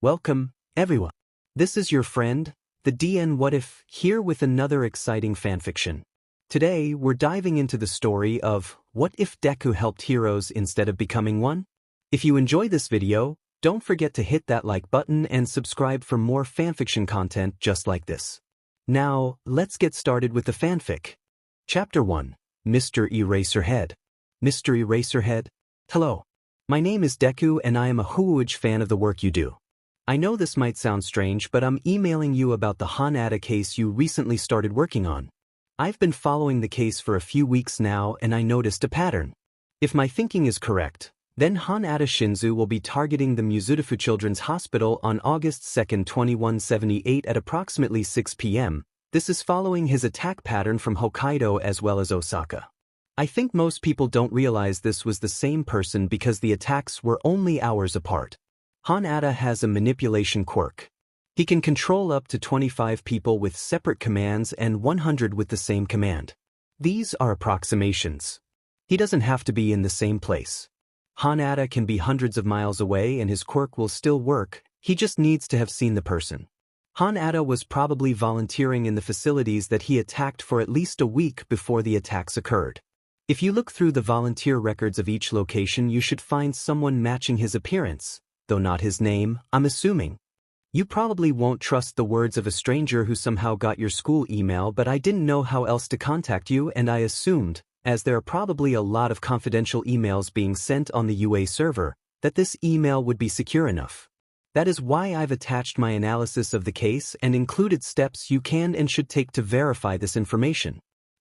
Welcome, everyone. This is your friend, the DN What If, here with another exciting fanfiction. Today, we're diving into the story of what if Deku helped heroes instead of becoming one? If you enjoy this video, don't forget to hit that like button and subscribe for more fanfiction content just like this. Now, let's get started with the fanfic. Chapter 1, Mr. Eraserhead. Mr. Eraserhead, hello. My name is Deku and I am a huge fan of the work you do. I know this might sound strange, but I'm emailing you about the Hanada case you recently started working on. I've been following the case for a few weeks now and I noticed a pattern. If my thinking is correct, then Hanada Shinzu will be targeting the Mizudafu Children's Hospital on August 2, 2178 at approximately 6 p.m. This is following his attack pattern from Hokkaido as well as Osaka. I think most people don't realize this was the same person because the attacks were only hours apart. Hanada has a manipulation quirk. He can control up to 25 people with separate commands and 100 with the same command. These are approximations. He doesn't have to be in the same place. Hanada can be hundreds of miles away and his quirk will still work, he just needs to have seen the person. Hanada was probably volunteering in the facilities that he attacked for at least a week before the attacks occurred. If you look through the volunteer records of each location, you should find someone matching his appearance, though not his name, I'm assuming. You probably won't trust the words of a stranger who somehow got your school email, but I didn't know how else to contact you and I assumed, as there are probably a lot of confidential emails being sent on the UA server, that this email would be secure enough. That is why I've attached my analysis of the case and included steps you can and should take to verify this information.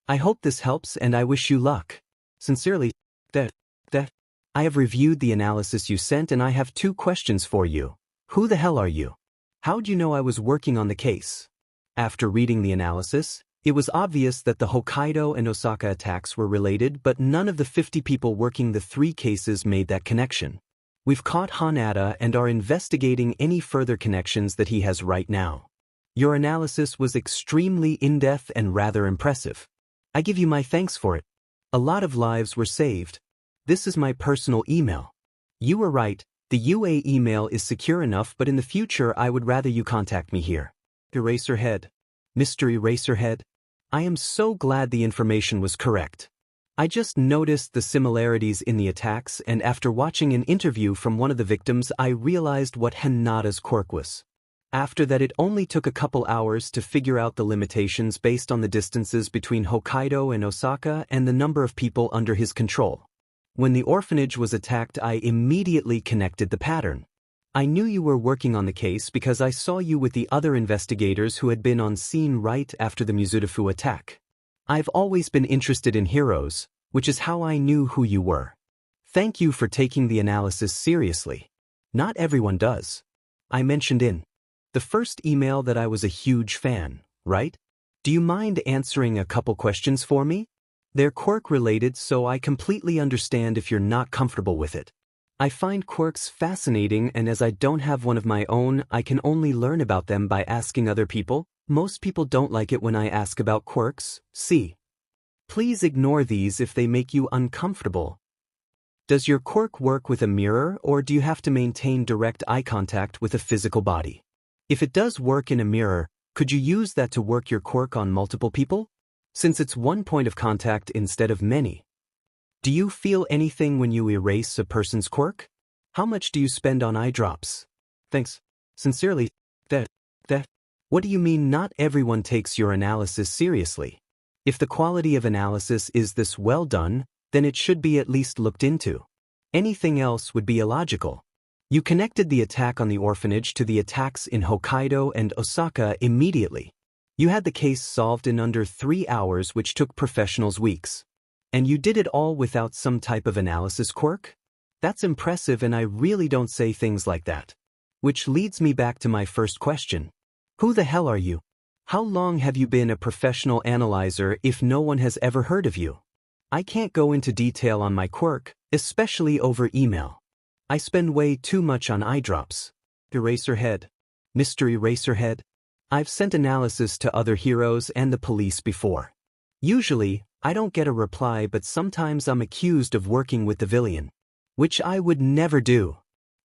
I hope this helps and I wish you luck. Sincerely, I have reviewed the analysis you sent and I have 2 questions for you. Who the hell are you? How'd you know I was working on the case? After reading the analysis, it was obvious that the Hokkaido and Osaka attacks were related, but none of the 50 people working the 3 cases made that connection. We've caught Hanada and are investigating any further connections that he has right now. Your analysis was extremely in-depth and rather impressive. I give you my thanks for it. A lot of lives were saved. This is my personal email. You were right, the UA email is secure enough, but in the future I would rather you contact me here. Eraserhead. Mr. Eraserhead. I am so glad the information was correct. I just noticed the similarities in the attacks, and after watching an interview from one of the victims I realized what Hanada's quirk was. After that, it only took a couple hours to figure out the limitations based on the distances between Hokkaido and Osaka and the number of people under his control. When the orphanage was attacked, I immediately connected the pattern. I knew you were working on the case because I saw you with the other investigators who had been on scene right after the Mizudafu attack. I've always been interested in heroes, which is how I knew who you were. Thank you for taking the analysis seriously. Not everyone does. I mentioned in the first email that I was a huge fan, right? Do you mind answering a couple questions for me? They're quirk related, so I completely understand if you're not comfortable with it. I find quirks fascinating, and as I don't have one of my own, I can only learn about them by asking other people. Most people don't like it when I ask about quirks. See. Please ignore these if they make you uncomfortable. Does your quirk work with a mirror, or do you have to maintain direct eye contact with a physical body? If it does work in a mirror, could you use that to work your quirk on multiple people? Since it's one point of contact instead of many. Do you feel anything when you erase a person's quirk? How much do you spend on eye drops? Thanks. Sincerely, What do you mean not everyone takes your analysis seriously? If the quality of analysis is this well done, then it should be at least looked into. Anything else would be illogical. You connected the attack on the orphanage to the attacks in Hokkaido and Osaka immediately. You had the case solved in under 3 hours, which took professionals weeks. And you did it all without some type of analysis quirk? That's impressive, and I really don't say things like that. Which leads me back to my first question. Who the hell are you? How long have you been a professional analyzer if no one has ever heard of you? I can't go into detail on my quirk, especially over email. I spend way too much on eye drops. Eraserhead. Mr. Eraserhead. I've sent analysis to other heroes and the police before. Usually, I don't get a reply, but sometimes I'm accused of working with the villain. Which I would never do.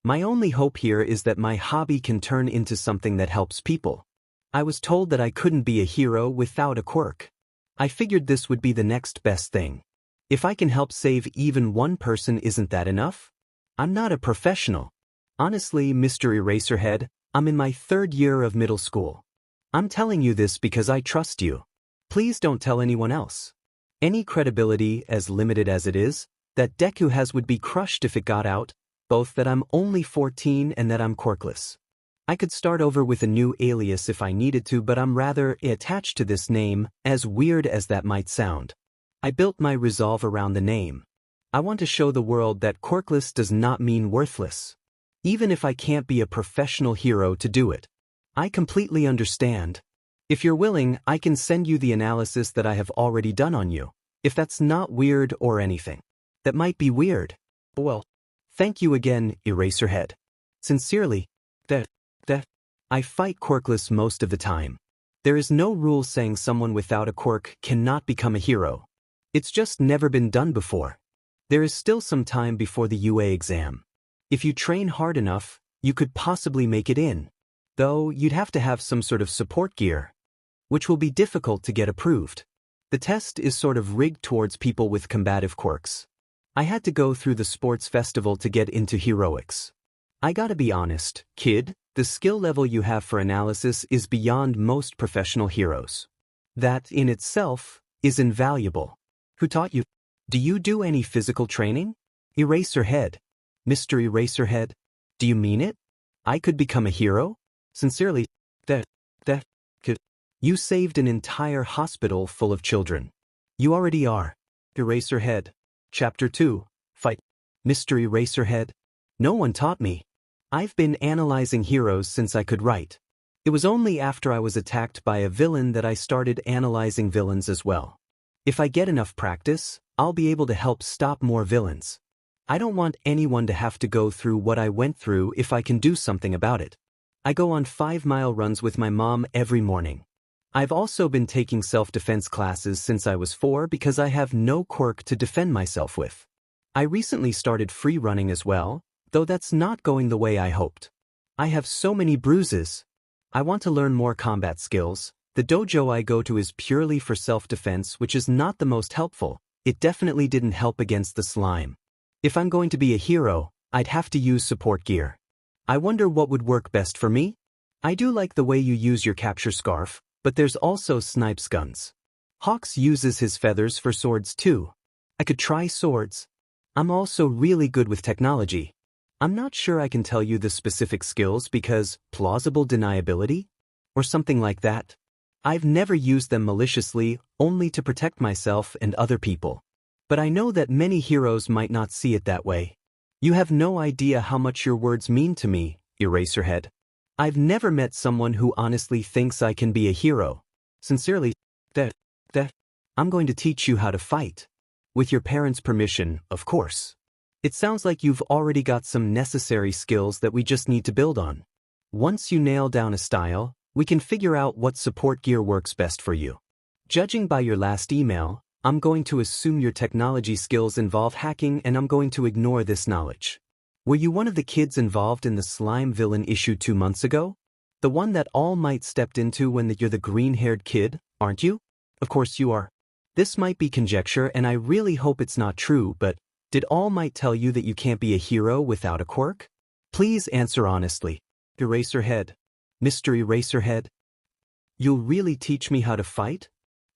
My only hope here is that my hobby can turn into something that helps people. I was told that I couldn't be a hero without a quirk. I figured this would be the next best thing. If I can help save even one person, isn't that enough? I'm not a professional. Honestly, Mr. Eraserhead, I'm in my 3rd year of middle school. I'm telling you this because I trust you. Please don't tell anyone else. Any credibility, as limited as it is, that Deku has would be crushed if it got out, both that I'm only 14 and that I'm quirkless. I could start over with a new alias if I needed to, but I'm rather attached to this name, as weird as that might sound. I built my resolve around the name. I want to show the world that quirkless does not mean worthless. Even if I can't be a professional hero to do it. I completely understand. If you're willing, I can send you the analysis that I have already done on you, if that's not weird or anything. That might be weird. Well, thank you again, Eraserhead. Sincerely, I fight quirkless most of the time. There is no rule saying someone without a quirk cannot become a hero. It's just never been done before. There is still some time before the UA exam. If you train hard enough, you could possibly make it in. Though you'd have to have some sort of support gear, which will be difficult to get approved. The test is sort of rigged towards people with combative quirks. I had to go through the sports festival to get into heroics. I gotta be honest, kid, the skill level you have for analysis is beyond most professional heroes. That, in itself, is invaluable. Who taught you? Do you do any physical training? Eraserhead. Mr. Eraserhead. Do you mean it? I could become a hero? Sincerely, you saved an entire hospital full of children. You already are. Eraserhead. Chapter 2. Fight. Mr. Eraserhead. No one taught me. I've been analyzing heroes since I could write. It was only after I was attacked by a villain that I started analyzing villains as well. If I get enough practice, I'll be able to help stop more villains. I don't want anyone to have to go through what I went through if I can do something about it. I go on 5-mile runs with my mom every morning. I've also been taking self-defense classes since I was 4 because I have no quirk to defend myself with. I recently started free running as well, though that's not going the way I hoped. I have so many bruises. I want to learn more combat skills. The dojo I go to is purely for self-defense, which is not the most helpful. It definitely didn't help against the slime. If I'm going to be a hero, I'd have to use support gear. I wonder what would work best for me? I do like the way you use your capture scarf, but there's also Snipe's guns. Hawks uses his feathers for swords too. I could try swords. I'm also really good with technology. I'm not sure I can tell you the specific skills because plausible deniability? Or something like that. I've never used them maliciously, only to protect myself and other people. But I know that many heroes might not see it that way. You have no idea how much your words mean to me, Eraserhead. I've never met someone who honestly thinks I can be a hero. Sincerely, I'm going to teach you how to fight. With your parents' permission, of course. It sounds like you've already got some necessary skills that we just need to build on. Once you nail down a style, we can figure out what support gear works best for you. Judging by your last email, I'm going to assume your technology skills involve hacking and I'm going to ignore this knowledge. Were you one of the kids involved in the slime villain issue 2 months ago? The one that All Might stepped into when you're the green-haired kid, aren't you? Of course you are. This might be conjecture and I really hope it's not true, but did All Might tell you that you can't be a hero without a quirk? Please answer honestly. Eraserhead. Mr. Eraserhead. You'll really teach me how to fight?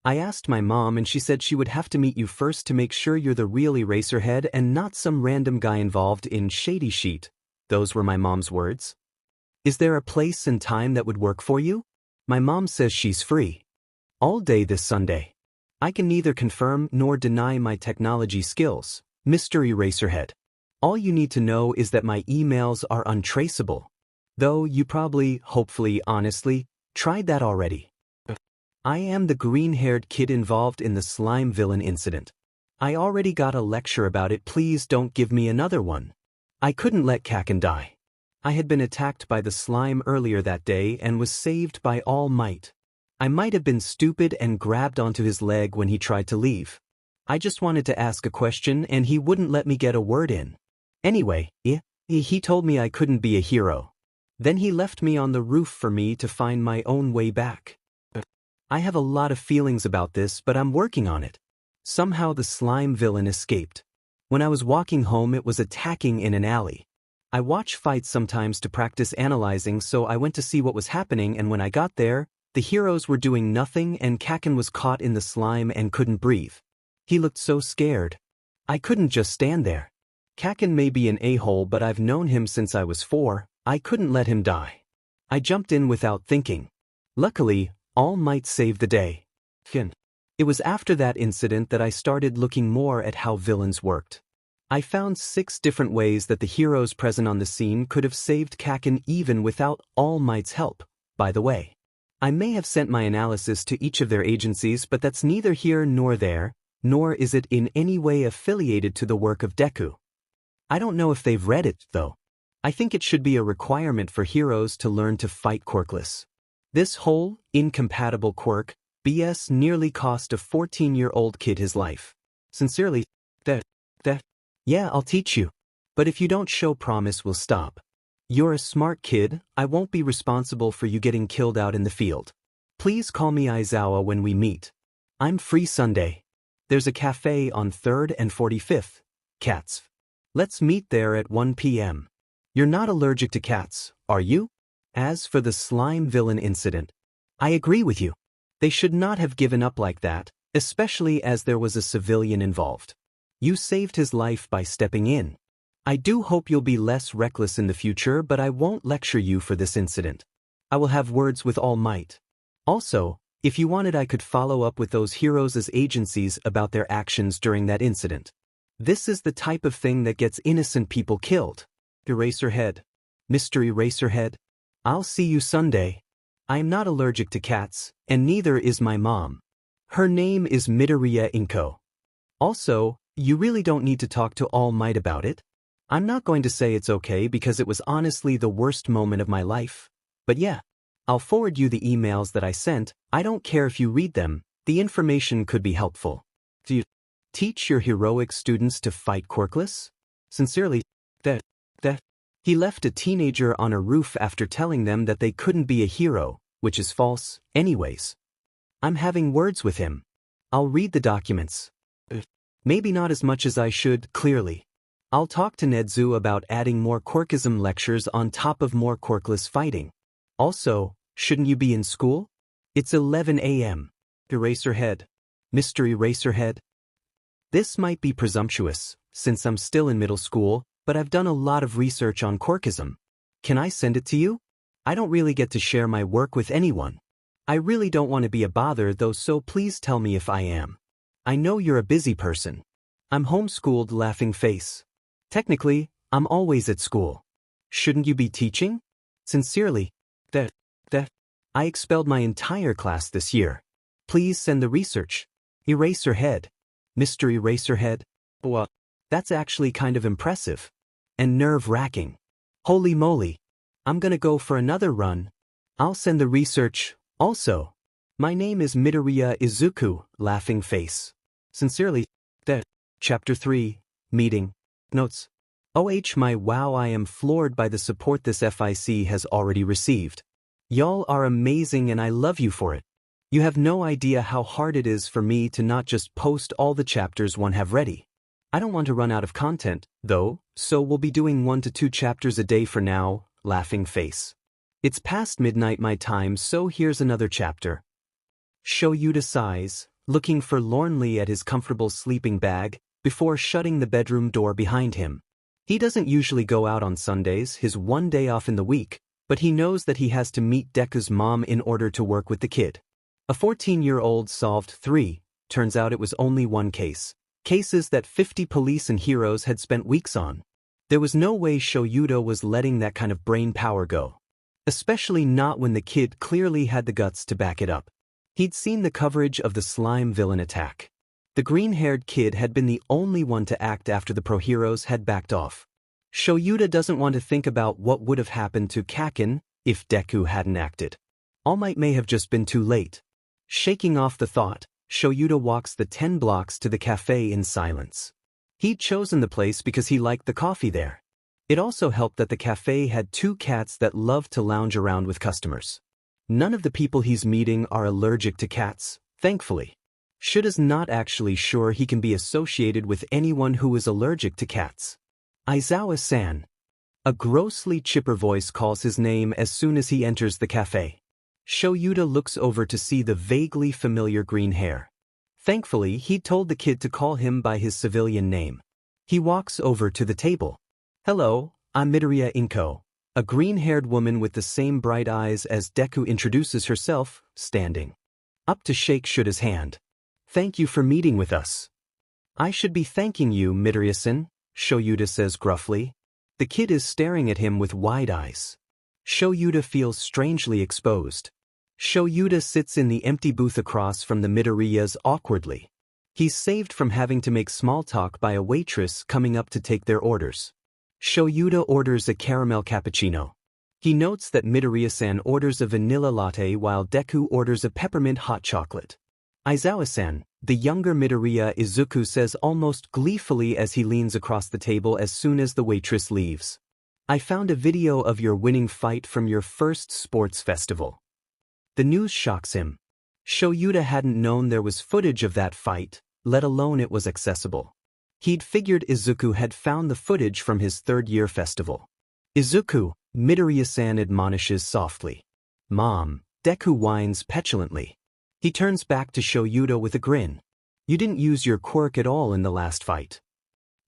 I asked my mom and she said she would have to meet you first to make sure you're the real Eraserhead and not some random guy involved in Shady Sheet. Those were my mom's words. Is there a place and time that would work for you? My mom says she's free. All day this Sunday. I can neither confirm nor deny my technology skills, Mr. Eraserhead. All you need to know is that my emails are untraceable. Though you probably, hopefully, honestly, tried that already. I am the green-haired kid involved in the slime villain incident. I already got a lecture about it, please don't give me another one. I couldn't let Kaken die. I had been attacked by the slime earlier that day and was saved by All Might. I might have been stupid and grabbed onto his leg when he tried to leave. I just wanted to ask a question and he wouldn't let me get a word in. Anyway, He told me I couldn't be a hero. Then he left me on the roof for me to find my own way back. I have a lot of feelings about this, but I'm working on it. Somehow the slime villain escaped. When I was walking home, it was attacking in an alley. I watch fights sometimes to practice analyzing, so I went to see what was happening, and when I got there, the heroes were doing nothing and Kakin was caught in the slime and couldn't breathe. He looked so scared. I couldn't just stand there. Kakin may be an a-hole, but I've known him since I was 4, I couldn't let him die. I jumped in without thinking. Luckily, All Might saved the day. It was after that incident that I started looking more at how villains worked. I found 6 different ways that the heroes present on the scene could have saved Kakin even without All Might's help, by the way. I may have sent my analysis to each of their agencies, but that's neither here nor there, nor is it in any way affiliated to the work of Deku. I don't know if they've read it, though. I think it should be a requirement for heroes to learn to fight quirkless. This whole incompatible quirk BS nearly cost a 14-year-old kid his life. Sincerely, yeah, I'll teach you. But if you don't show promise, we'll stop. You're a smart kid, I won't be responsible for you getting killed out in the field. Please call me Aizawa when we meet. I'm free Sunday. There's a cafe on 3rd and 45th, Cats. Let's meet there at 1 p.m. You're not allergic to cats, are you? As for the slime villain incident, I agree with you. They should not have given up like that, especially as there was a civilian involved. You saved his life by stepping in. I do hope you'll be less reckless in the future, but I won't lecture you for this incident. I will have words with All Might. Also, if you wanted, I could follow up with those heroes as agencies about their actions during that incident. This is the type of thing that gets innocent people killed. Eraserhead. Mr. Eraserhead. I'll see you Sunday. I am not allergic to cats, and neither is my mom. Her name is Midoriya Inko. Also, you really don't need to talk to All Might about it. I'm not going to say it's okay because it was honestly the worst moment of my life. But yeah, I'll forward you the emails that I sent. I don't care if you read them, the information could be helpful. Do you teach your heroic students to fight quirkless? Sincerely, He left a teenager on a roof after telling them that they couldn't be a hero, which is false, anyways. I'm having words with him. I'll read the documents. Maybe not as much as I should, clearly. I'll talk to Nedzu about adding more quirkism lectures on top of more quirkless fighting. Also, shouldn't you be in school? It's 11 a.m. Eraserhead. Mr. Eraserhead. This might be presumptuous, since I'm still in middle school, but I've done a lot of research on quirkism. Can I send it to you? I don't really get to share my work with anyone. I really don't want to be a bother though, so please tell me if I am. I know you're a busy person. I'm homeschooled, laughing face. Technically, I'm always at school. Shouldn't you be teaching? Sincerely, I expelled my entire class this year. Please send the research. Eraserhead. Mr. Eraserhead. Well, that's actually kind of impressive. And nerve-wracking. Holy moly. I'm gonna go for another run. I'll send the research, also. My name is Midoriya Izuku, laughing face. Sincerely, Chapter 3, Meeting. Notes. My wow, I am floored by the support this FIC has already received. Y'all are amazing and I love you for it. You have no idea how hard it is for me to not just post all the chapters one have ready. I don't want to run out of content, though, so we'll be doing 1 to 2 chapters a day for now, laughing face. It's past midnight my time, so here's another chapter. Shoyuta sighs, looking forlornly at his comfortable sleeping bag, before shutting the bedroom door behind him. He doesn't usually go out on Sundays, his one day off in the week, but he knows that he has to meet Deku's mom in order to work with the kid. A 14-year-old solved 3, turns out it was only 1 case. Cases that 50 police and heroes had spent weeks on. There was no way Shoyuta was letting that kind of brain power go. Especially not when the kid clearly had the guts to back it up. He'd seen the coverage of the slime villain attack. The green-haired kid had been the only one to act after the pro-heroes had backed off. Shoyuta doesn't want to think about what would have happened to Kakin if Deku hadn't acted. All Might may have just been too late. Shaking off the thought, Shoyuta walks the 10 blocks to the cafe in silence. He'd chosen the place because he liked the coffee there. It also helped that the cafe had 2 cats that loved to lounge around with customers. None of the people he's meeting are allergic to cats, thankfully. Shuda's not actually sure he can be associated with anyone who is allergic to cats. Aizawa-san. A grossly chipper voice calls his name as soon as he enters the cafe. Shoyuta looks over to see the vaguely familiar green hair. Thankfully, he'd told the kid to call him by his civilian name. He walks over to the table. Hello, I'm Midoriya Inko. A green-haired woman with the same bright eyes as Deku introduces herself, standing up to shake Shuda's hand. Thank you for meeting with us. I should be thanking you, Midoriya-san, Shoyuta says gruffly. The kid is staring at him with wide eyes. Shoyuta feels strangely exposed. Shoyuta sits in the empty booth across from the Midoriyas awkwardly. He's saved from having to make small talk by a waitress coming up to take their orders. Shoyuta orders a caramel cappuccino. He notes that Midoriya-san orders a vanilla latte while Deku orders a peppermint hot chocolate. Aizawa-san, the younger Midoriya Izuku says almost gleefully as he leans across the table as soon as the waitress leaves. I found a video of your winning fight from your first sports festival. The news shocks him. Shoyuta hadn't known there was footage of that fight, let alone it was accessible. He'd figured Izuku had found the footage from his third-year festival. Izuku, Midoriya-san admonishes softly. Mom, Deku whines petulantly. He turns back to Shoyuta with a grin. You didn't use your quirk at all in the last fight.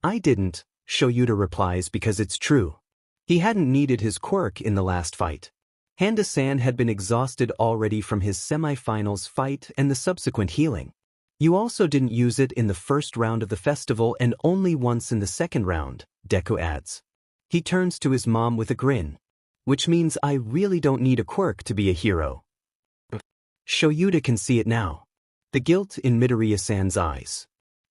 I didn't, Shoyuta replies because it's true. He hadn't needed his quirk in the last fight. Handa-san had been exhausted already from his semi-finals fight and the subsequent healing. You also didn't use it in the first round of the festival and only once in the second round, Deku adds. He turns to his mom with a grin. Which means I really don't need a quirk to be a hero. Shoyuta can see it now. The guilt in Midoriya-san's eyes.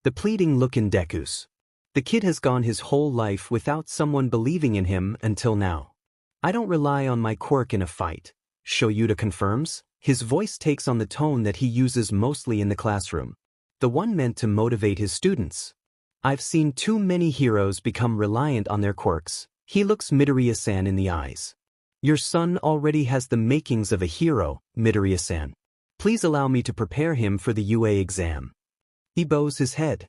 The pleading look in Deku's. The kid has gone his whole life without someone believing in him until now. I don't rely on my quirk in a fight, Shoyuta confirms. His voice takes on the tone that he uses mostly in the classroom. The one meant to motivate his students. I've seen too many heroes become reliant on their quirks. He looks Midoriya-san in the eyes. Your son already has the makings of a hero, Midoriya-san. Please allow me to prepare him for the UA exam. He bows his head.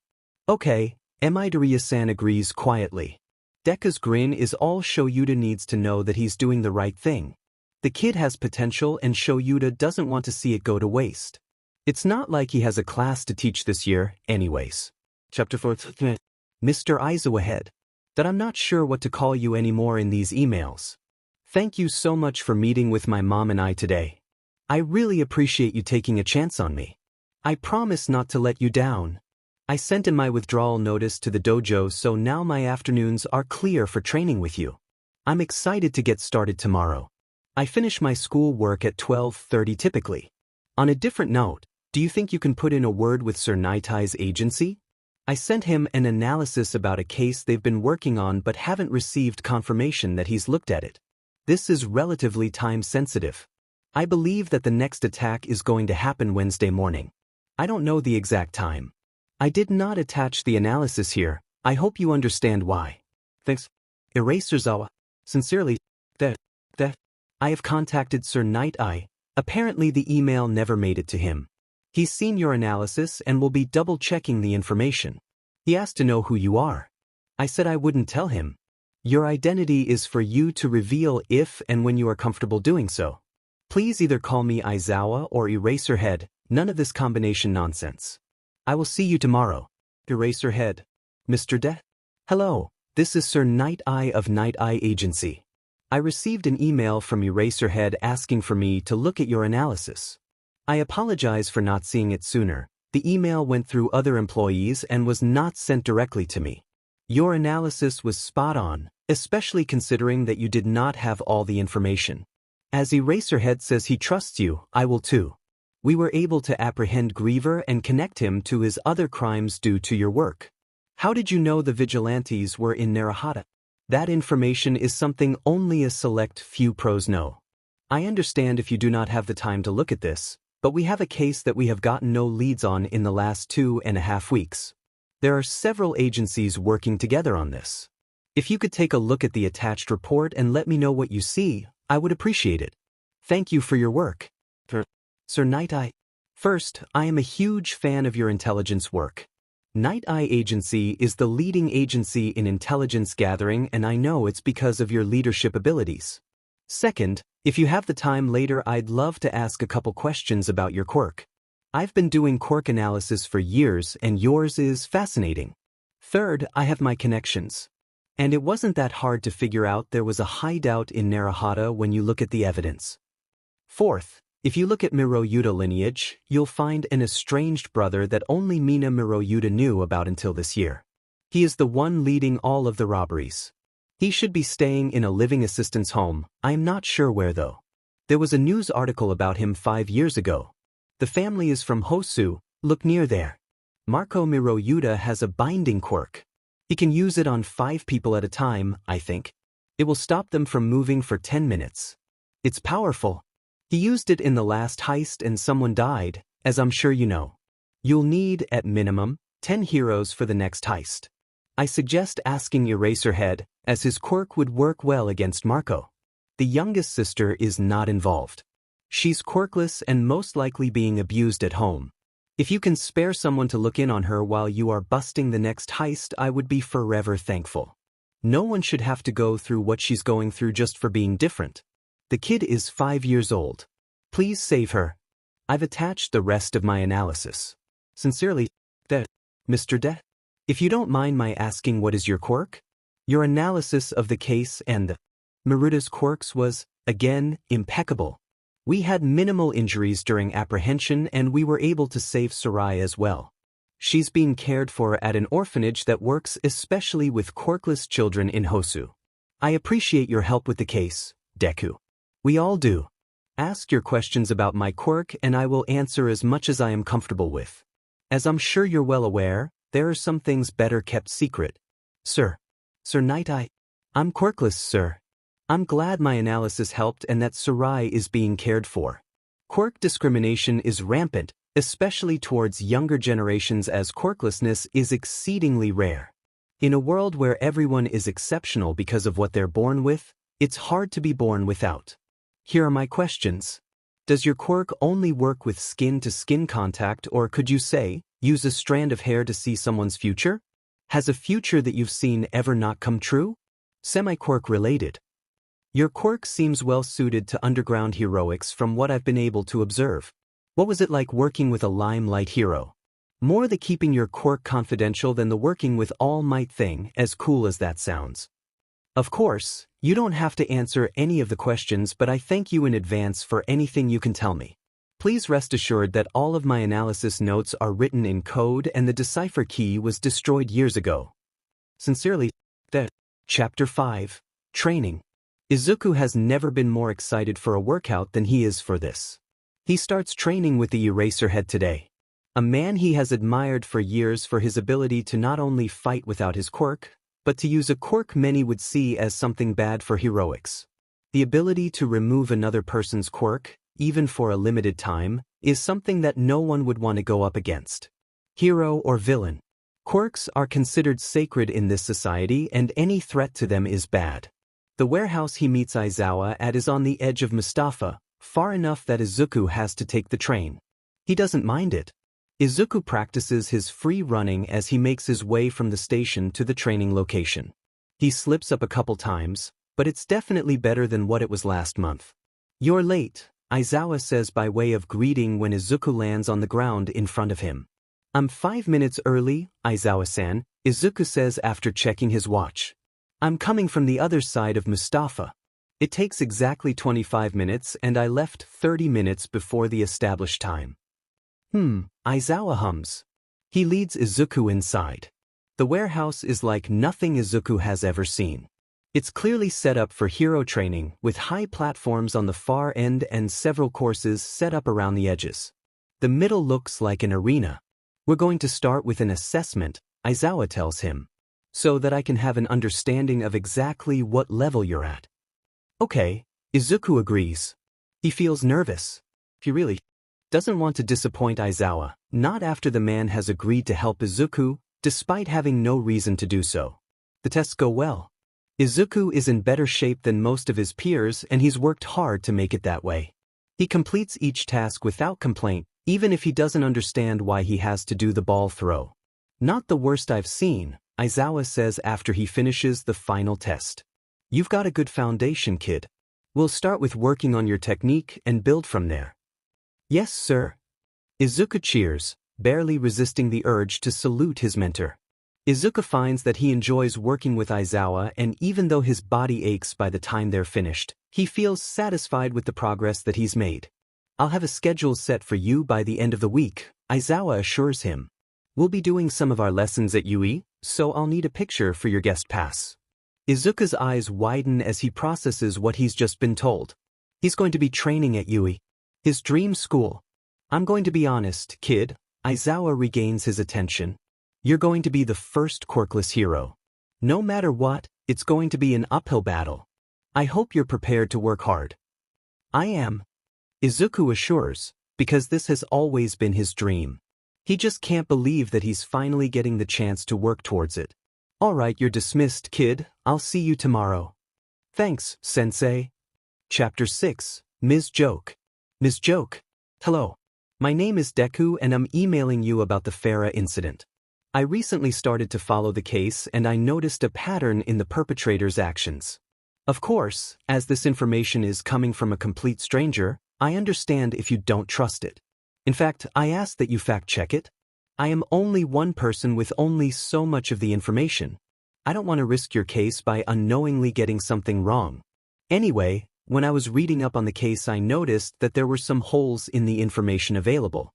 Okay, Midoriya-san agrees quietly. Deku's grin is all Shoyuta needs to know that he's doing the right thing. The kid has potential and Shoyuta doesn't want to see it go to waste. It's not like he has a class to teach this year, anyways. Chapter 4. Mr. Aizawa head. That I'm not sure what to call you anymore in these emails. Thank you so much for meeting with my mom and I today. I really appreciate you taking a chance on me. I promise not to let you down. I sent in my withdrawal notice to the dojo, so now my afternoons are clear for training with you. I'm excited to get started tomorrow. I finish my school work at 12:30 typically. On a different note, do you think you can put in a word with Sir Naitai's agency? I sent him an analysis about a case they've been working on but haven't received confirmation that he's looked at it. This is relatively time-sensitive. I believe that the next attack is going to happen Wednesday morning. I don't know the exact time. I did not attach the analysis here. I hope you understand why. Thanks. Eraserzawa. Sincerely, that. I have contacted Sir Night-Eye. Apparently the email never made it to him. He's seen your analysis and will be double-checking the information. He asked to know who you are. I said I wouldn't tell him. Your identity is for you to reveal if and when you are comfortable doing so. Please either call me Aizawa or Eraserhead, none of this combination nonsense. I will see you tomorrow. Eraserhead. Mr. De? Hello, this is Sir Night-Eye of Night-Eye Agency. I received an email from Eraserhead asking for me to look at your analysis. I apologize for not seeing it sooner. The email went through other employees and was not sent directly to me. Your analysis was spot on, especially considering that you did not have all the information. As Eraserhead says he trusts you, I will too. We were able to apprehend Griever and connect him to his other crimes due to your work. How did you know the vigilantes were in Narahata? That information is something only a select few pros know. I understand if you do not have the time to look at this, but we have a case that we have gotten no leads on in the last 2.5 weeks. There are several agencies working together on this. If you could take a look at the attached report and let me know what you see, I would appreciate it. Thank you for your work. Sir Night Eye. First, I am a huge fan of your intelligence work. Night Eye Agency is the leading agency in intelligence gathering, and I know it's because of your leadership abilities. Second, if you have the time later, I'd love to ask a couple questions about your quirk. I've been doing quirk analysis for years, and yours is fascinating. Third, I have my connections. And it wasn't that hard to figure out there was a hideout in Narahata when you look at the evidence. Fourth, if you look at Miroyuta lineage, you'll find an estranged brother that only Mina Miroyuta knew about until this year. He is the one leading all of the robberies. He should be staying in a living assistant's home, I am not sure where though. There was a news article about him 5 years ago. The family is from Hosu, look near there. Marco Miroyuta has a binding quirk. He can use it on 5 people at a time, I think. It will stop them from moving for 10 minutes. It's powerful. He used it in the last heist and someone died, as I'm sure you know. You'll need, at minimum, 10 heroes for the next heist. I suggest asking Eraserhead, as his quirk would work well against Marco. The youngest sister is not involved. She's quirkless and most likely being abused at home. If you can spare someone to look in on her while you are busting the next heist, I would be forever thankful. No one should have to go through what she's going through just for being different. The kid is 5 years old. Please save her. I've attached the rest of my analysis. Sincerely, Mr. De. If you don't mind my asking, what is your quirk? Your analysis of the case and Maruta's quirks was, again, impeccable. We had minimal injuries during apprehension and we were able to save Sarai as well. She's being cared for at an orphanage that works especially with quirkless children in Hosu. I appreciate your help with the case, Deku. We all do. Ask your questions about my quirk and I will answer as much as I am comfortable with. As I'm sure you're well aware, there are some things better kept secret. Sir Night Eye. I'm quirkless, sir. I'm glad my analysis helped and that Sarai is being cared for. Quirk discrimination is rampant, especially towards younger generations, as quirklessness is exceedingly rare. In a world where everyone is exceptional because of what they're born with, it's hard to be born without. Here are my questions. Does your quirk only work with skin-to-skin contact, or could you say, use a strand of hair to see someone's future? Has a future that you've seen ever not come true? Semi-quirk related. Your quirk seems well suited to underground heroics from what I've been able to observe. What was it like working with a limelight hero? More the keeping your quirk confidential than the working with All Might thing, as cool as that sounds. Of course, you don't have to answer any of the questions, but I thank you in advance for anything you can tell me. Please rest assured that all of my analysis notes are written in code and the decipher key was destroyed years ago. Sincerely, Chapter 5. Training. Izuku has never been more excited for a workout than he is for this. He starts training with the Eraserhead today. A man he has admired for years for his ability to not only fight without his quirk, but to use a quirk many would see as something bad for heroics. The ability to remove another person's quirk, even for a limited time, is something that no one would want to go up against. Hero or villain. Quirks are considered sacred in this society and any threat to them is bad. The warehouse he meets Aizawa at is on the edge of Mustafa, far enough that Izuku has to take the train. He doesn't mind it. Izuku practices his free running as he makes his way from the station to the training location. He slips up a couple times, but it's definitely better than what it was last month. You're late, Aizawa says by way of greeting when Izuku lands on the ground in front of him. I'm 5 minutes early, Aizawa-san, Izuku says after checking his watch. I'm coming from the other side of Mustafa. It takes exactly 25 minutes and I left 30 minutes before the established time. Aizawa hums. He leads Izuku inside. The warehouse is like nothing Izuku has ever seen. It's clearly set up for hero training, with high platforms on the far end and several courses set up around the edges. The middle looks like an arena. We're going to start with an assessment, Aizawa tells him, so that I can have an understanding of exactly what level you're at. Okay, Izuku agrees. He feels nervous. He really doesn't want to disappoint Aizawa, not after the man has agreed to help Izuku, despite having no reason to do so. The tests go well. Izuku is in better shape than most of his peers and he's worked hard to make it that way. He completes each task without complaint, even if he doesn't understand why he has to do the ball throw. Not the worst I've seen, Aizawa says after he finishes the final test. You've got a good foundation, kid. We'll start with working on your technique and build from there. Yes, sir. Izuku cheers, barely resisting the urge to salute his mentor. Izuku finds that he enjoys working with Aizawa, and even though his body aches by the time they're finished, he feels satisfied with the progress that he's made. I'll have a schedule set for you by the end of the week, Aizawa assures him. We'll be doing some of our lessons at UE, so I'll need a picture for your guest pass. Izuku's eyes widen as he processes what he's just been told. He's going to be training at UE, his dream school. I'm going to be honest, kid, Aizawa regains his attention. You're going to be the first quirkless hero. No matter what, it's going to be an uphill battle. I hope you're prepared to work hard. I am, Izuku assures, because this has always been his dream. He just can't believe that he's finally getting the chance to work towards it. All right, you're dismissed, kid. I'll see you tomorrow. Thanks, sensei. Chapter 6, Ms. Joke. Ms. Joke. Hello. My name is Deku and I'm emailing you about the Farah incident. I recently started to follow the case and I noticed a pattern in the perpetrator's actions. Of course, as this information is coming from a complete stranger, I understand if you don't trust it. In fact, I ask that you fact-check it. I am only one person with only so much of the information. I don't want to risk your case by unknowingly getting something wrong. Anyway, when I was reading up on the case, I noticed that there were some holes in the information available.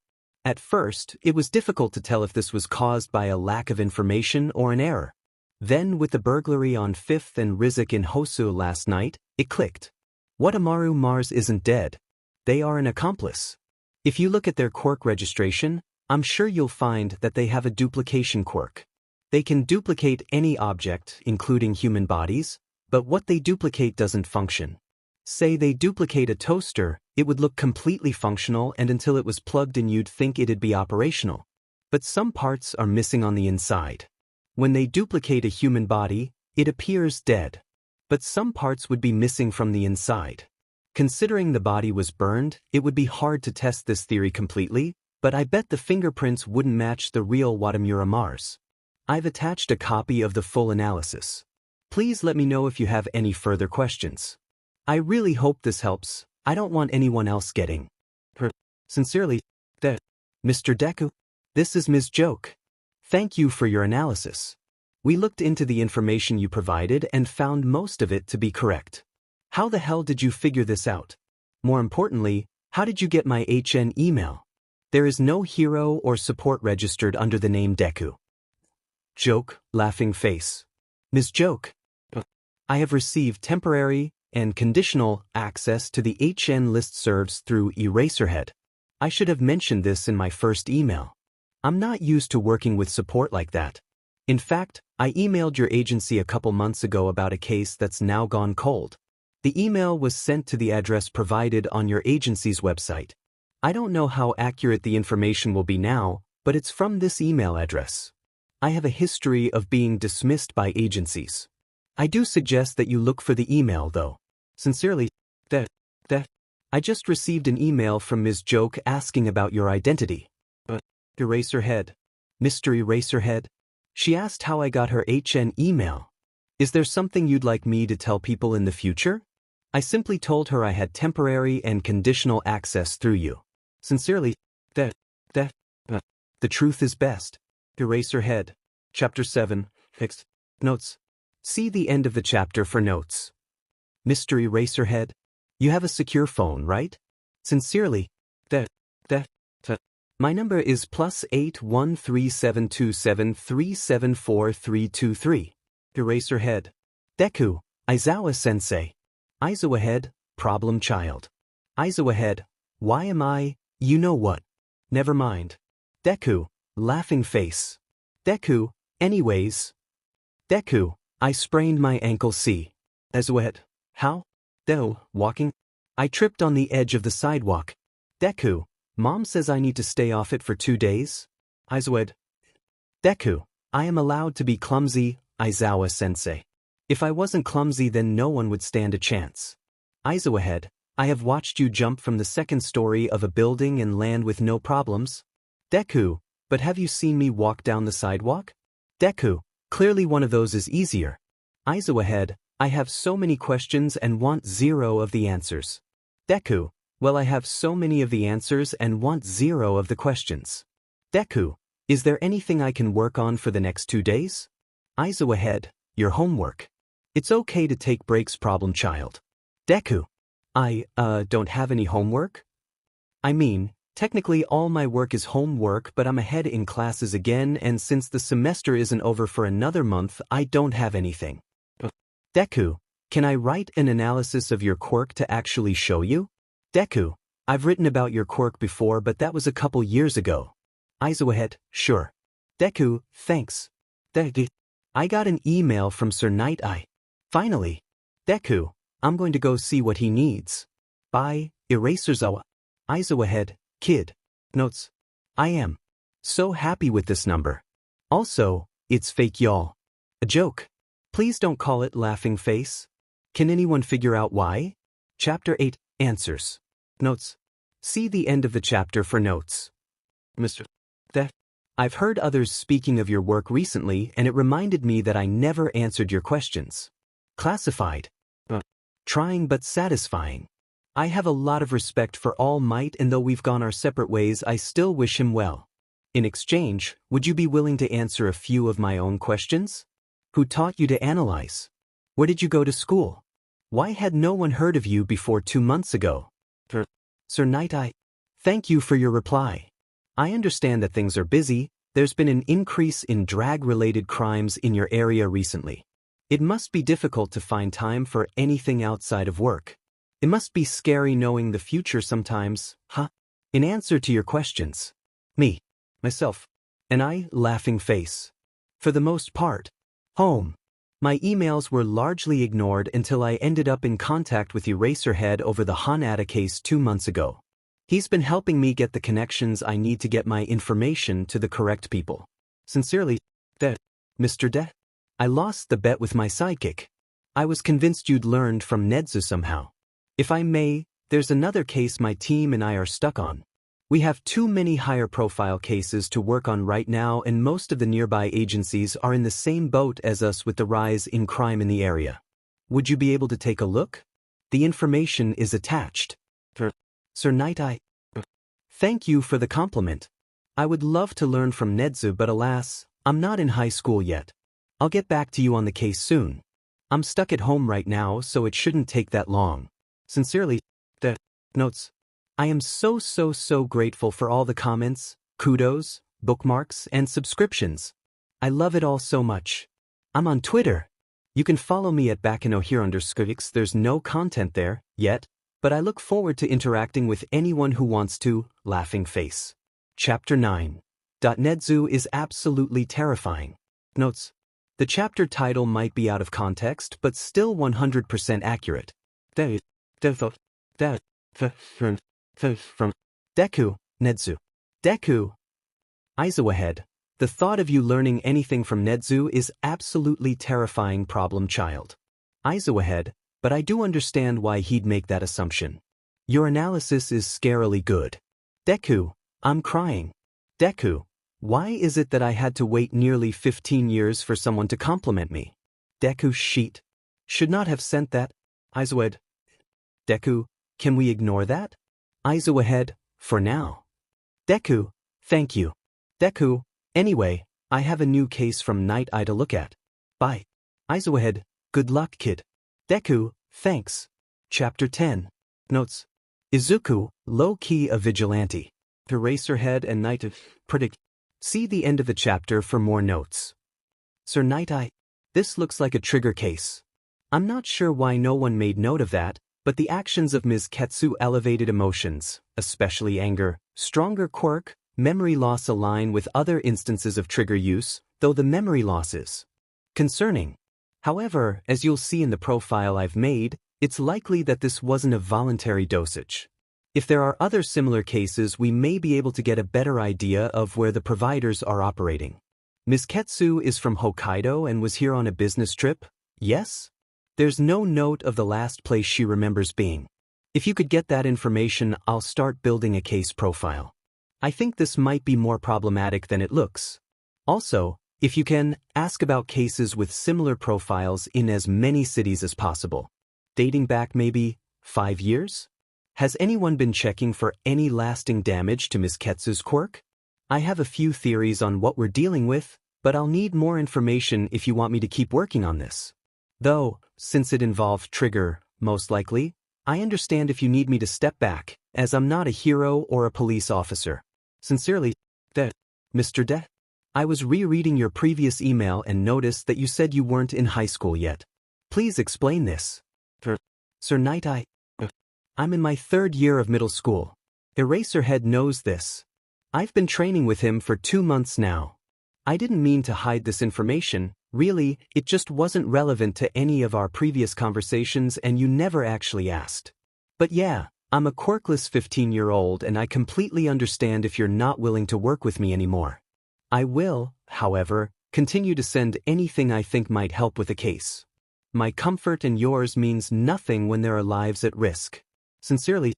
At first, it was difficult to tell if this was caused by a lack of information or an error. Then, with the burglary on 5th and Rizik in Hosu last night, it clicked. What Amaru Mars isn't dead. They are an accomplice. If you look at their quirk registration, I'm sure you'll find that they have a duplication quirk. They can duplicate any object, including human bodies, but what they duplicate doesn't function. Say they duplicate a toaster, it would look completely functional and until it was plugged in you'd think it'd be operational. But some parts are missing on the inside. When they duplicate a human body, it appears dead. But some parts would be missing from the inside. Considering the body was burned, it would be hard to test this theory completely, but I bet the fingerprints wouldn't match the real Watamuya Mars. I've attached a copy of the full analysis. Please let me know if you have any further questions. I really hope this helps. I don't want anyone else getting hurt. Sincerely, Mr. Deku. This is Ms. Joke. Thank you for your analysis. We looked into the information you provided and found most of it to be correct. How the hell did you figure this out? More importantly, how did you get my HN email? There is no hero or support registered under the name Deku. Joke, laughing face. Ms. Joke. I have received temporary and conditional access to the HN listservs through Eraserhead. I should have mentioned this in my first email. I'm not used to working with support like that. In fact, I emailed your agency a couple months ago about a case that's now gone cold. The email was sent to the address provided on your agency's website. I don't know how accurate the information will be now, but it's from this email address. I have a history of being dismissed by agencies. I do suggest that you look for the email though. Sincerely, I just received an email from Ms. Joke asking about your identity. Eraserhead. Mr. Eraserhead. She asked how I got her HN email. Is there something you'd like me to tell people in the future? I simply told her I had temporary and conditional access through you. Sincerely, the truth is best. Eraserhead. Chapter 7. Fixed. Notes. See the end of the chapter for notes. Mr. Eraserhead. You have a secure phone, right? Sincerely, My number is +8 13727 374 323. Eraserhead. Deku, Aizawa-sensei. Aizawa-head, problem child. Aizawa-head, why am I, you know what? Never mind. Deku, laughing face. Deku, anyways. Deku, I sprained my ankle. See. Aizawa-head, how? Walking. I tripped on the edge of the sidewalk. Deku, Mom says I need to stay off it for 2 days. Aizawa-head. Deku, I am allowed to be clumsy, Aizawa-sensei. If I wasn't clumsy then no one would stand a chance. Aizo ahead, I have watched you jump from the second story of a building and land with no problems. Deku, but have you seen me walk down the sidewalk? Deku, clearly one of those is easier. Aizo ahead, I have so many questions and want 0 of the answers. Deku, well I have so many of the answers and want 0 of the questions. Deku, is there anything I can work on for the next 2 days? Aizo ahead, your homework. It's okay to take breaks, problem child. Deku, I don't have any homework? I mean, technically all my work is homework, but I'm ahead in classes again, and since the semester isn't over for another month, I don't have anything. Deku, can I write an analysis of your quirk to actually show you? Deku, I've written about your quirk before, but that was a couple years ago. Aizo ahead, sure. Deku, thanks. Deku, I got an email from Sir Night Eye. Finally. Deku, I'm going to go see what he needs. Bye, Eraserzawa. Aizo ahead, kid. Notes. I am so happy with this number. Also, it's fake y'all. A joke. Please don't call it laughing face. Can anyone figure out why? Chapter 8, Answers. Notes. See the end of the chapter for notes. Mr. That. I've heard others speaking of your work recently and it reminded me that I never answered your questions. Classified. Trying but satisfying. I have a lot of respect for All Might, and though we've gone our separate ways, I still wish him well. In exchange, would you be willing to answer a few of my own questions? Who taught you to analyze? Where did you go to school? Why had no one heard of you before 2 months ago? Sir Night Eye, thank you for your reply. I understand that things are busy. There's been an increase in drag-related crimes in your area recently. It must be difficult to find time for anything outside of work. It must be scary knowing the future sometimes, huh? In answer to your questions. Me, myself, and I, laughing face. For the most part. Home. My emails were largely ignored until I ended up in contact with Eraserhead over the Hanada case 2 months ago. He's been helping me get the connections I need to get my information to the correct people. Sincerely, Mr. De. I lost the bet with my sidekick. I was convinced you'd learned from Nedzu somehow. If I may, there's another case my team and I are stuck on. We have too many higher profile cases to work on right now, and most of the nearby agencies are in the same boat as us with the rise in crime in the area. Would you be able to take a look? The information is attached. Sir Night Eye. Thank you for the compliment. I would love to learn from Nedzu, but alas, I'm not in high school yet. I'll get back to you on the case soon. I'm stuck at home right now, so it shouldn't take that long. Sincerely, Notes. I am so grateful for all the comments, kudos, bookmarks, and subscriptions. I love it all so much. I'm on Twitter. You can follow me at Bakanohero_. There's no content there, yet, but I look forward to interacting with anyone who wants to, laughing face. Chapter 9. Nedzu is absolutely terrifying. Notes. The chapter title might be out of context, but still 100% accurate. From Deku, Nedzu. Deku. Aizo ahead. The thought of you learning anything from Nedzu is absolutely terrifying, problem child. Aizo ahead, but I do understand why he'd make that assumption. Your analysis is scarily good. Deku, I'm crying. Deku, why is it that I had to wait nearly 15 years for someone to compliment me? Deku sheet. Should not have sent that. Aizo ahead. Deku, can we ignore that? Aizo ahead, for now. Deku, thank you. Deku, anyway, I have a new case from Night Eye to look at. Bye. Aizo ahead, good luck, kid. Deku, thanks. Chapter 10. Notes. Izuku, low-key a vigilante. Eraserhead and Night Eye predict. See the end of the chapter for more notes. Sir Night Eye, this looks like a trigger case. I'm not sure why no one made note of that, but the actions of Ms. Ketsu elevated emotions, especially anger, stronger quirk, memory loss align with other instances of trigger use, though the memory loss is concerning. However, as you'll see in the profile I've made, it's likely that this wasn't a voluntary dosage. If there are other similar cases, we may be able to get a better idea of where the providers are operating. Ms. Ketsu is from Hokkaido and was here on a business trip? Yes? There's no note of the last place she remembers being. If you could get that information, I'll start building a case profile. I think this might be more problematic than it looks. Also, if you can, ask about cases with similar profiles in as many cities as possible. Dating back maybe 5 years? Has anyone been checking for any lasting damage to Miss Ketsu's quirk? I have a few theories on what we're dealing with, but I'll need more information if you want me to keep working on this. Though, since it involved Trigger, most likely, I understand if you need me to step back, as I'm not a hero or a police officer. Sincerely, Mr. De. I was rereading your previous email and noticed that you said you weren't in high school yet. Please explain this. Sir Knight, I'm in my 3rd year of middle school. Eraserhead knows this. I've been training with him for 2 months now. I didn't mean to hide this information. Really, it just wasn't relevant to any of our previous conversations and you never actually asked. But yeah, I'm a quirkless 15-year-old and I completely understand if you're not willing to work with me anymore. I will, however, continue to send anything I think might help with the case. My comfort and yours means nothing when there are lives at risk. Sincerely,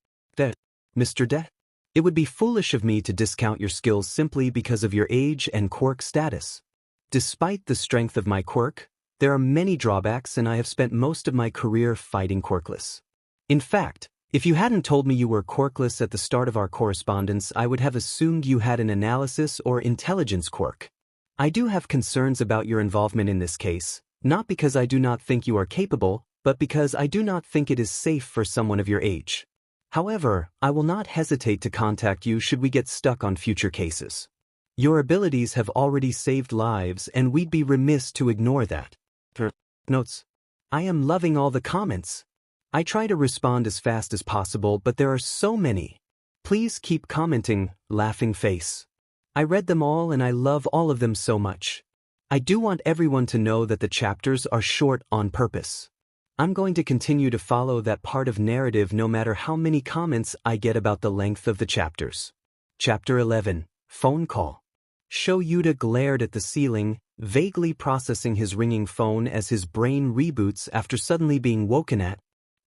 Mr. De. It would be foolish of me to discount your skills simply because of your age and quirk status. Despite the strength of my quirk, there are many drawbacks and I have spent most of my career fighting quirkless. In fact, if you hadn't told me you were quirkless at the start of our correspondence, I would have assumed you had an analysis or intelligence quirk. I do have concerns about your involvement in this case, not because I do not think you are capable, but because I do not think it is safe for someone of your age. However, I will not hesitate to contact you should we get stuck on future cases. Your abilities have already saved lives and we'd be remiss to ignore that. Notes. I am loving all the comments. I try to respond as fast as possible, but there are so many. Please keep commenting, laughing face. I read them all and I love all of them so much. I do want everyone to know that the chapters are short on purpose. I'm going to continue to follow that part of narrative no matter how many comments I get about the length of the chapters. Chapter 11, Phone Call. Sho Yuta glared at the ceiling, vaguely processing his ringing phone as his brain reboots after suddenly being woken at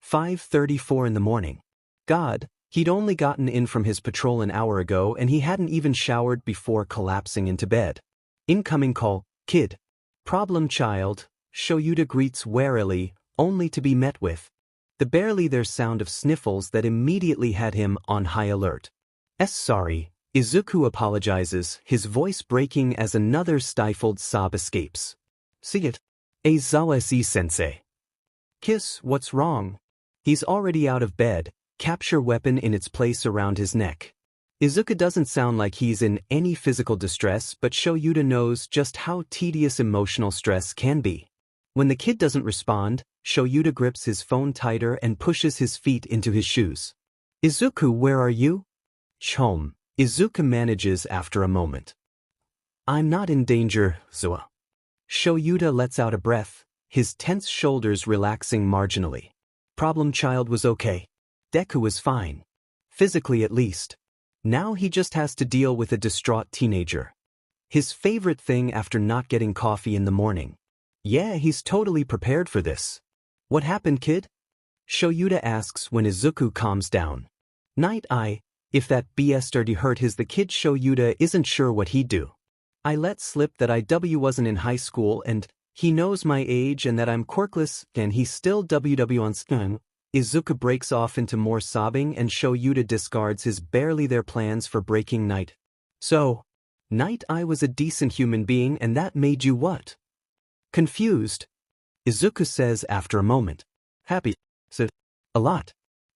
5:34 in the morning. God, he'd only gotten in from his patrol an hour ago and he hadn't even showered before collapsing into bed. Incoming call, kid. Problem child, Sho Yuta greets warily, only to be met with the barely there sound of sniffles that immediately had him on high alert. Sorry, Izuku apologizes, his voice breaking as another stifled sob escapes. See it? Aizawa-sensei. Kiss, what's wrong? He's already out of bed, capture weapon in its place around his neck. Izuku doesn't sound like he's in any physical distress, but Sho Yuta knows just how tedious emotional stress can be. When the kid doesn't respond, Sho Yuta grips his phone tighter and pushes his feet into his shoes. Izuku, where are you? Home, Izuku manages after a moment. I'm not in danger, Zua. Sho Yuta lets out a breath, his tense shoulders relaxing marginally. Problem child was okay. Deku was fine. Physically at least. Now he just has to deal with a distraught teenager. His favorite thing after not getting coffee in the morning. Yeah, he's totally prepared for this. What happened, kid? Sho Yuta asks when Izuku calms down. Night eye, if that BS dirty hurt the kid. Sho Yuta isn't sure what he'd do. I let slip that I wasn't in high school and he knows my age and that I'm quirkless and he's still WW on skin. Izuku breaks off into more sobbing and Sho Yuta discards his barely there plans for breaking night. So, Night I was a decent human being and that made you what? Confused. Izuku says after a moment. Happy. So, a lot.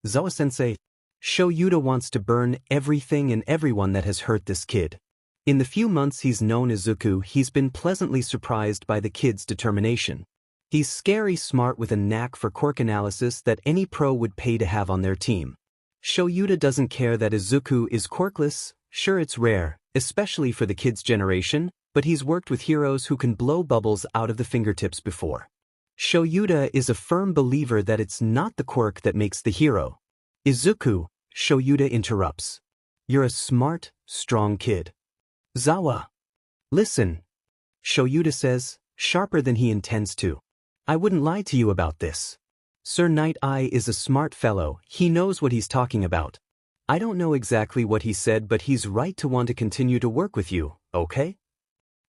Zoa-sensei. Sho Yuta wants to burn everything and everyone that has hurt this kid. In the few months he's known Izuku, he's been pleasantly surprised by the kid's determination. He's scary smart with a knack for quirk analysis that any pro would pay to have on their team. Sho Yuta doesn't care that Izuku is quirkless, sure it's rare, especially for the kid's generation, but he's worked with heroes who can blow bubbles out of the fingertips before. Sho Yuta is a firm believer that it's not the quirk that makes the hero. Izuku, Sho Yuta interrupts. You're a smart, strong kid. Zawa. Listen. Sho Yuta says, sharper than he intends to. I wouldn't lie to you about this. Sir Night Eye is a smart fellow, he knows what he's talking about. I don't know exactly what he said, but he's right to want to continue to work with you, okay?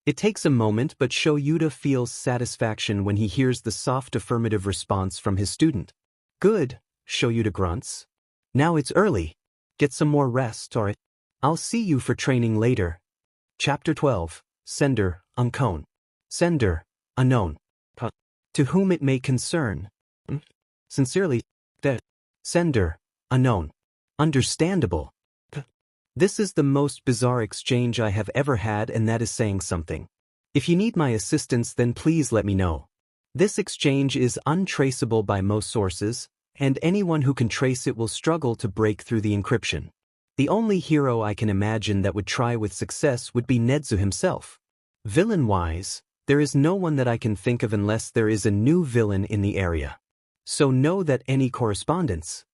It takes a moment, but Shoyuta feels satisfaction when he hears the soft affirmative response from his student. Good, Shoyuta grunts. Now it's early. Get some more rest, alright? I'll see you for training later. Chapter 12, Sender, Unknown. Sender, unknown. To whom it may concern. Sincerely, the sender, unknown. Understandable. This is the most bizarre exchange I have ever had, and that is saying something. If you need my assistance, then please let me know. This exchange is untraceable by most sources, and anyone who can trace it will struggle to break through the encryption. The only hero I can imagine that would try with success would be Nezu himself. Villain-wise, there is no one that I can think of unless there is a new villain in the area. So know that any correspondence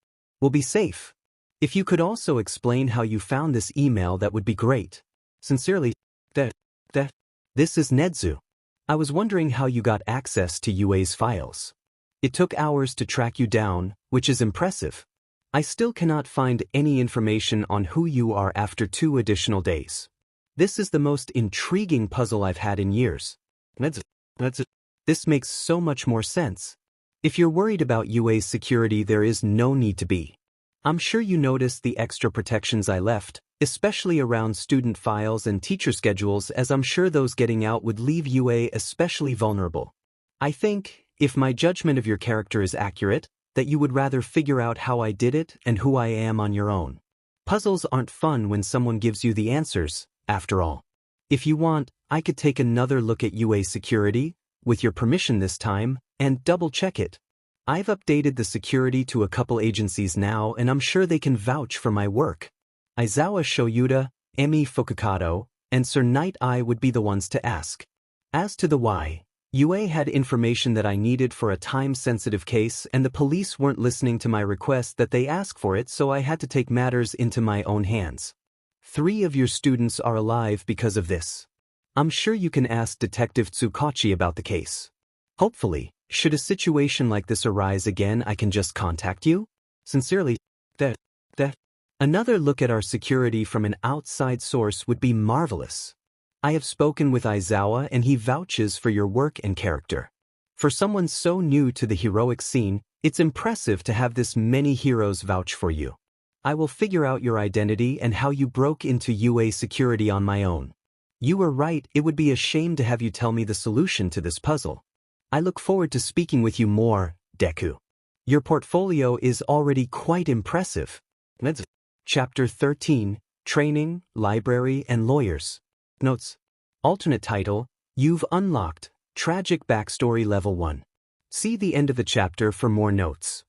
will be safe. If you could also explain how you found this email, that would be great. Sincerely, This is Nezu. I was wondering how you got access to UA's files. It took hours to track you down, which is impressive. I still cannot find any information on who you are after 2 additional days. This is the most intriguing puzzle I've had in years. This makes so much more sense. If you're worried about UA's security, there is no need to be. I'm sure you noticed the extra protections I left, especially around student files and teacher schedules, as I'm sure those getting out would leave UA especially vulnerable. I think, if my judgment of your character is accurate, that you would rather figure out how I did it and who I am on your own. Puzzles aren't fun when someone gives you the answers, after all. If you want, I could take another look at UA security, with your permission this time, and double-check it. I've updated the security to a couple agencies now, and I'm sure they can vouch for my work. Aizawa Shoyuta, Emi Fukukado, and Sir Night Eye would be the ones to ask. As to the why, UA had information that I needed for a time-sensitive case, and the police weren't listening to my request that they asked for it, so I had to take matters into my own hands. 3 of your students are alive because of this. I'm sure you can ask Detective Tsukachi about the case. Hopefully, should a situation like this arise again, I can just contact you? Sincerely, Another look at our security from an outside source would be marvelous. I have spoken with Aizawa and he vouches for your work and character. For someone so new to the heroic scene, it's impressive to have this many heroes vouch for you. I will figure out your identity and how you broke into UA security on my own. You were right, it would be a shame to have you tell me the solution to this puzzle. I look forward to speaking with you more, Deku. Your portfolio is already quite impressive. Chapter 13, Training, Library and Lawyers. Notes. Alternate title, You've Unlocked, Tragic Backstory Level 1. See the end of the chapter for more notes.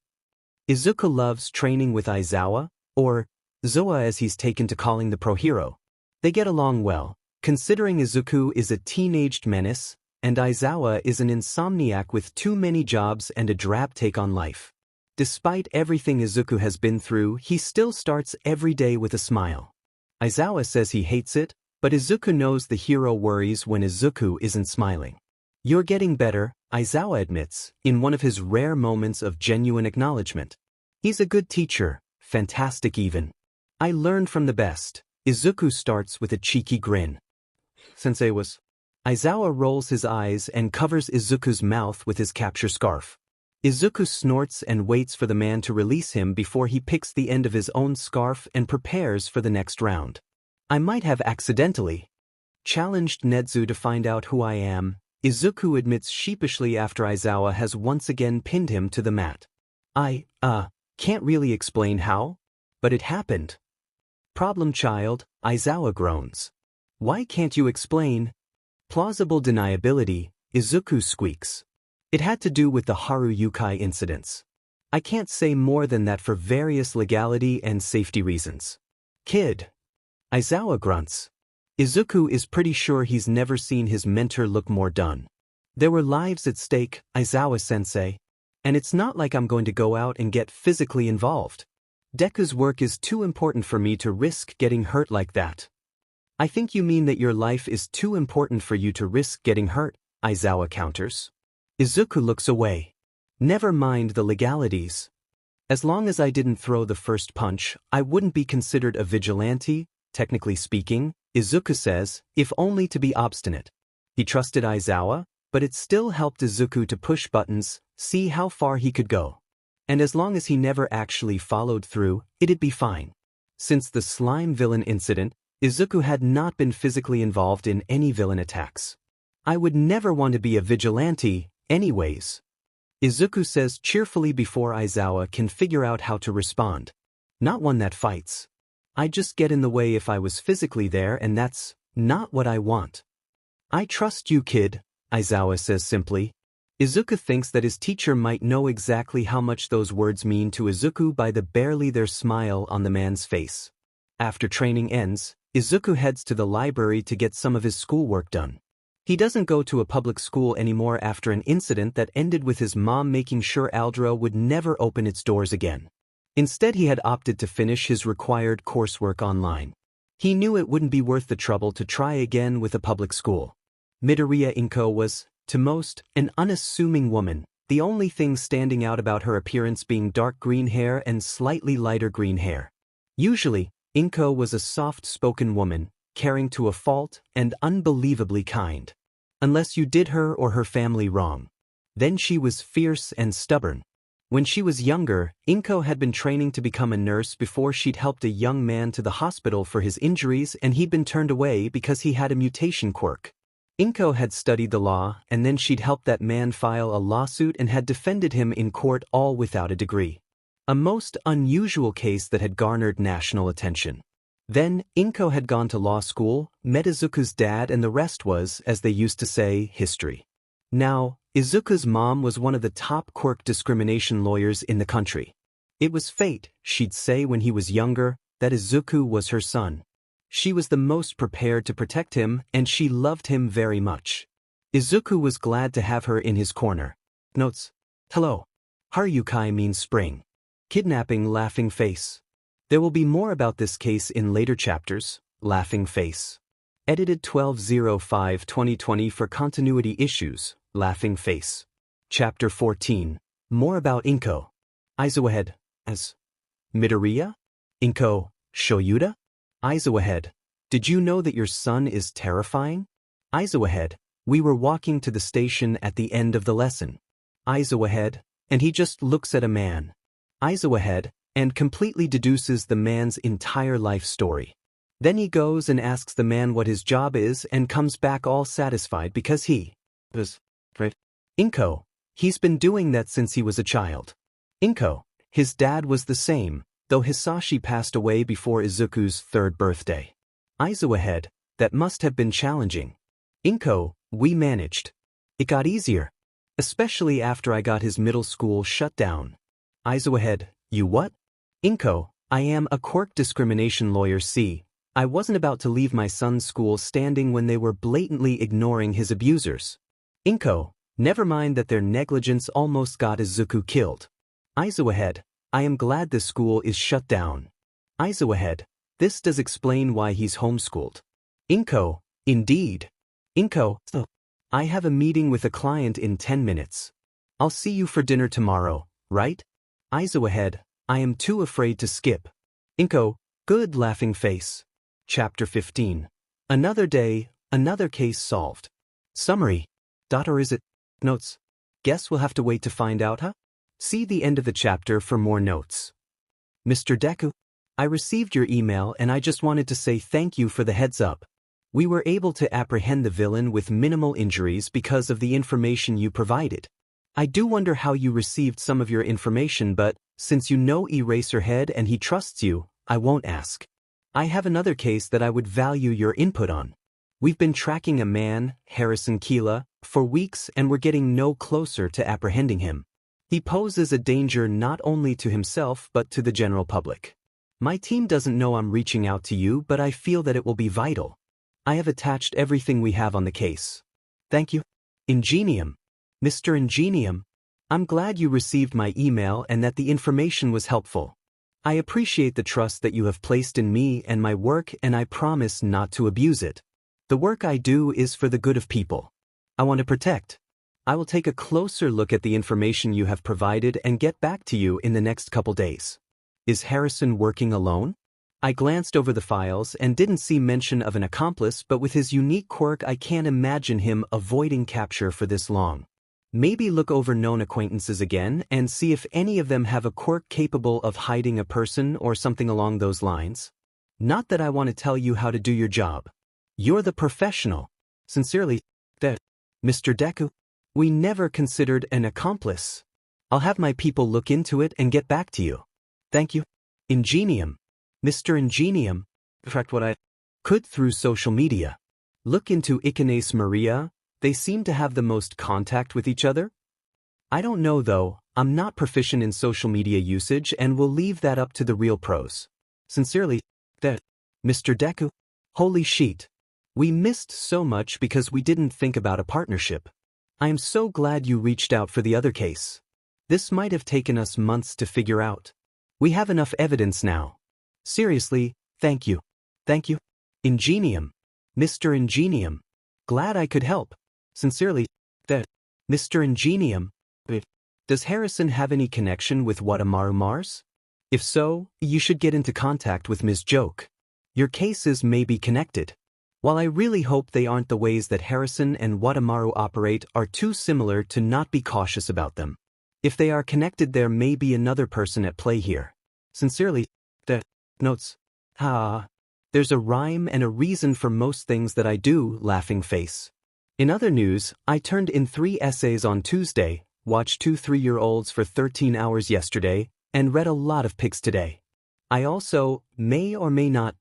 Izuku loves training with Aizawa, or Zoa as he's taken to calling the pro hero. They get along well, considering Izuku is a teenaged menace, and Aizawa is an insomniac with too many jobs and a drab take on life. Despite everything Izuku has been through, he still starts every day with a smile. Aizawa says he hates it, but Izuku knows the hero worries when Izuku isn't smiling. You're getting better, Aizawa admits, in one of his rare moments of genuine acknowledgement. He's a good teacher, fantastic even. I learned from the best. Izuku starts with a cheeky grin. Sensei was. Aizawa rolls his eyes and covers Izuku's mouth with his capture scarf. Izuku snorts and waits for the man to release him before he picks the end of his own scarf and prepares for the next round. I might have accidentally challenged Nezu to find out who I am, Izuku admits sheepishly after Aizawa has once again pinned him to the mat. I can't really explain how, but it happened. Problem child, Aizawa groans. Why can't you explain? Plausible deniability, Izuku squeaks. It had to do with the Haru Yukai incidents. I can't say more than that for various legality and safety reasons. Kid. Aizawa grunts. Izuku is pretty sure he's never seen his mentor look more done. There were lives at stake, Aizawa-sensei. And it's not like I'm going to go out and get physically involved. Deku's work is too important for me to risk getting hurt like that. I think you mean that your life is too important for you to risk getting hurt, Aizawa counters. Izuku looks away. Never mind the legalities. As long as I didn't throw the first punch, I wouldn't be considered a vigilante, technically speaking, Izuku says, if only to be obstinate. He trusted Aizawa, but it still helped Izuku to push buttons, see how far he could go. And as long as he never actually followed through, it'd be fine. Since the slime villain incident, Izuku had not been physically involved in any villain attacks. I would never want to be a vigilante, anyways. Izuku says cheerfully before Aizawa can figure out how to respond. Not one that fights. I'd just get in the way if I was physically there, and that's not what I want. I trust you, kid, Aizawa says simply. Izuku thinks that his teacher might know exactly how much those words mean to Izuku by the barely there smile on the man's face. After training ends, Izuku heads to the library to get some of his schoolwork done. He doesn't go to a public school anymore after an incident that ended with his mom making sure Aldra would never open its doors again. Instead, he had opted to finish his required coursework online. He knew it wouldn't be worth the trouble to try again with a public school. Midoriya Inko was, to most, an unassuming woman, the only thing standing out about her appearance being dark green hair and slightly lighter green hair. Usually, Inko was a soft-spoken woman, caring to a fault and unbelievably kind. Unless you did her or her family wrong. Then she was fierce and stubborn. When she was younger, Inko had been training to become a nurse before she'd helped a young man to the hospital for his injuries, and he'd been turned away because he had a mutation quirk. Inko had studied the law, and then she'd helped that man file a lawsuit and had defended him in court, all without a degree. A most unusual case that had garnered national attention. Then, Inko had gone to law school, met Izuku's dad, and the rest was, as they used to say, history. Now, Izuku's mom was one of the top quirk discrimination lawyers in the country. It was fate, she'd say when he was younger, that Izuku was her son. She was the most prepared to protect him, and she loved him very much. Izuku was glad to have her in his corner. Notes. Hello. Harukai means spring. Kidnapping laughing face. There will be more about this case in later chapters, laughing face. Edited 12/05/2020 for continuity issues, laughing face. Chapter 14. More about Inko. Aizawa head, as Midoriya? Inko, Shoyuda? Aizawa head, did you know that your son is terrifying? Aizawa head, we were walking to the station at the end of the lesson. Aizawa head, and he just looks at a man. Aizawa head, and completely deduces the man's entire life story. Then he goes and asks the man what his job is and comes back all satisfied because he was right. Inko, he's been doing that since he was a child. Inko, his dad was the same, though Hisashi passed away before Izuku's 3rd birthday. Aizawa head, that must have been challenging. Inko, we managed. It got easier. Especially after I got his middle school shut down. Aizawa head, you what? Inko, I am a quirk discrimination lawyer. See, I wasn't about to leave my son's school standing when they were blatantly ignoring his abusers. Inko, never mind that their negligence almost got Izuku killed. Aizawa head, I am glad this school is shut down. Aizawa head, this does explain why he's homeschooled. Inko, indeed. Inko, so, I have a meeting with a client in 10 minutes. I'll see you for dinner tomorrow, right? Aizawa head, I am too afraid to skip. Inko, good laughing face. Chapter 15. Another day, another case solved. Summary. Or is it? Notes. Guess we'll have to wait to find out, huh? See the end of the chapter for more notes. Mr. Deku, I received your email and I just wanted to say thank you for the heads up. We were able to apprehend the villain with minimal injuries because of the information you provided. I do wonder how you received some of your information, but since you know Eraserhead and he trusts you, I won't ask. I have another case that I would value your input on. We've been tracking a man, Harrison Keela, for weeks and we're getting no closer to apprehending him. He poses a danger not only to himself but to the general public. My team doesn't know I'm reaching out to you, but I feel that it will be vital. I have attached everything we have on the case. Thank you. Ingenium. Mr. Ingenium, I'm glad you received my email and that the information was helpful. I appreciate the trust that you have placed in me and my work, and I promise not to abuse it. The work I do is for the good of people. I want to protect. I will take a closer look at the information you have provided and get back to you in the next couple days. Is Harrison working alone? I glanced over the files and didn't see mention of an accomplice, but with his unique quirk I can't imagine him avoiding capture for this long. Maybe look over known acquaintances again and see if any of them have a quirk capable of hiding a person or something along those lines. Not that I want to tell you how to do your job. You're the professional. Sincerely, Mr. Deku. We never considered an accomplice. I'll have my people look into it and get back to you. Thank you. Ingenium. Mr. Ingenium. Correct what I could through social media. Look into Ikanes Maria. They seem to have the most contact with each other. I don't know though, I'm not proficient in social media usage and will leave that up to the real pros. Sincerely, Mr. Deku. Holy sheet. We missed so much because we didn't think about a partnership. I am so glad you reached out for the other case. This might have taken us months to figure out. We have enough evidence now. Seriously, thank you. Thank you. Ingenium. Mr. Ingenium. Glad I could help. Sincerely, Mr. Ingenium. Does Harrison have any connection with Watamaru Mars? If so, you should get into contact with Ms. Joke. Your cases may be connected. While I really hope they aren't, the ways that Harrison and Watamaru operate are too similar to not be cautious about them. If they are connected, there may be another person at play here. Sincerely, Notes. There's a rhyme and a reason for most things that I do, laughing face. In other news, I turned in 3 essays on Tuesday, watched 2 3-year-olds for 13 hours yesterday, and read a lot of pics today. I also, may or may not,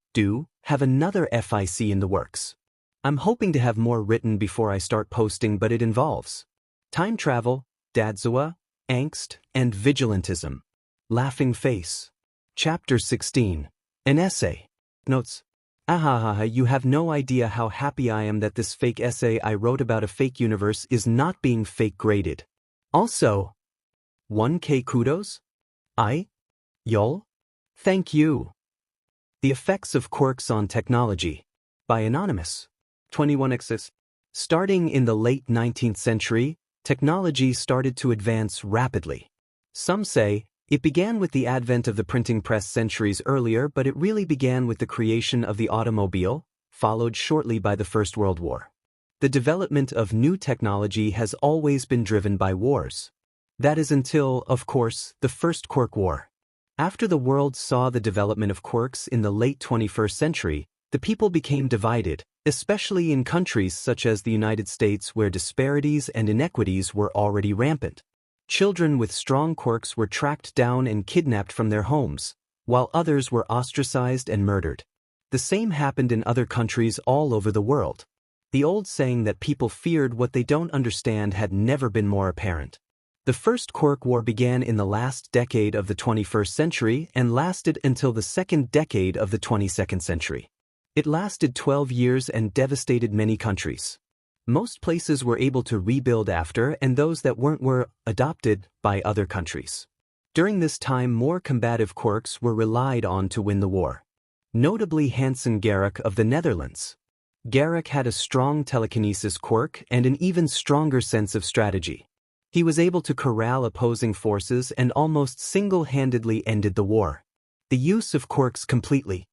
have another FIC in the works. I'm hoping to have more written before I start posting, but it involves time travel, Dadzawa, angst, and vigilantism. Laughing face. Chapter 16. An essay. Notes. You have no idea how happy I am that this fake essay I wrote about a fake universe is not being fake graded. Also, 1K kudos? Yol? Thank you. The Effects of Quirks on Technology. By Anonymous. 21xx. Starting in the late 19th century, technology started to advance rapidly. Some say it began with the advent of the printing press centuries earlier, but it really began with the creation of the automobile, followed shortly by the First World War. The development of new technology has always been driven by wars. That is until, of course, the First Quirk War. After the world saw the development of quirks in the late 21st century, the people became divided, especially in countries such as the United States where disparities and inequities were already rampant. Children with strong quirks were tracked down and kidnapped from their homes, while others were ostracized and murdered. The same happened in other countries all over the world. The old saying that people feared what they don't understand had never been more apparent. The First Quirk War began in the last decade of the 21st century and lasted until the second decade of the 22nd century. It lasted 12 years and devastated many countries. Most places were able to rebuild after, and those that weren't were adopted by other countries. During this time, more combative quirks were relied on to win the war. Notably Hansen Garrick of the Netherlands. Garrick had a strong telekinesis quirk and an even stronger sense of strategy. He was able to corral opposing forces and almost single-handedly ended the war. The use of quirks completely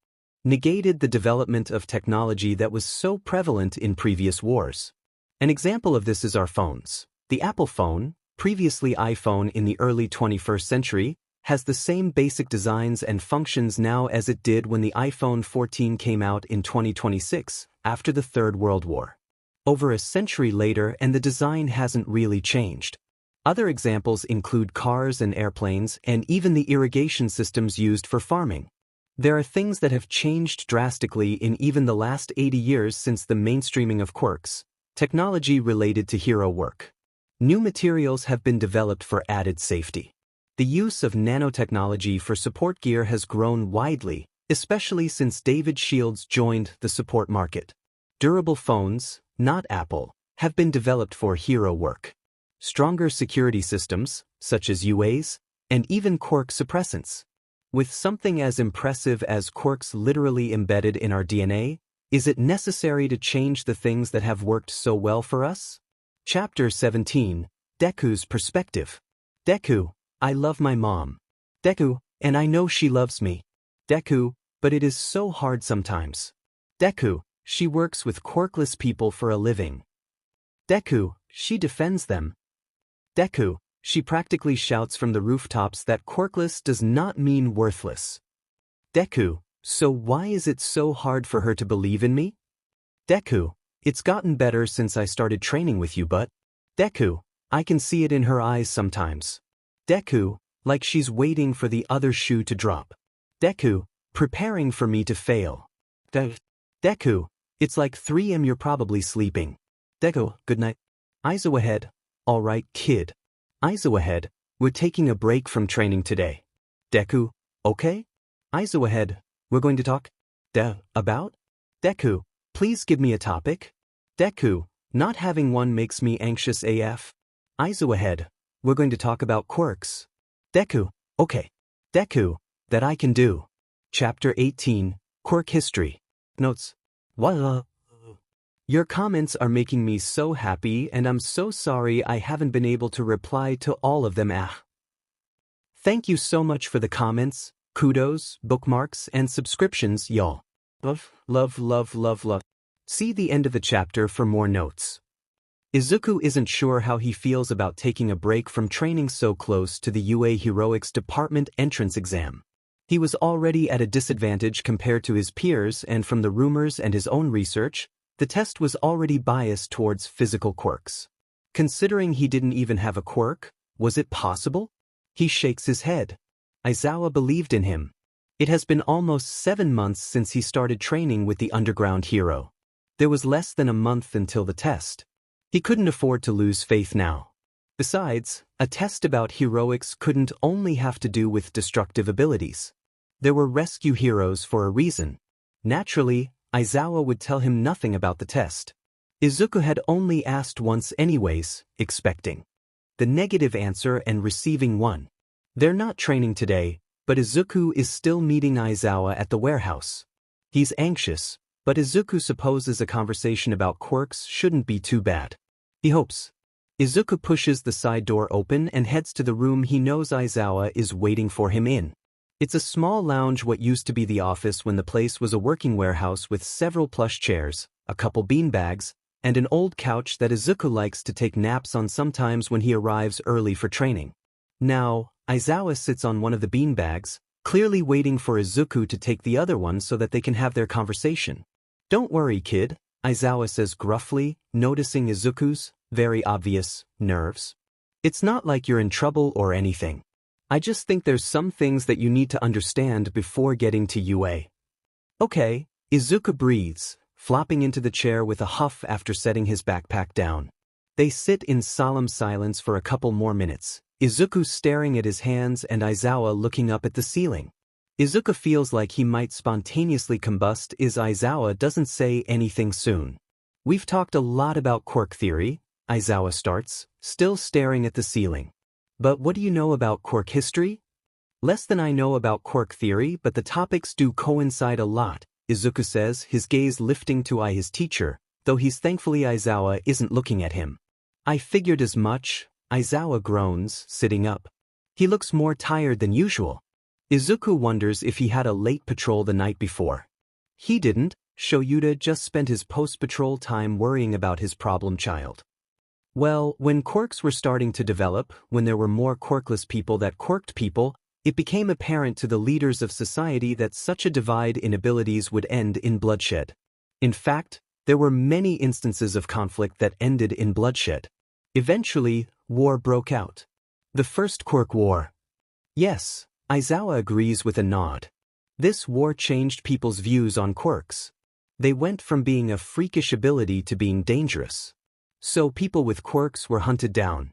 negated the development of technology that was so prevalent in previous wars. An example of this is our phones. The Apple phone, previously iPhone in the early 21st century, has the same basic designs and functions now as it did when the iPhone 14 came out in 2026, after the Third World War. Over a century later, and the design hasn't really changed. Other examples include cars and airplanes and even the irrigation systems used for farming. There are things that have changed drastically in even the last 80 years since the mainstreaming of quirks, technology related to hero work. New materials have been developed for added safety. The use of nanotechnology for support gear has grown widely, especially since David Shields joined the support market. Durable phones, not Apple, have been developed for hero work. Stronger security systems, such as UAs, and even quirk suppressants. With something as impressive as quirks literally embedded in our DNA, is it necessary to change the things that have worked so well for us? Chapter 17, Deku's Perspective. Deku, I love my mom. Deku, and I know she loves me. Deku, but it is so hard sometimes. Deku, she works with quirkless people for a living. Deku, she defends them. Deku, she practically shouts from the rooftops that quirkless does not mean worthless. Deku, so why is it so hard for her to believe in me? Deku, it's gotten better since I started training with you, but Deku, I can see it in her eyes sometimes. Deku, like she's waiting for the other shoe to drop. Deku, preparing for me to fail. Deku, it's like 3 AM, you're probably sleeping. Deku, good night. Aizawa head, alright kid. Aizawa head, we're taking a break from training today. Deku, okay? Aizawa head, we're going to talk? About? Deku, please give me a topic. Deku, not having one makes me anxious AF. Aizawa head, we're going to talk about quirks. Deku, okay. Deku, that I can do. Chapter 18, Quirk History. Notes. Your comments are making me so happy, and I'm so sorry I haven't been able to reply to all of them. Thank you so much for the comments, kudos, bookmarks, and subscriptions, y'all. Love. See the end of the chapter for more notes. Izuku isn't sure how he feels about taking a break from training so close to the UA Heroics Department entrance exam. He was already at a disadvantage compared to his peers, and from the rumors and his own research, the test was already biased towards physical quirks. Considering he didn't even have a quirk, was it possible? He shakes his head. Aizawa believed in him. It has been almost 7 months since he started training with the underground hero. There was less than a month until the test. He couldn't afford to lose faith now. Besides, a test about heroics couldn't only have to do with destructive abilities. There were rescue heroes for a reason. Naturally, Aizawa would tell him nothing about the test. Izuku had only asked once anyways, expecting the negative answer and receiving one. They're not training today, but Izuku is still meeting Aizawa at the warehouse. He's anxious, but Izuku supposes a conversation about quirks shouldn't be too bad. He hopes. Izuku pushes the side door open and heads to the room he knows Aizawa is waiting for him in. It's a small lounge, what used to be the office when the place was a working warehouse, with several plush chairs, a couple beanbags, and an old couch that Izuku likes to take naps on sometimes when he arrives early for training. Now, Aizawa sits on one of the beanbags, clearly waiting for Izuku to take the other one so that they can have their conversation. Don't worry, kid, Aizawa says gruffly, noticing Izuku's very obvious nerves. It's not like you're in trouble or anything. I just think there's some things that you need to understand before getting to UA. Okay, Izuku breathes, flopping into the chair with a huff after setting his backpack down. They sit in solemn silence for a couple more minutes, Izuku staring at his hands and Aizawa looking up at the ceiling. Izuku feels like he might spontaneously combust if Aizawa doesn't say anything soon. We've talked a lot about quirk theory, Aizawa starts, still staring at the ceiling. But what do you know about quirk history? Less than I know about quirk theory, but the topics do coincide a lot, Izuku says, his gaze lifting to eye his teacher, though he's thankfully Aizawa isn't looking at him. I figured as much, Aizawa groans, sitting up. He looks more tired than usual. Izuku wonders if he had a late patrol the night before. He didn't. Shoyuta just spent his post-patrol time worrying about his problem child. Well, when quirks were starting to develop, when there were more quirkless people than quirked people, it became apparent to the leaders of society that such a divide in abilities would end in bloodshed. In fact, there were many instances of conflict that ended in bloodshed. Eventually, war broke out. The First Quirk War. Yes, Aizawa agrees with a nod. This war changed people's views on quirks. They went from being a freakish ability to being dangerous. So people with quirks were hunted down.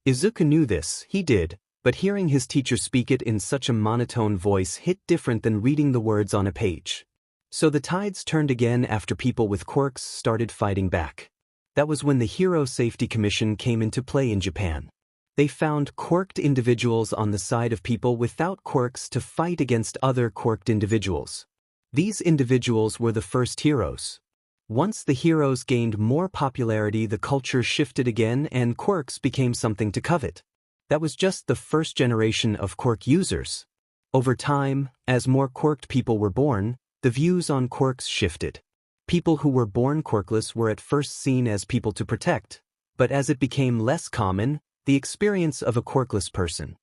Izuku knew this, he did, but hearing his teacher speak it in such a monotone voice hit different than reading the words on a page. So the tides turned again after people with quirks started fighting back. That was when the Hero Safety Commission came into play in Japan. They found quirked individuals on the side of people without quirks to fight against other quirked individuals. These individuals were the first heroes. Once the heroes gained more popularity, the culture shifted again and quirks became something to covet. That was just the first generation of quirk users. Over time, as more quirked people were born, the views on quirks shifted. People who were born quirkless were at first seen as people to protect, but as it became less common, the experience of a quirkless person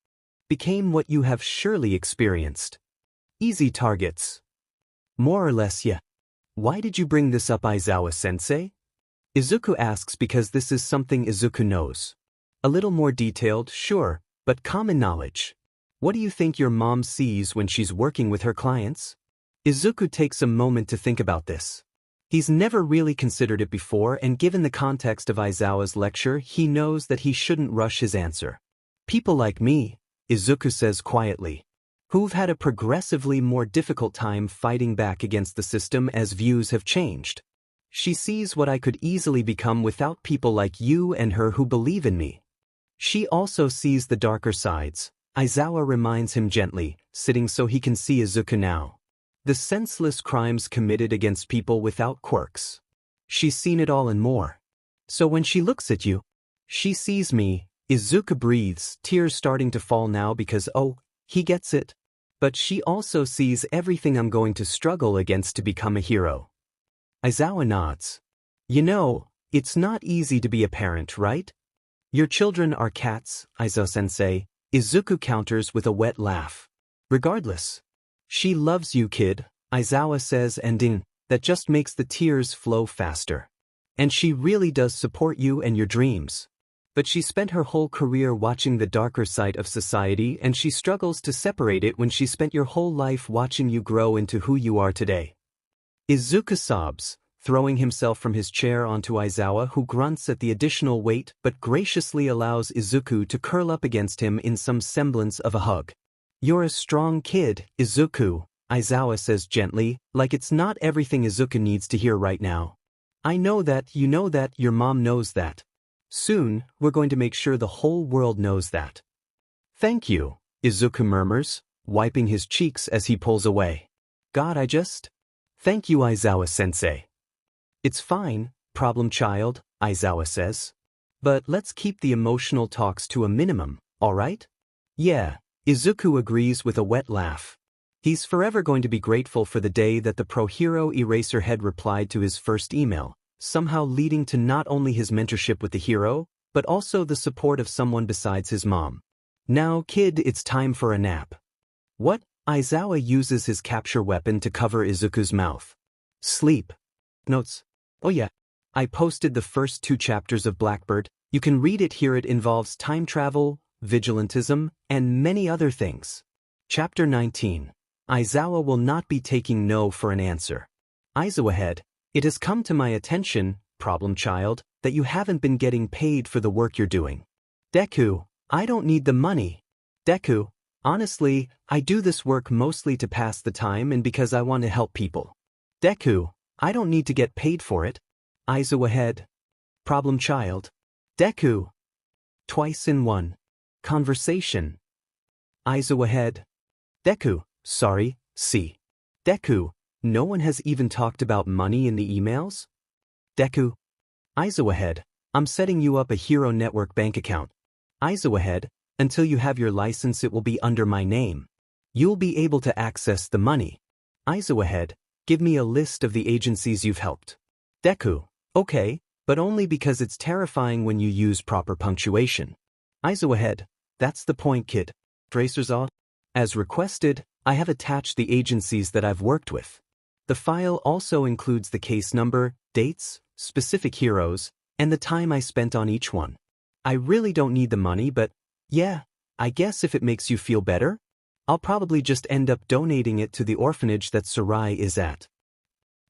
became what you have surely experienced. Easy targets. More or less, yeah. Why did you bring this up, Aizawa-sensei? Izuku asks because this is something Izuku knows. A little more detailed, sure, but common knowledge. What do you think your mom sees when she's working with her clients? Izuku takes a moment to think about this. He's never really considered it before, and given the context of Aizawa's lecture, he knows that he shouldn't rush his answer. People like me, Izuku says quietly, who've had a progressively more difficult time fighting back against the system as views have changed. She sees what I could easily become without people like you and her who believe in me. She also sees the darker sides, Aizawa reminds him gently, sitting so he can see Izuku now. The senseless crimes committed against people without quirks. She's seen it all and more. So when she looks at you, she sees me. Izuku breathes, tears starting to fall now because he gets it. But she also sees everything I'm going to struggle against to become a hero. Aizawa nods. You know, it's not easy to be a parent, right? Your children are cats, Aizawa-sensei. Izuku counters with a wet laugh. Regardless. She loves you, kid, Aizawa says, and that just makes the tears flow faster. And she really does support you and your dreams. But she spent her whole career watching the darker side of society, and she struggles to separate it when she spent your whole life watching you grow into who you are today. Izuku sobs, throwing himself from his chair onto Aizawa, who grunts at the additional weight but graciously allows Izuku to curl up against him in some semblance of a hug. You're a strong kid, Izuku, Aizawa says gently, like it's not everything Izuku needs to hear right now. I know that, you know that, your mom knows that. Soon, we're going to make sure the whole world knows that. Thank you, Izuku murmurs, wiping his cheeks as he pulls away. God, Thank you, Aizawa-sensei. It's fine, problem child, Aizawa says. But let's keep the emotional talks to a minimum, alright? Yeah, Izuku agrees with a wet laugh. He's forever going to be grateful for the day that the pro-hero Eraserhead replied to his first email, somehow leading to not only his mentorship with the hero, but also the support of someone besides his mom. Now, kid, it's time for a nap. What? Aizawa uses his capture weapon to cover Izuku's mouth. Sleep. Notes. Oh yeah. I posted the first 2 chapters of Blackbird. You can read it here. It involves time travel, vigilantism, and many other things. Chapter 19. Aizawa will not be taking no for an answer. Aizawa-head. It has come to my attention, problem child, that you haven't been getting paid for the work you're doing. Deku, I don't need the money. Deku, honestly, I do this work mostly to pass the time and because I want to help people. Deku, I don't need to get paid for it. Aizawa-head. Problem child. Deku. Twice in one. Conversation. Aizawa-head. Deku, sorry, see. Deku. No one has even talked about money in the emails? Deku. Aizawa-head, I'm setting you up a Hero Network bank account. Aizawa-head, until you have your license it will be under my name. You'll be able to access the money. Aizawa-head, give me a list of the agencies you've helped. Deku, okay, but only because it's terrifying when you use proper punctuation. Aizawa-head, that's the point, kid. Tracers off. As requested, I have attached the agencies that I've worked with. The file also includes the case number, dates, specific heroes, and the time I spent on each one. I really don't need the money, but yeah, I guess if it makes you feel better, I'll probably just end up donating it to the orphanage that Sarai is at.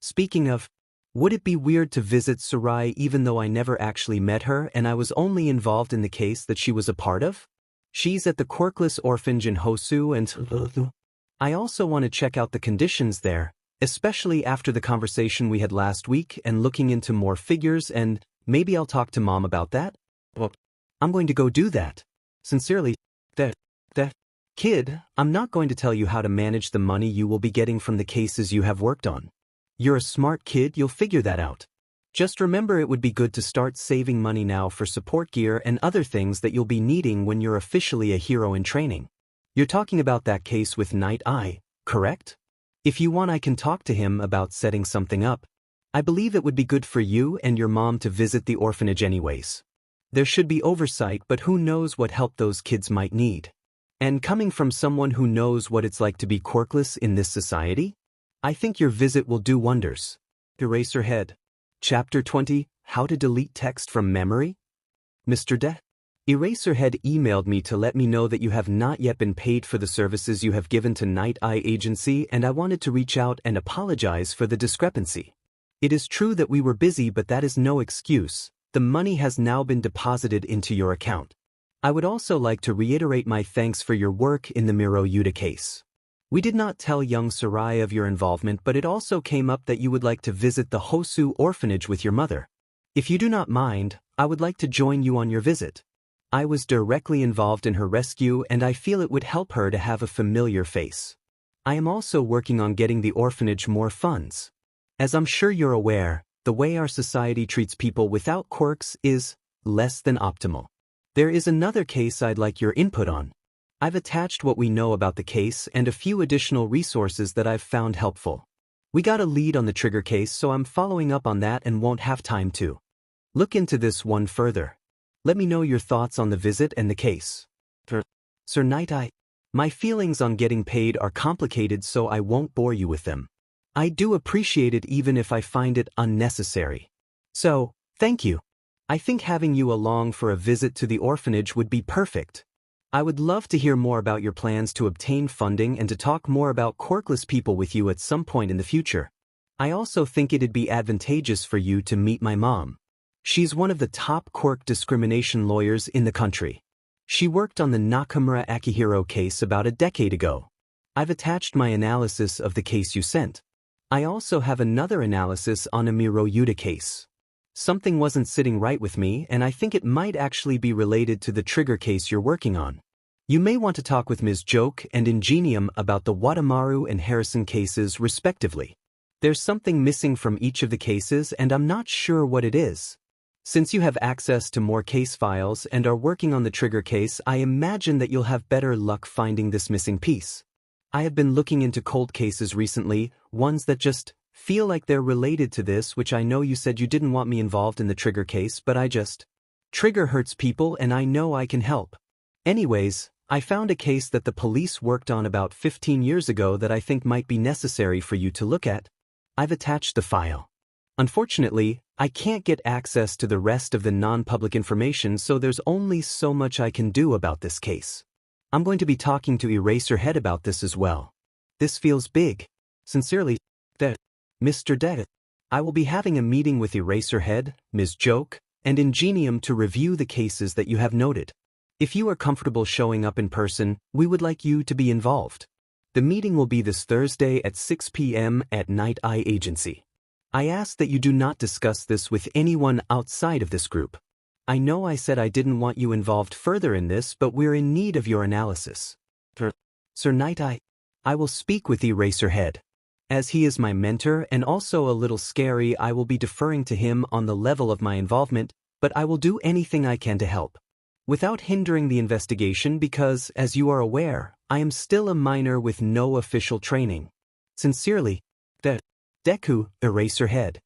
Speaking of, would it be weird to visit Sarai even though I never actually met her and I was only involved in the case that she was a part of? She's at the Quirkless Orphanage in Hosu and I also want to check out the conditions there, especially after the conversation we had last week and looking into more figures, and maybe I'll talk to Mom about that. Well, I'm going to go do that. Sincerely, that kid, I'm not going to tell you how to manage the money you will be getting from the cases you have worked on. You're a smart kid, you'll figure that out. Just remember it would be good to start saving money now for support gear and other things that you'll be needing when you're officially a hero in training. You're talking about that case with Night Eye, correct? If you want, I can talk to him about setting something up. I believe it would be good for you and your mom to visit the orphanage anyways. There should be oversight, but who knows what help those kids might need. And coming from someone who knows what it's like to be quirkless in this society, I think your visit will do wonders. Eraserhead. Chapter 20, How to Delete Text from Memory? Mr. Eraserhead emailed me to let me know that you have not yet been paid for the services you have given to Night Eye Agency, and I wanted to reach out and apologize for the discrepancy. It is true that we were busy, but that is no excuse. The money has now been deposited into your account. I would also like to reiterate my thanks for your work in the Miro Yuta case. We did not tell young Sarai of your involvement, but it also came up that you would like to visit the Hosu orphanage with your mother. If you do not mind, I would like to join you on your visit. I was directly involved in her rescue, and I feel it would help her to have a familiar face. I am also working on getting the orphanage more funds. As I'm sure you're aware, the way our society treats people without quirks is less than optimal. There is another case I'd like your input on. I've attached what we know about the case and a few additional resources that I've found helpful. We got a lead on the trigger case, so I'm following up on that and won't have time to look into this one further. Let me know your thoughts on the visit and the case. Sir Night Eye, my feelings on getting paid are complicated, so I won't bore you with them. I do appreciate it even if I find it unnecessary. So, thank you. I think having you along for a visit to the orphanage would be perfect. I would love to hear more about your plans to obtain funding and to talk more about quirkless people with you at some point in the future. I also think it'd be advantageous for you to meet my mom. She's one of the top quirk discrimination lawyers in the country. She worked on the Nakamura Akihiro case about a decade ago. I've attached my analysis of the case you sent. I also have another analysis on a Miro Yuta case. Something wasn't sitting right with me, and I think it might actually be related to the trigger case you're working on. You may want to talk with Ms. Joke and Ingenium about the Watamaru and Harrison cases respectively. There's something missing from each of the cases, and I'm not sure what it is. Since you have access to more case files and are working on the trigger case, I imagine that you'll have better luck finding this missing piece. I have been looking into cold cases recently, ones that just feel like they're related to this, which I know you said you didn't want me involved in the trigger case, but Trigger hurts people and I know I can help. Anyways, I found a case that the police worked on about 15 years ago that I think might be necessary for you to look at. I've attached the file. Unfortunately, I can't get access to the rest of the non-public information, so there's only so much I can do about this case. I'm going to be talking to Eraserhead about this as well. This feels big. Sincerely, Mr. Dead. I will be having a meeting with Eraserhead, Ms. Joke, and Ingenium to review the cases that you have noted. If you are comfortable showing up in person, we would like you to be involved. The meeting will be this Thursday at 6 p.m. at Night Eye Agency. I ask that you do not discuss this with anyone outside of this group. I know I said I didn't want you involved further in this, but we're in need of your analysis. Sir Night Eye, I will speak with Eraserhead. As he is my mentor and also a little scary, I will be deferring to him on the level of my involvement, but I will do anything I can to help. Without hindering the investigation because, as you are aware, I am still a minor with no official training. Sincerely, Deku, Eraserhead.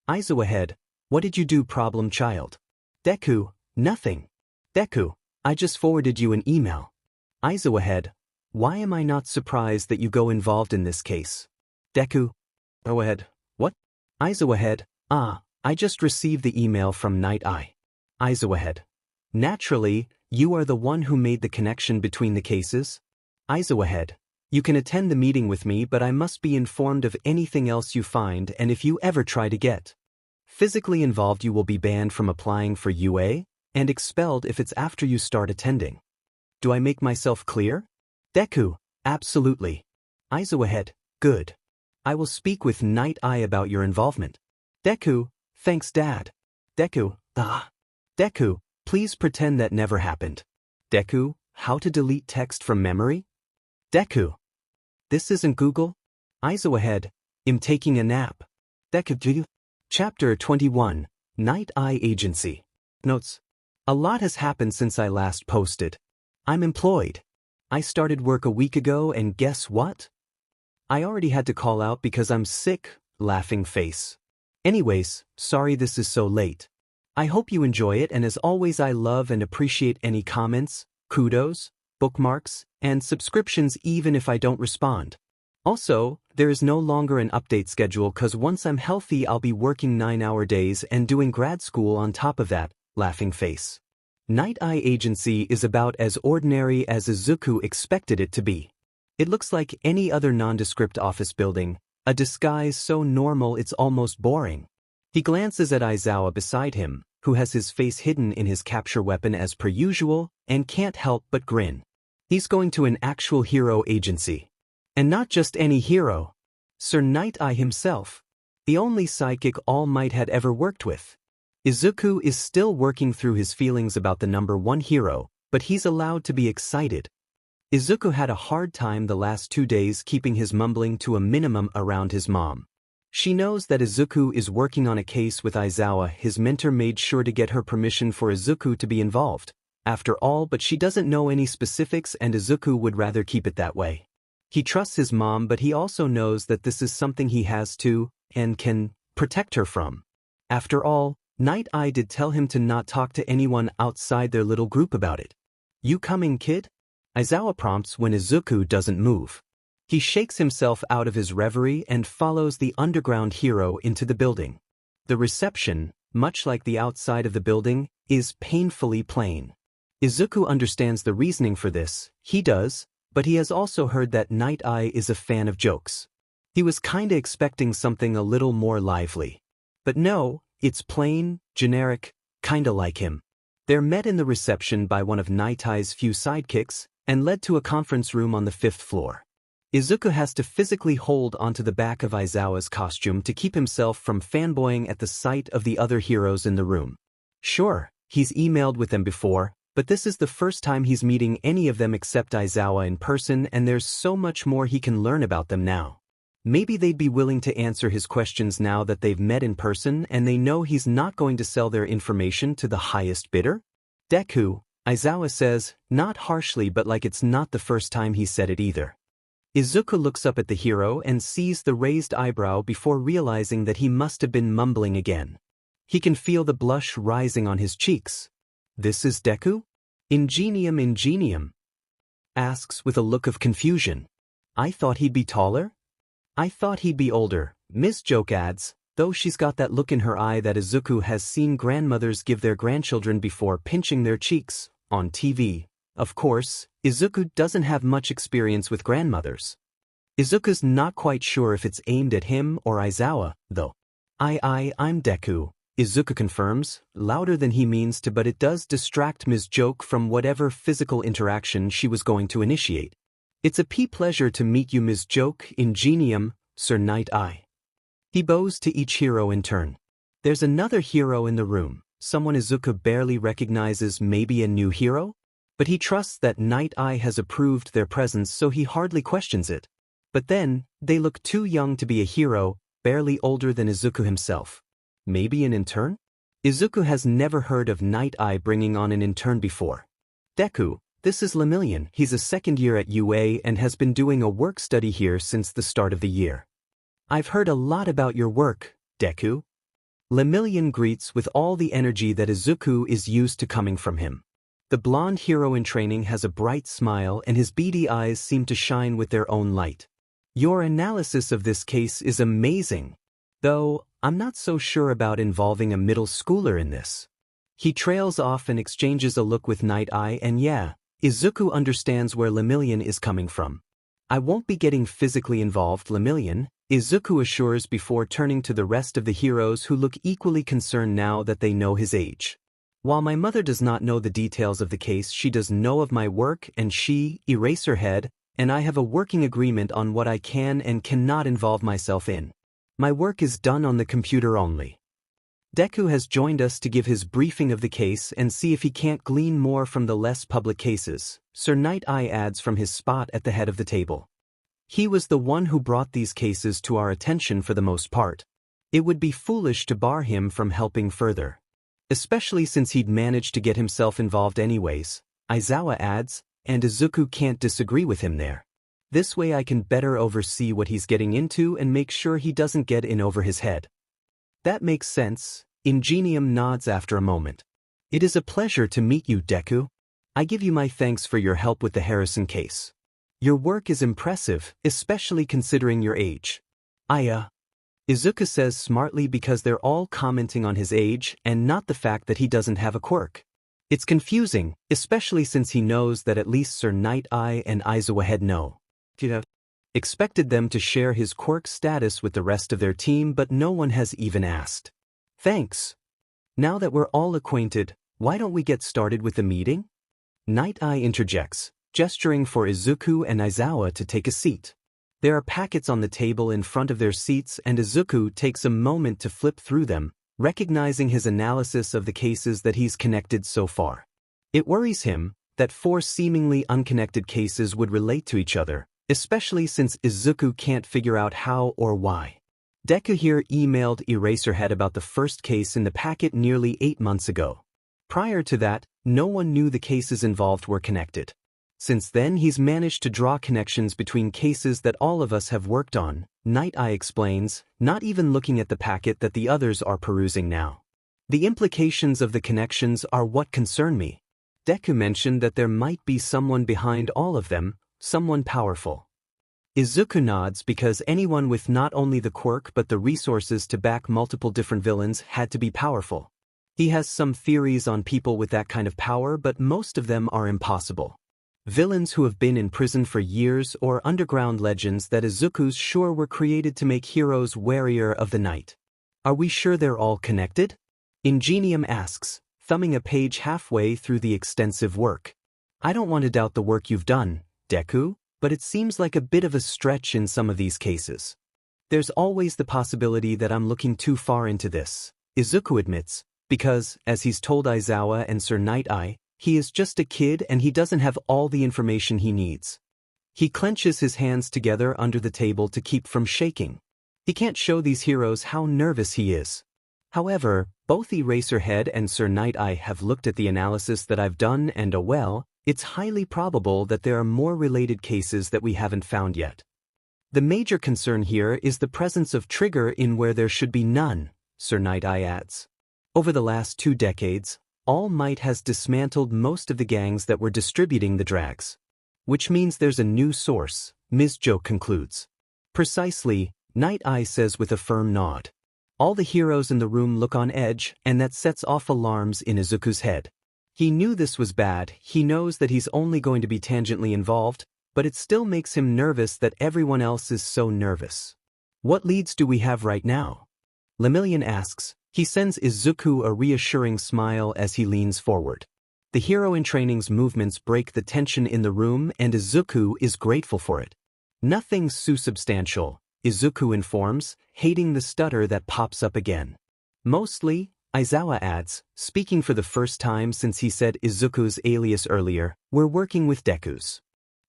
Aizawahead, what did you do, problem child? Deku, nothing. Deku, I just forwarded you an email. Aizawahead, why am I not surprised that you go involved in this case? Deku, Awahead, what? Aizawahead, I just received the email from Night Eye. Aizawahead, naturally, you are the one who made the connection between the cases? Aizawahead, you can attend the meeting with me, but I must be informed of anything else you find, and if you ever try to get physically involved, you will be banned from applying for UA and expelled if it's after you start attending. Do I make myself clear? Deku, absolutely. Aizawahead, good. I will speak with Night Eye about your involvement. Deku, thanks Dad. Deku, Deku, please pretend that never happened. Deku, how to delete text from memory? Deku. This isn't Google? Aizawahead, I'm taking a nap. Deku. Chapter 21, Night Eye Agency. Notes. A lot has happened since I last posted. I'm employed. I started work a week ago and guess what? I already had to call out because I'm sick, laughing face. Anyways, sorry this is so late. I hope you enjoy it, and as always I love and appreciate any comments, kudos, bookmarks, and subscriptions even if I don't respond. Also, there is no longer an update schedule cause once I'm healthy I'll be working 9-hour days and doing grad school on top of that, laughing face. Night Eye Agency is about as ordinary as Izuku expected it to be. It looks like any other nondescript office building, a disguise so normal it's almost boring. He glances at Aizawa beside him, who has his face hidden in his capture weapon as per usual, and can't help but grin. He's going to an actual hero agency. And not just any hero. Sir Night Eye himself. The only psychic All Might had ever worked with. Izuku is still working through his feelings about the #1 hero, but he's allowed to be excited. Izuku had a hard time the last 2 days keeping his mumbling to a minimum around his mom. She knows that Izuku is working on a case with Aizawa. His mentor made sure to get her permission for Izuku to be involved. After all, but she doesn't know any specifics and Izuku would rather keep it that way. He trusts his mom, but he also knows that this is something he has to, and can, protect her from. After all, Night Eye did tell him to not talk to anyone outside their little group about it. You coming, kid? Aizawa prompts when Izuku doesn't move. He shakes himself out of his reverie and follows the underground hero into the building. The reception, much like the outside of the building, is painfully plain. Izuku understands the reasoning for this, he does, but he has also heard that Night Eye is a fan of jokes. He was kinda expecting something a little more lively. But no, it's plain, generic, kinda like him. They're met in the reception by one of Night Eye's few sidekicks, and led to a conference room on the 5th floor. Izuku has to physically hold onto the back of Aizawa's costume to keep himself from fanboying at the sight of the other heroes in the room. Sure, he's emailed with them before, but this is the first time he's meeting any of them except Aizawa in person, and there's so much more he can learn about them now. Maybe they'd be willing to answer his questions now that they've met in person and they know he's not going to sell their information to the highest bidder? Deku, Aizawa says, not harshly but like it's not the first time he said it either. Izuku looks up at the hero and sees the raised eyebrow before realizing that he must have been mumbling again. He can feel the blush rising on his cheeks. This is Deku? Ingenium? Asks with a look of confusion. I thought he'd be taller? I thought he'd be older, Miss Joke adds, though she's got that look in her eye that Izuku has seen grandmothers give their grandchildren before pinching their cheeks, on TV. Of course, Izuku doesn't have much experience with grandmothers. Izuku's not quite sure if it's aimed at him or Aizawa, though. I'm Deku, Izuku confirms, louder than he means to, but it does distract Ms. Joke from whatever physical interaction she was going to initiate. It's a pleasure to meet you, Ms. Joke, Ingenium, Sir Night Eye. He bows to each hero in turn. There's another hero in the room, someone Izuku barely recognizes, maybe a new hero? But he trusts that Night Eye has approved their presence, so he hardly questions it. But then, they look too young to be a hero, barely older than Izuku himself. Maybe an intern? Izuku has never heard of Night Eye bringing on an intern before. Deku, this is Lemillion. He's a second year at UA and has been doing a work study here since the start of the year. I've heard a lot about your work, Deku. Lemillion greets with all the energy that Izuku is used to coming from him. The blonde hero in training has a bright smile and his beady eyes seem to shine with their own light. Your analysis of this case is amazing. Though, I'm not so sure about involving a middle schooler in this. He trails off and exchanges a look with Night Eye, and yeah, Izuku understands where Lemillion is coming from. I won't be getting physically involved, Lemillion, Izuku assures before turning to the rest of the heroes who look equally concerned now that they know his age. While my mother does not know the details of the case, she does know of my work, and she, Eraserhead, and I have a working agreement on what I can and cannot involve myself in. My work is done on the computer only. Deku has joined us to give his briefing of the case and see if he can't glean more from the less public cases, Sir Night Eye adds from his spot at the head of the table. He was the one who brought these cases to our attention for the most part. It would be foolish to bar him from helping further. Especially since he'd managed to get himself involved anyways, Aizawa adds, and Izuku can't disagree with him there. This way I can better oversee what he's getting into and make sure he doesn't get in over his head. That makes sense. Ingenium nods after a moment. It is a pleasure to meet you, Deku. I give you my thanks for your help with the Harrison case. Your work is impressive, especially considering your age. Izuku says smartly because they're all commenting on his age and not the fact that he doesn't have a quirk. It's confusing, especially since he knows that at least Sir Night Eye and Aizawa Head know. Expected them to share his quirk status with the rest of their team, but no one has even asked. Thanks. Now that we're all acquainted, why don't we get started with the meeting? Night Eye interjects, gesturing for Izuku and Aizawa to take a seat. There are packets on the table in front of their seats and Izuku takes a moment to flip through them, recognizing his analysis of the cases that he's connected so far. It worries him that 4 seemingly unconnected cases would relate to each other, especially since Izuku can't figure out how or why. Deku here emailed Eraserhead about the first case in the packet nearly 8 months ago. Prior to that, no one knew the cases involved were connected. Since then he's managed to draw connections between cases that all of us have worked on, Night Eye explains, not even looking at the packet that the others are perusing now. The implications of the connections are what concern me. Deku mentioned that there might be someone behind all of them, someone powerful. Izuku nods because anyone with not only the quirk but the resources to back multiple different villains had to be powerful. He has some theories on people with that kind of power, but most of them are impossible. Villains who have been in prison for years or underground legends that Izuku's sure were created to make heroes warier of the night. Are we sure they're all connected? Ingenium asks, thumbing a page halfway through the extensive work. I don't want to doubt the work you've done, Deku, but it seems like a bit of a stretch in some of these cases. There's always the possibility that I'm looking too far into this, Izuku admits, because, as he's told Aizawa and Sir Night Eye, he is just a kid and he doesn't have all the information he needs. He clenches his hands together under the table to keep from shaking. He can't show these heroes how nervous he is. However, both Eraserhead and Sir Night Eye have looked at the analysis that I've done and it's highly probable that there are more related cases that we haven't found yet. The major concern here is the presence of trigger in where there should be none, Sir Night Eye adds. Over the last 2 decades, All Might has dismantled most of the gangs that were distributing the drags. Which means there's a new source, Ms. Jo concludes. Precisely, Night Eye says with a firm nod. All the heroes in the room look on edge, and that sets off alarms in Izuku's head. He knew this was bad, he knows that he's only going to be tangentially involved, but it still makes him nervous that everyone else is so nervous. What leads do we have right now? Lemillion asks. He sends Izuku a reassuring smile as he leans forward. The hero in training's movements break the tension in the room and Izuku is grateful for it. Nothing so substantial, Izuku informs, hating the stutter that pops up again. Mostly, Aizawa adds, speaking for the first time since he said Izuku's alias earlier, we're working with Deku's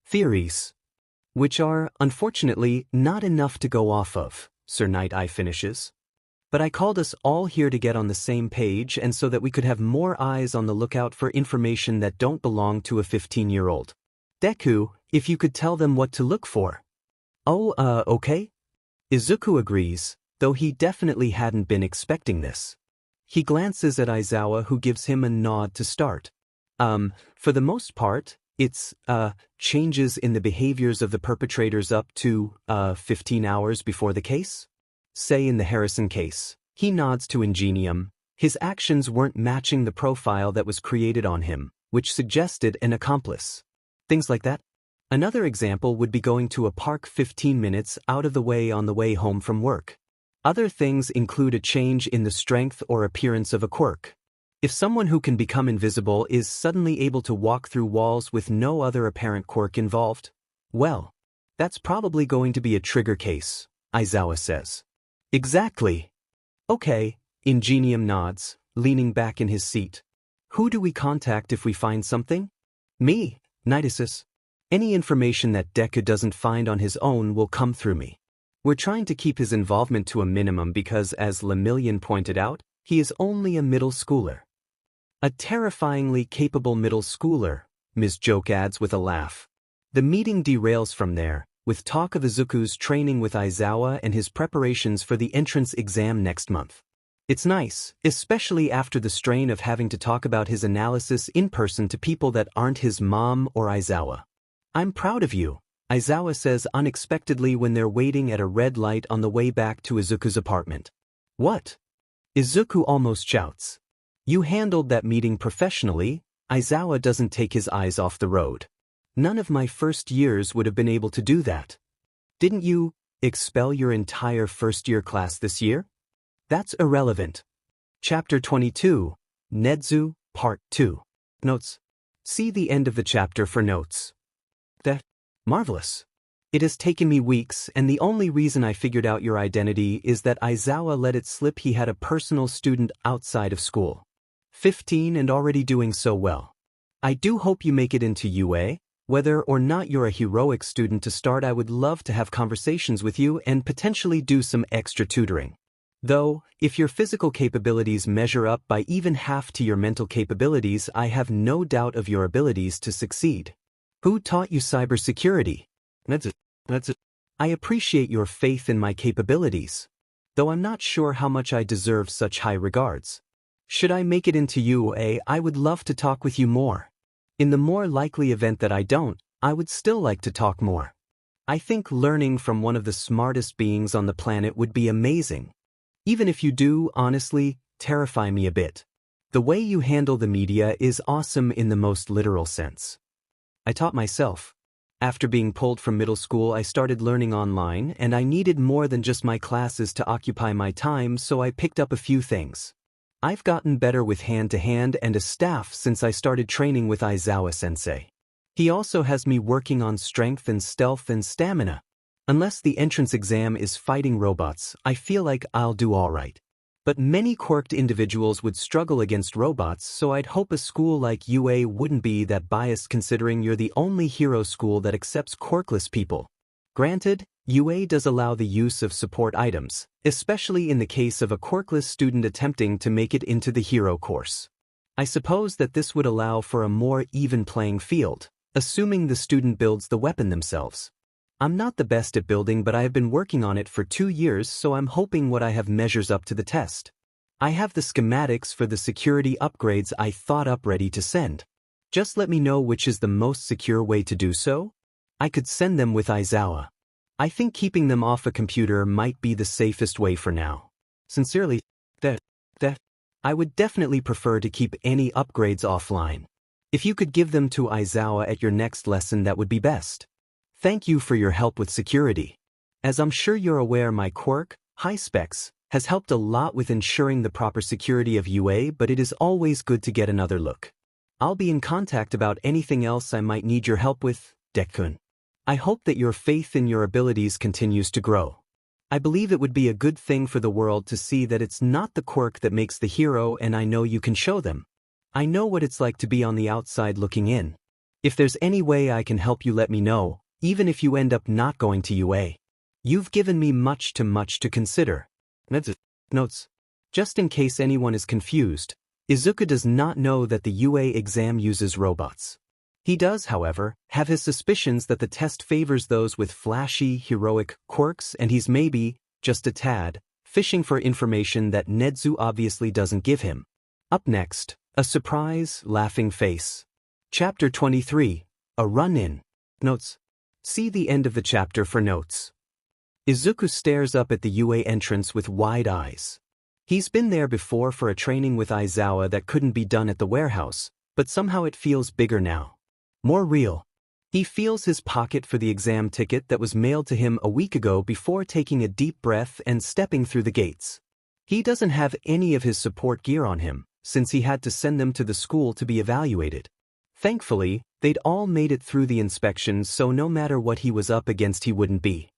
theories. Which are, unfortunately, not enough to go off of, Sir Night Eye finishes. But I called us all here to get on the same page and so that we could have more eyes on the lookout for information that don't belong to a 15-year-old. Deku, if you could tell them what to look for. Okay? Izuku agrees, though he definitely hadn't been expecting this. He glances at Aizawa who gives him a nod to start. For the most part, it's, changes in the behaviors of the perpetrators up to, 15 hours before the case? Say in the Harrison case, he nods to Ingenium. His actions weren't matching the profile that was created on him, which suggested an accomplice. Things like that. Another example would be going to a park 15 minutes out of the way on the way home from work. Other things include a change in the strength or appearance of a quirk. If someone who can become invisible is suddenly able to walk through walls with no other apparent quirk involved, well, that's probably going to be a trigger case, Aizawa says. Exactly. Okay, Ingenium nods, leaning back in his seat. Who do we contact if we find something? Me, Nidasis. Any information that Deku doesn't find on his own will come through me. We're trying to keep his involvement to a minimum because, as Lemillion pointed out, he is only a middle schooler. A terrifyingly capable middle schooler, Ms. Joke adds with a laugh. The meeting derails from there, with talk of Izuku's training with Aizawa and his preparations for the entrance exam next month. It's nice, especially after the strain of having to talk about his analysis in person to people that aren't his mom or Aizawa. I'm proud of you, Aizawa says unexpectedly when they're waiting at a red light on the way back to Izuku's apartment. What? Izuku almost shouts. You handled that meeting professionally. Aizawa doesn't take his eyes off the road. None of my first years would have been able to do that. Didn't you expel your entire first-year class this year? That's irrelevant. Chapter 22, Nedzu, Part 2. Notes. See the end of the chapter for notes. Marvelous. It has taken me weeks, and the only reason I figured out your identity is that Aizawa let it slip he had a personal student outside of school. 15 and already doing so well. I do hope you make it into UA. Whether or not you're a heroic student to start, I would love to have conversations with you and potentially do some extra tutoring. Though, if your physical capabilities measure up by even half to your mental capabilities, I have no doubt of your abilities to succeed. Who taught you cybersecurity? That's it. I appreciate your faith in my capabilities, though I'm not sure how much I deserve such high regards. Should I make it into UA, I would love to talk with you more. In the more likely event that I don't, I would still like to talk more. I think learning from one of the smartest beings on the planet would be amazing. Even if you do, honestly, terrify me a bit. The way you handle the media is awesome in the most literal sense. I taught myself. After being pulled from middle school, I started learning online, and I needed more than just my classes to occupy my time, so I picked up a few things. I've gotten better with hand-to-hand and a staff since I started training with Aizawa-sensei. He also has me working on strength and stealth and stamina. Unless the entrance exam is fighting robots, I feel like I'll do all right. But many quirked individuals would struggle against robots, so I'd hope a school like UA wouldn't be that biased considering you're the only hero school that accepts quirkless people. Granted, UA does allow the use of support items, especially in the case of a quirkless student attempting to make it into the hero course. I suppose that this would allow for a more even playing field, assuming the student builds the weapon themselves. I'm not the best at building, but I have been working on it for 2 years, so I'm hoping what I have measures up to the test. I have the schematics for the security upgrades I thought up ready to send. Just let me know which is the most secure way to do so. I could send them with Aizawa. I think keeping them off a computer might be the safest way for now. Sincerely, I would definitely prefer to keep any upgrades offline. If you could give them to Aizawa at your next lesson, that would be best. Thank you for your help with security. As I'm sure you're aware, my quirk, High Specs, has helped a lot with ensuring the proper security of UA, but it is always good to get another look. I'll be in contact about anything else I might need your help with, Deku. I hope that your faith in your abilities continues to grow. I believe it would be a good thing for the world to see that it's not the quirk that makes the hero, and I know you can show them. I know what it's like to be on the outside looking in. If there's any way I can help you, let me know. Even if you end up not going to UA. You've given me much to consider. Notes. Just in case anyone is confused, Izuku does not know that the UA exam uses robots. He does, however, have his suspicions that the test favors those with flashy, heroic quirks, and he's maybe, just a tad, fishing for information that Nedzu obviously doesn't give him. Up next, a surprise, laughing face. Chapter 23, A Run-In. Notes. See the end of the chapter for notes. Izuku stares up at the UA entrance with wide eyes. He's been there before for a training with Aizawa that couldn't be done at the warehouse, but somehow it feels bigger now. More real. He feels his pocket for the exam ticket that was mailed to him a week ago before taking a deep breath and stepping through the gates. He doesn't have any of his support gear on him, since he had to send them to the school to be evaluated. Thankfully, they'd all made it through the inspection, so no matter what he was up against, he wouldn't be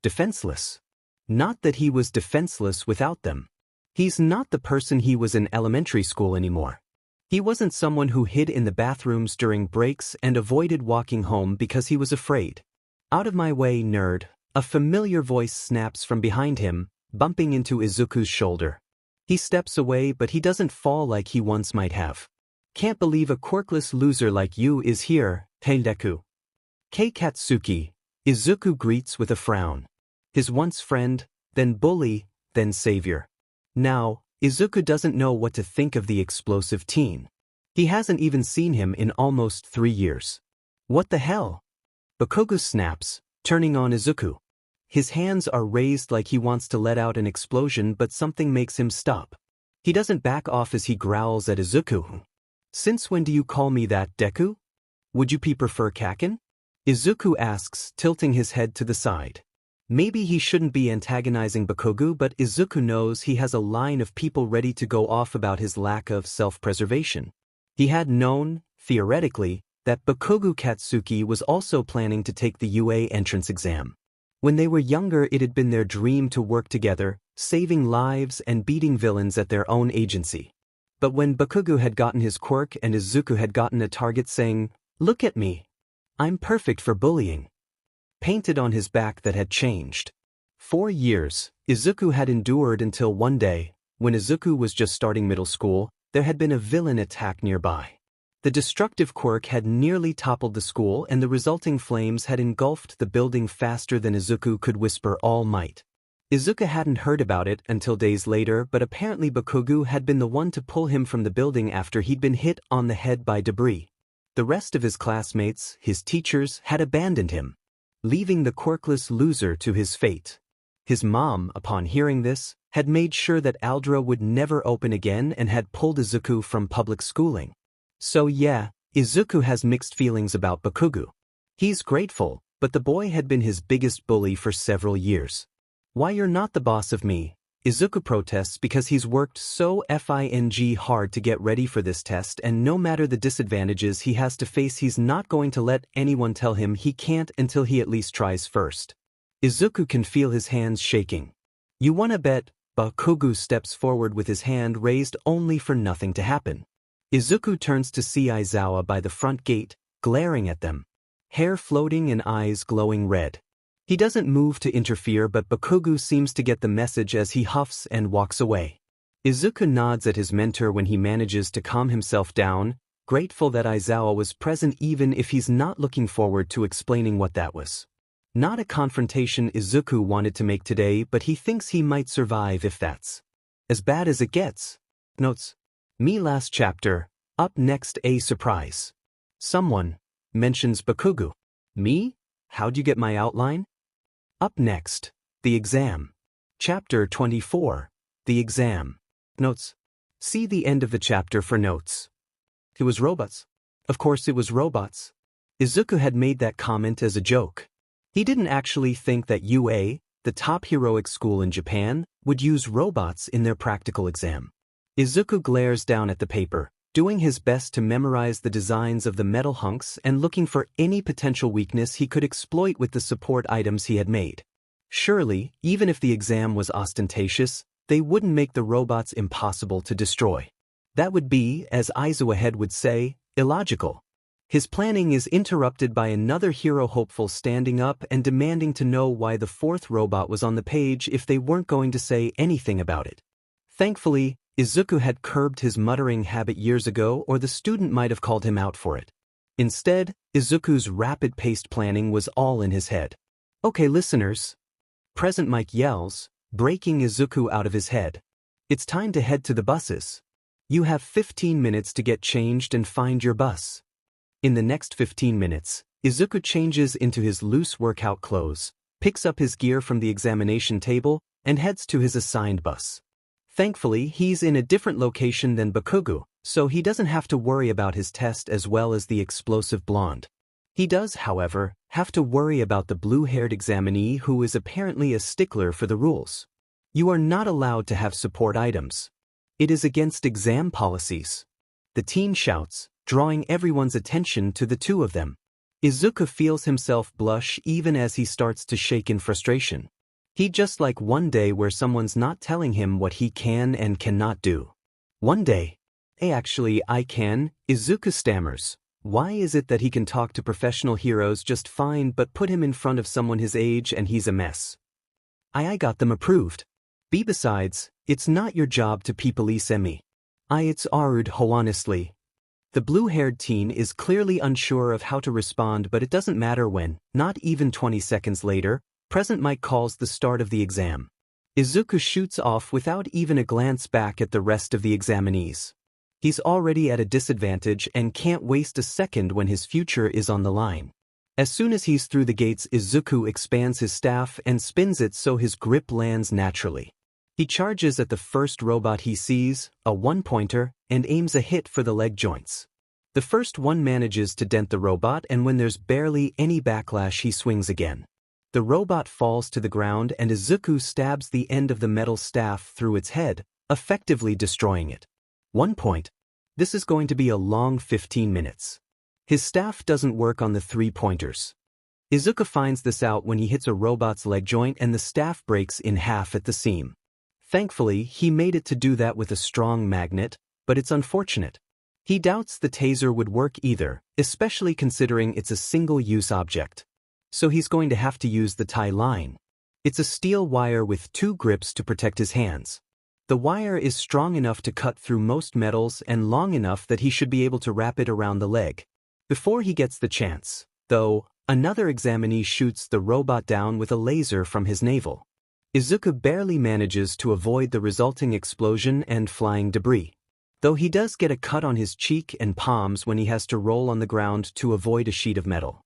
defenseless. Not that he was defenseless without them. He's not the person he was in elementary school anymore. He wasn't someone who hid in the bathrooms during breaks and avoided walking home because he was afraid. Out of my way, nerd, A familiar voice snaps from behind him, bumping into Izuku's shoulder. He steps away but he doesn't fall like he once might have. Can't believe a quirkless loser like you is here, hey Deku. Kei Katsuki, Izuku greets with a frown. His once friend, then bully, then savior. Now, Izuku doesn't know what to think of the explosive teen. He hasn't even seen him in almost 3 years. What the hell? Bakugo snaps, turning on Izuku. His hands are raised like he wants to let out an explosion but something makes him stop. He doesn't back off as he growls at Izuku. Since when do you call me that, Deku? Would you prefer Kaken? Izuku asks, tilting his head to the side. Maybe he shouldn't be antagonizing Bakugo, but Izuku knows he has a line of people ready to go off about his lack of self-preservation. He had known, theoretically, that Bakugo Katsuki was also planning to take the UA entrance exam. When they were younger, it had been their dream to work together, saving lives and beating villains at their own agency. But when Bakugo had gotten his quirk and Izuku had gotten a target saying, "Look at me. I'm perfect for bullying," painted on his back, that had changed. 4 years, Izuku had endured until one day, when Izuku was just starting middle school, there had been a villain attack nearby. The destructive quirk had nearly toppled the school and the resulting flames had engulfed the building faster than Izuku could whisper all might. Izuku hadn't heard about it until days later, but apparently Bakugo had been the one to pull him from the building after he'd been hit on the head by debris. The rest of his classmates, his teachers, had abandoned him, leaving the quirkless loser to his fate. His mom, upon hearing this, had made sure that Aldra would never open again and had pulled Izuku from public schooling. So yeah, Izuku has mixed feelings about Bakugo. He's grateful, but the boy had been his biggest bully for several years. Why you're not the boss of me? Izuku protests because he's worked so hard to get ready for this test, and no matter the disadvantages he has to face, he's not going to let anyone tell him he can't until he at least tries first. Izuku can feel his hands shaking. You wanna bet? Bakugo steps forward with his hand raised only for nothing to happen. Izuku turns to see Aizawa by the front gate, glaring at them. Hair floating and eyes glowing red. He doesn't move to interfere, but Bakugo seems to get the message as he huffs and walks away. Izuku nods at his mentor when he manages to calm himself down, grateful that Aizawa was present even if he's not looking forward to explaining what that was. Not a confrontation Izuku wanted to make today, but he thinks he might survive if that's as bad as it gets. Notes. Me last chapter. Up next, a surprise. Someone mentions Bakugo. Me? How'd you get my outline? Up next, the exam. Chapter 24. The exam. Notes. See the end of the chapter for notes. It was robots. Of course it was robots. Izuku had made that comment as a joke. He didn't actually think that UA, the top heroic school in Japan, would use robots in their practical exam. Izuku glares down at the paper, doing his best to memorize the designs of the metal hunks and looking for any potential weakness he could exploit with the support items he had made. Surely, even if the exam was ostentatious, they wouldn't make the robots impossible to destroy. That would be, as Aizawa Head would say, illogical. His planning is interrupted by another hero hopeful standing up and demanding to know why the 4th robot was on the page if they weren't going to say anything about it. Thankfully, Izuku had curbed his muttering habit years ago, or the student might have called him out for it. Instead, Izuku's rapid-paced planning was all in his head. Okay, listeners. Present Mike yells, breaking Izuku out of his head. It's time to head to the buses. You have 15 minutes to get changed and find your bus. In the next 15 minutes, Izuku changes into his loose workout clothes, picks up his gear from the examination table, and heads to his assigned bus. Thankfully, he's in a different location than Bakugo, so he doesn't have to worry about his test as well as the explosive blonde. He does, however, have to worry about the blue-haired examinee who is apparently a stickler for the rules. You are not allowed to have support items. It is against exam policies. The teen shouts, drawing everyone's attention to the two of them. Izuku feels himself blush even as he starts to shake in frustration. He'd just like one day where someone's not telling him what he can and cannot do. One day. Actually, I can, Izuku stammers. Why is it that he can talk to professional heroes just fine but put him in front of someone his age and he's a mess? I got them approved. B besides, it's not your job to police me. It's hard ho honestly. The blue-haired teen is clearly unsure of how to respond, but it doesn't matter when, not even 20 seconds later, President Mike calls the start of the exam. Izuku shoots off without even a glance back at the rest of the examinees. He's already at a disadvantage and can't waste a second when his future is on the line. As soon as he's through the gates, Izuku expands his staff and spins it so his grip lands naturally. He charges at the first robot he sees, a one-pointer, and aims a hit for the leg joints. The first one manages to dent the robot, and when there's barely any backlash, he swings again. The robot falls to the ground and Izuku stabs the end of the metal staff through its head, effectively destroying it. 1 point. This is going to be a long 15 minutes. His staff doesn't work on the 3-pointers. Izuku finds this out when he hits a robot's leg joint and the staff breaks in half at the seam. Thankfully, he made it to do that with a strong magnet, but it's unfortunate. He doubts the taser would work either, especially considering it's a single-use object. So he's going to have to use the tie line. It's a steel wire with 2 grips to protect his hands. The wire is strong enough to cut through most metals and long enough that he should be able to wrap it around the leg. Before he gets the chance, though, another examinee shoots the robot down with a laser from his navel. Izuku barely manages to avoid the resulting explosion and flying debris. Though he does get a cut on his cheek and palms when he has to roll on the ground to avoid a sheet of metal.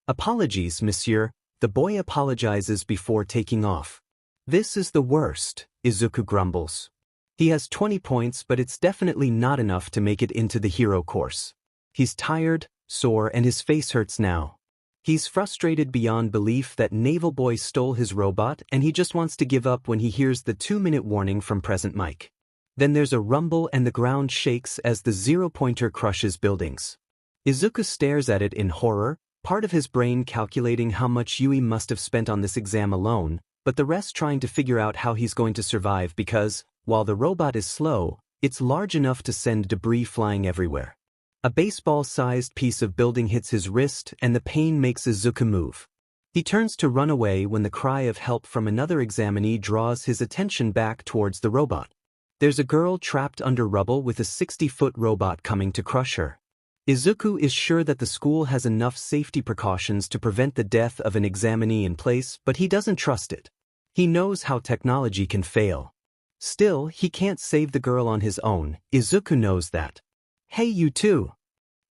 Apologies, monsieur, the boy apologizes before taking off. This is the worst, Izuku grumbles. He has 20 points, but it's definitely not enough to make it into the hero course. He's tired, sore, and his face hurts now. He's frustrated beyond belief that Naval Boy stole his robot, and he just wants to give up when he hears the 2-minute warning from President Mike. Then there's a rumble and the ground shakes as the 0-pointer crushes buildings. Izuku stares at it in horror, part of his brain calculating how much Yui must have spent on this exam alone, but the rest trying to figure out how he's going to survive because, while the robot is slow, it's large enough to send debris flying everywhere. A baseball-sized piece of building hits his wrist and the pain makes Izuku move. He turns to run away when the cry of help from another examinee draws his attention back towards the robot. There's a girl trapped under rubble with a 60-foot robot coming to crush her. Izuku is sure that the school has enough safety precautions to prevent the death of an examinee in place, but he doesn't trust it. He knows how technology can fail. Still, he can't save the girl on his own. Izuku knows that. Hey, you too!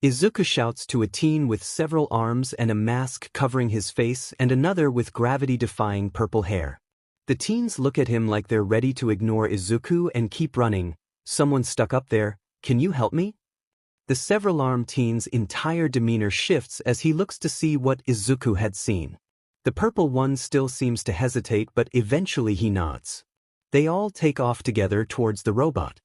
Izuku shouts to a teen with several arms and a mask covering his face and another with gravity-defying purple hair. The teens look at him like they're ready to ignore Izuku and keep running. Someone stuck up there, can you help me? The several-armed teen's entire demeanor shifts as he looks to see what Izuku had seen. The purple one still seems to hesitate, but eventually he nods. They all take off together towards the robot.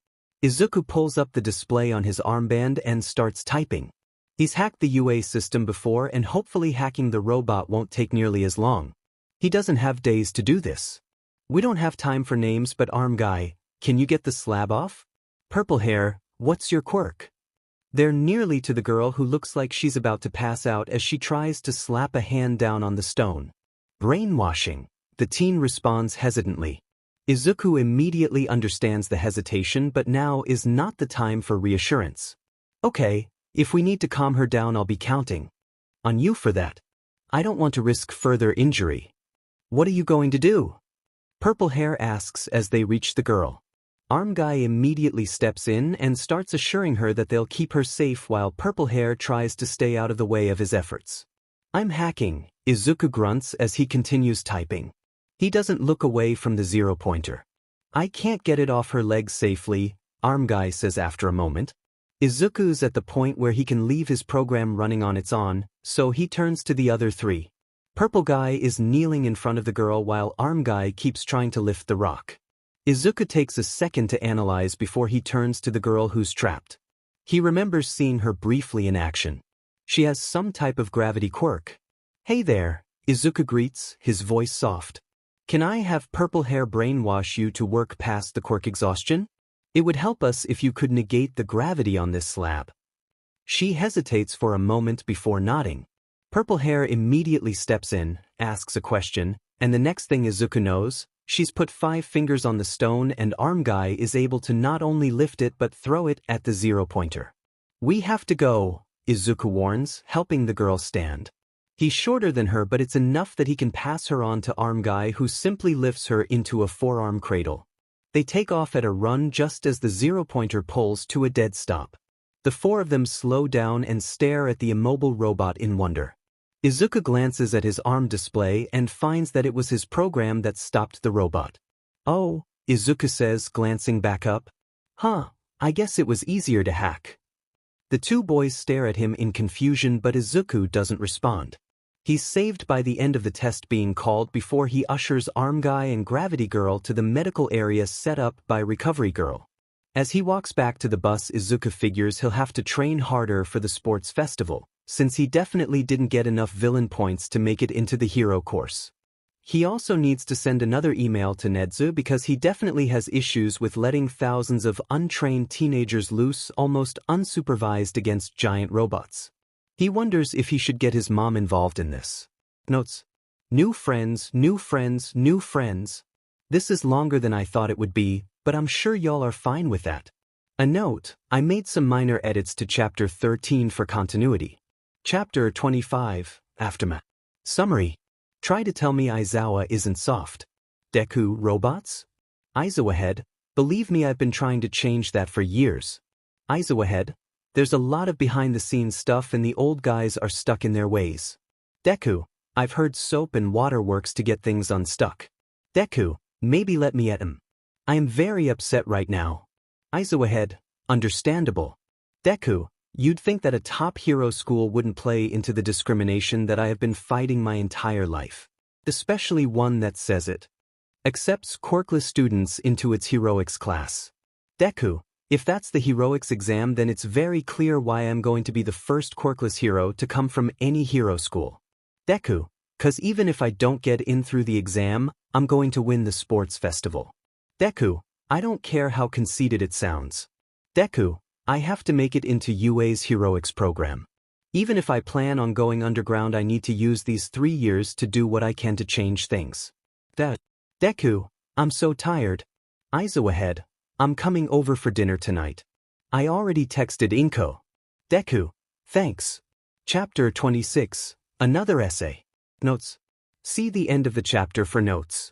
Izuku pulls up the display on his armband and starts typing. He's hacked the UA system before, and hopefully hacking the robot won't take nearly as long. He doesn't have days to do this. We don't have time for names, but arm guy, can you get the slab off? Purple hair, what's your quirk? They're nearly to the girl who looks like she's about to pass out as she tries to slap a hand down on the stone. Brainwashing, the teen responds hesitantly. Izuku immediately understands the hesitation, but now is not the time for reassurance. Okay, if we need to calm her down, I'll be counting on you for that. I don't want to risk further injury. What are you going to do? Purple hair asks as they reach the girl. Arm guy immediately steps in and starts assuring her that they'll keep her safe while purple hair tries to stay out of the way of his efforts. I'm hacking, Izuku grunts as he continues typing. He doesn't look away from the 0-pointer. I can't get it off her legs safely, arm guy says after a moment. Izuku's at the point where he can leave his program running on its own, so he turns to the other 3. Purple guy is kneeling in front of the girl while arm guy keeps trying to lift the rock. Izuku takes a second to analyze before he turns to the girl who's trapped. He remembers seeing her briefly in action. She has some type of gravity quirk. Hey there, Izuku greets, his voice soft. Can I have purple hair brainwash you to work past the quirk exhaustion? It would help us if you could negate the gravity on this slab. She hesitates for a moment before nodding. Purple Hair immediately steps in, asks a question, and the next thing Izuku knows, she's put 5 fingers on the stone and Arm Guy is able to not only lift it but throw it at the 0-pointer. "We have to go," Izuku warns, helping the girl stand. He's shorter than her, but it's enough that he can pass her on to Arm Guy, who simply lifts her into a forearm cradle. They take off at a run just as the 0-pointer pulls to a dead stop. The 4 of them slow down and stare at the immobile robot in wonder. Izuku glances at his arm display and finds that it was his program that stopped the robot. "Oh," Izuku says, glancing back up. "Huh, I guess it was easier to hack." The 2 boys stare at him in confusion, but Izuku doesn't respond. He's saved by the end of the test being called before he ushers Arm Guy and Gravity Girl to the medical area set up by Recovery Girl. As he walks back to the bus, Izuku figures he'll have to train harder for the sports festival, since he definitely didn't get enough villain points to make it into the hero course. He also needs to send another email to Nedzu because he definitely has issues with letting thousands of untrained teenagers loose almost unsupervised against giant robots. He wonders if he should get his mom involved in this. Notes: new friends, new friends, new friends. This is longer than I thought it would be, but I'm sure y'all are fine with that. A note: I made some minor edits to Chapter 13 for continuity. Chapter 25, Aftermath. Summary: try to tell me Aizawa isn't soft. Deku robots? Aizawa head, believe me, I've been trying to change that for years. Aizawa head, there's a lot of behind-the-scenes stuff and the old guys are stuck in their ways. Deku, I've heard soap and water works to get things unstuck. Deku, maybe let me at him. I am very upset right now. Aizawa head, understandable. Deku, you'd think that a top hero school wouldn't play into the discrimination that I have been fighting my entire life. Especially one that says it. Accepts quirkless students into its heroics class. Deku, if that's the heroics exam, then it's very clear why I'm going to be the first quirkless hero to come from any hero school. Deku, 'cause even if I don't get in through the exam, I'm going to win the sports festival. Deku, I don't care how conceited it sounds. Deku, I have to make it into UA's heroics program. Even if I plan on going underground, I need to use these 3 years to do what I can to change things. Deku, I'm so tired. Aizawa head, I'm coming over for dinner tonight. I already texted Inko. Deku, thanks. Chapter 26, another essay. Notes. See the end of the chapter for notes.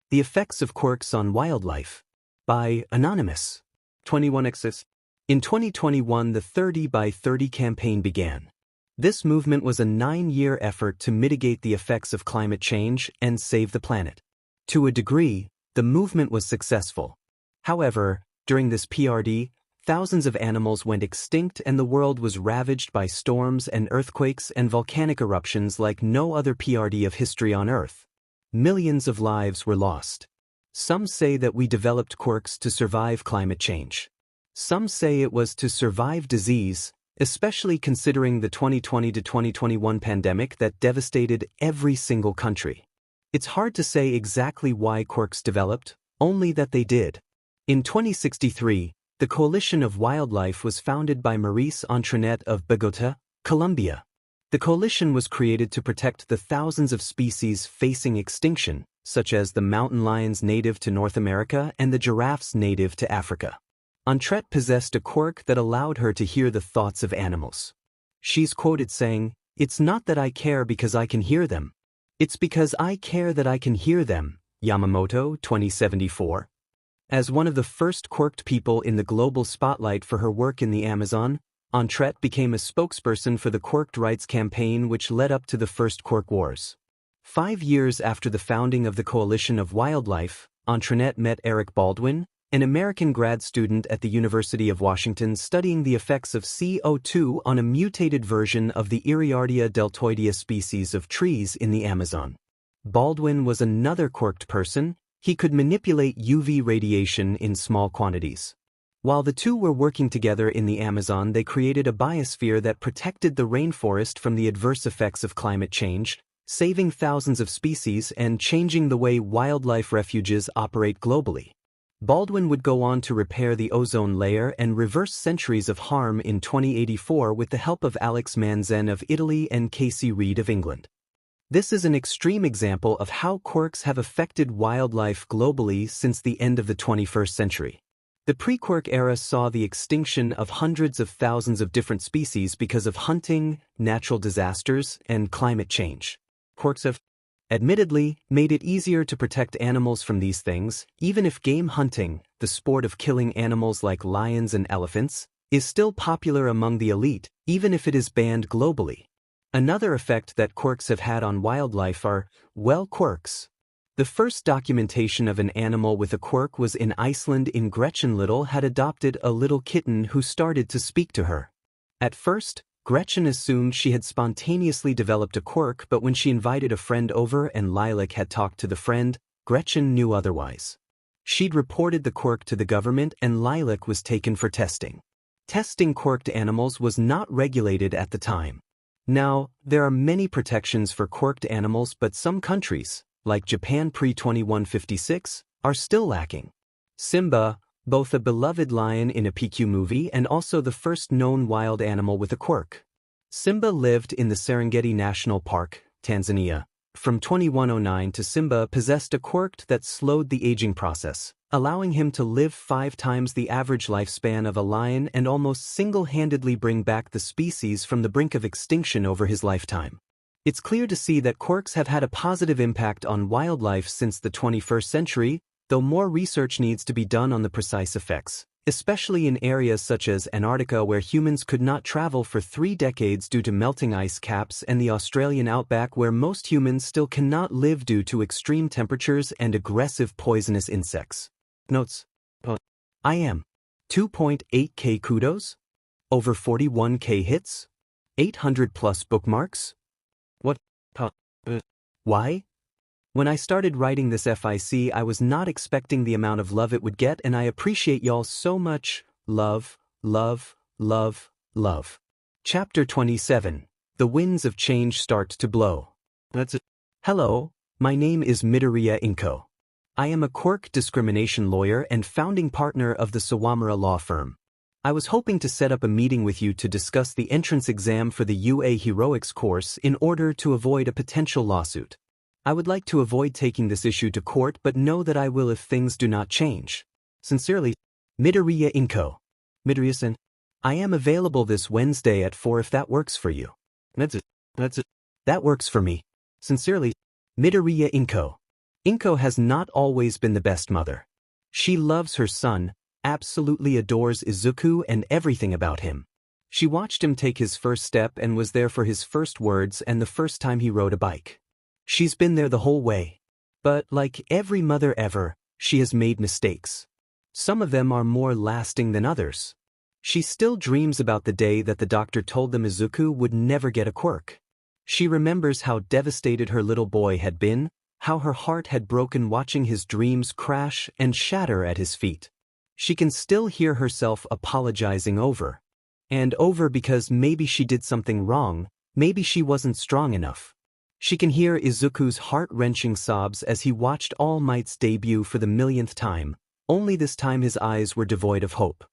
The Effects of Quirks on Wildlife. By Anonymous. 21xs. In 2021, the 30 by 30 campaign began. This movement was a 9-year effort to mitigate the effects of climate change and save the planet. To a degree, the movement was successful. However, during this PRD, thousands of animals went extinct and the world was ravaged by storms and earthquakes and volcanic eruptions like no other PRD of history on Earth. Millions of lives were lost. Some say that we developed quirks to survive climate change. Some say it was to survive disease, especially considering the 2020 to 2021 pandemic that devastated every single country. It's hard to say exactly why quirks developed, only that they did. In 2063, the Coalition of Wildlife was founded by Maurice Antoinette of Bogota, Colombia. The coalition was created to protect the thousands of species facing extinction, such as the mountain lions native to North America and the giraffes native to Africa. Antoinette possessed a quirk that allowed her to hear the thoughts of animals. She's quoted saying, "It's not that I care because I can hear them. It's because I care that I can hear them." Yamamoto, 2074. As one of the first quirked people in the global spotlight for her work in the Amazon, Antoinette became a spokesperson for the Quirked Rights campaign, which led up to the first Quirk Wars. 5 years after the founding of the Coalition of Wildlife, Antoinette met Eric Baldwin, an American grad student at the University of Washington studying the effects of CO2 on a mutated version of the Iriardia deltoidea species of trees in the Amazon. Baldwin was another quirked person. He could manipulate UV radiation in small quantities. While the two were working together in the Amazon, they created a biosphere that protected the rainforest from the adverse effects of climate change, saving thousands of species and changing the way wildlife refuges operate globally. Baldwin would go on to repair the ozone layer and reverse centuries of harm in 2084 with the help of Alex Manzen of Italy and Casey Reed of England. This is an extreme example of how quirks have affected wildlife globally since the end of the 21st century. The pre-quirk era saw the extinction of hundreds of thousands of different species because of hunting, natural disasters, and climate change. Quirks have, admittedly, made it easier to protect animals from these things, even if game hunting, the sport of killing animals like lions and elephants, is still popular among the elite, even if it is banned globally. Another effect that quirks have had on wildlife are, well, quirks. The first documentation of an animal with a quirk was in Iceland. Gretchen Little had adopted a little kitten who started to speak to her. At first, Gretchen assumed she had spontaneously developed a quirk, but when she invited a friend over and Lilac had talked to the friend, Gretchen knew otherwise. She'd reported the quirk to the government and Lilac was taken for testing. Testing quirked animals was not regulated at the time. Now, there are many protections for quirked animals, but some countries, like Japan pre-2156, are still lacking. Simba, both a beloved lion in a PQ movie and also the first known wild animal with a quirk. Simba lived in the Serengeti National Park, Tanzania. From 2109 to Simba possessed a quirk that slowed the aging process, allowing him to live 5 times the average lifespan of a lion and almost single-handedly bring back the species from the brink of extinction over his lifetime. It's clear to see that quirks have had a positive impact on wildlife since the 21st century, though more research needs to be done on the precise effects, especially in areas such as Antarctica where humans could not travel for 3 decades due to melting ice caps and the Australian outback where most humans still cannot live due to extreme temperatures and aggressive poisonous insects. Notes. I am 2.8k kudos, over 41k hits, 800 plus bookmarks. What? Why? When I started writing this FIC, I was not expecting the amount of love it would get, and I appreciate y'all so much. Love, love, love, love. Chapter 27. The Winds of Change Start to Blow. That's it. Hello, my name is Midoriya Inko. I am a quirk discrimination lawyer and founding partner of the Sawamura law firm. I was hoping to set up a meeting with you to discuss the entrance exam for the UA Heroics course in order to avoid a potential lawsuit. I would like to avoid taking this issue to court, but know that I will if things do not change. Sincerely, Midoriya Inko. Midoriya-san, I am available this Wednesday at 4 if that works for you. That's it. That works for me. Sincerely, Midoriya Inko. Inko has not always been the best mother. She loves her son, absolutely adores Izuku and everything about him. She watched him take his first step and was there for his first words and the first time he rode a bike. She's been there the whole way. But like every mother ever, she has made mistakes. Some of them are more lasting than others. She still dreams about the day that the doctor told them Izuku would never get a quirk. She remembers how devastated her little boy had been, how her heart had broken watching his dreams crash and shatter at his feet. She can still hear herself apologizing over and over because maybe she did something wrong, maybe she wasn't strong enough. She can hear Izuku's heart-wrenching sobs as he watched All Might's debut for the millionth time, only this time his eyes were devoid of hope.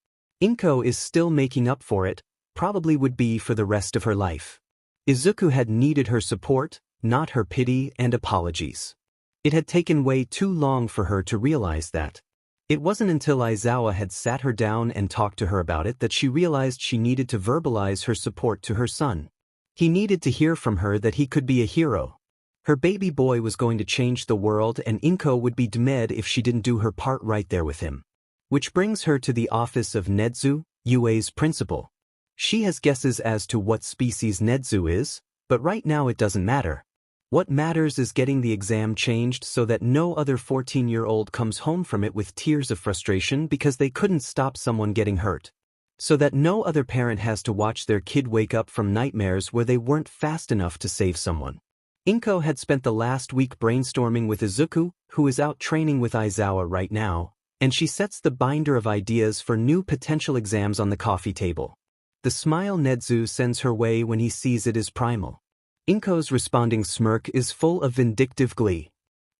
Inko is still making up for it, probably would be for the rest of her life. Izuku had needed her support, not her pity and apologies. It had taken way too long for her to realize that. It wasn't until Aizawa had sat her down and talked to her about it that she realized she needed to verbalize her support to her son. He needed to hear from her that he could be a hero. Her baby boy was going to change the world and Inko would be dead if she didn't do her part right there with him. Which brings her to the office of Nedzu, UA's principal. She has guesses as to what species Nedzu is, but right now it doesn't matter. What matters is getting the exam changed so that no other 14-year-old comes home from it with tears of frustration because they couldn't stop someone getting hurt. So that no other parent has to watch their kid wake up from nightmares where they weren't fast enough to save someone. Inko had spent the last week brainstorming with Izuku, who is out training with Aizawa right now, and she sets the binder of ideas for new potential exams on the coffee table. The smile Nedzu sends her way when he sees it is primal. Inko's responding smirk is full of vindictive glee.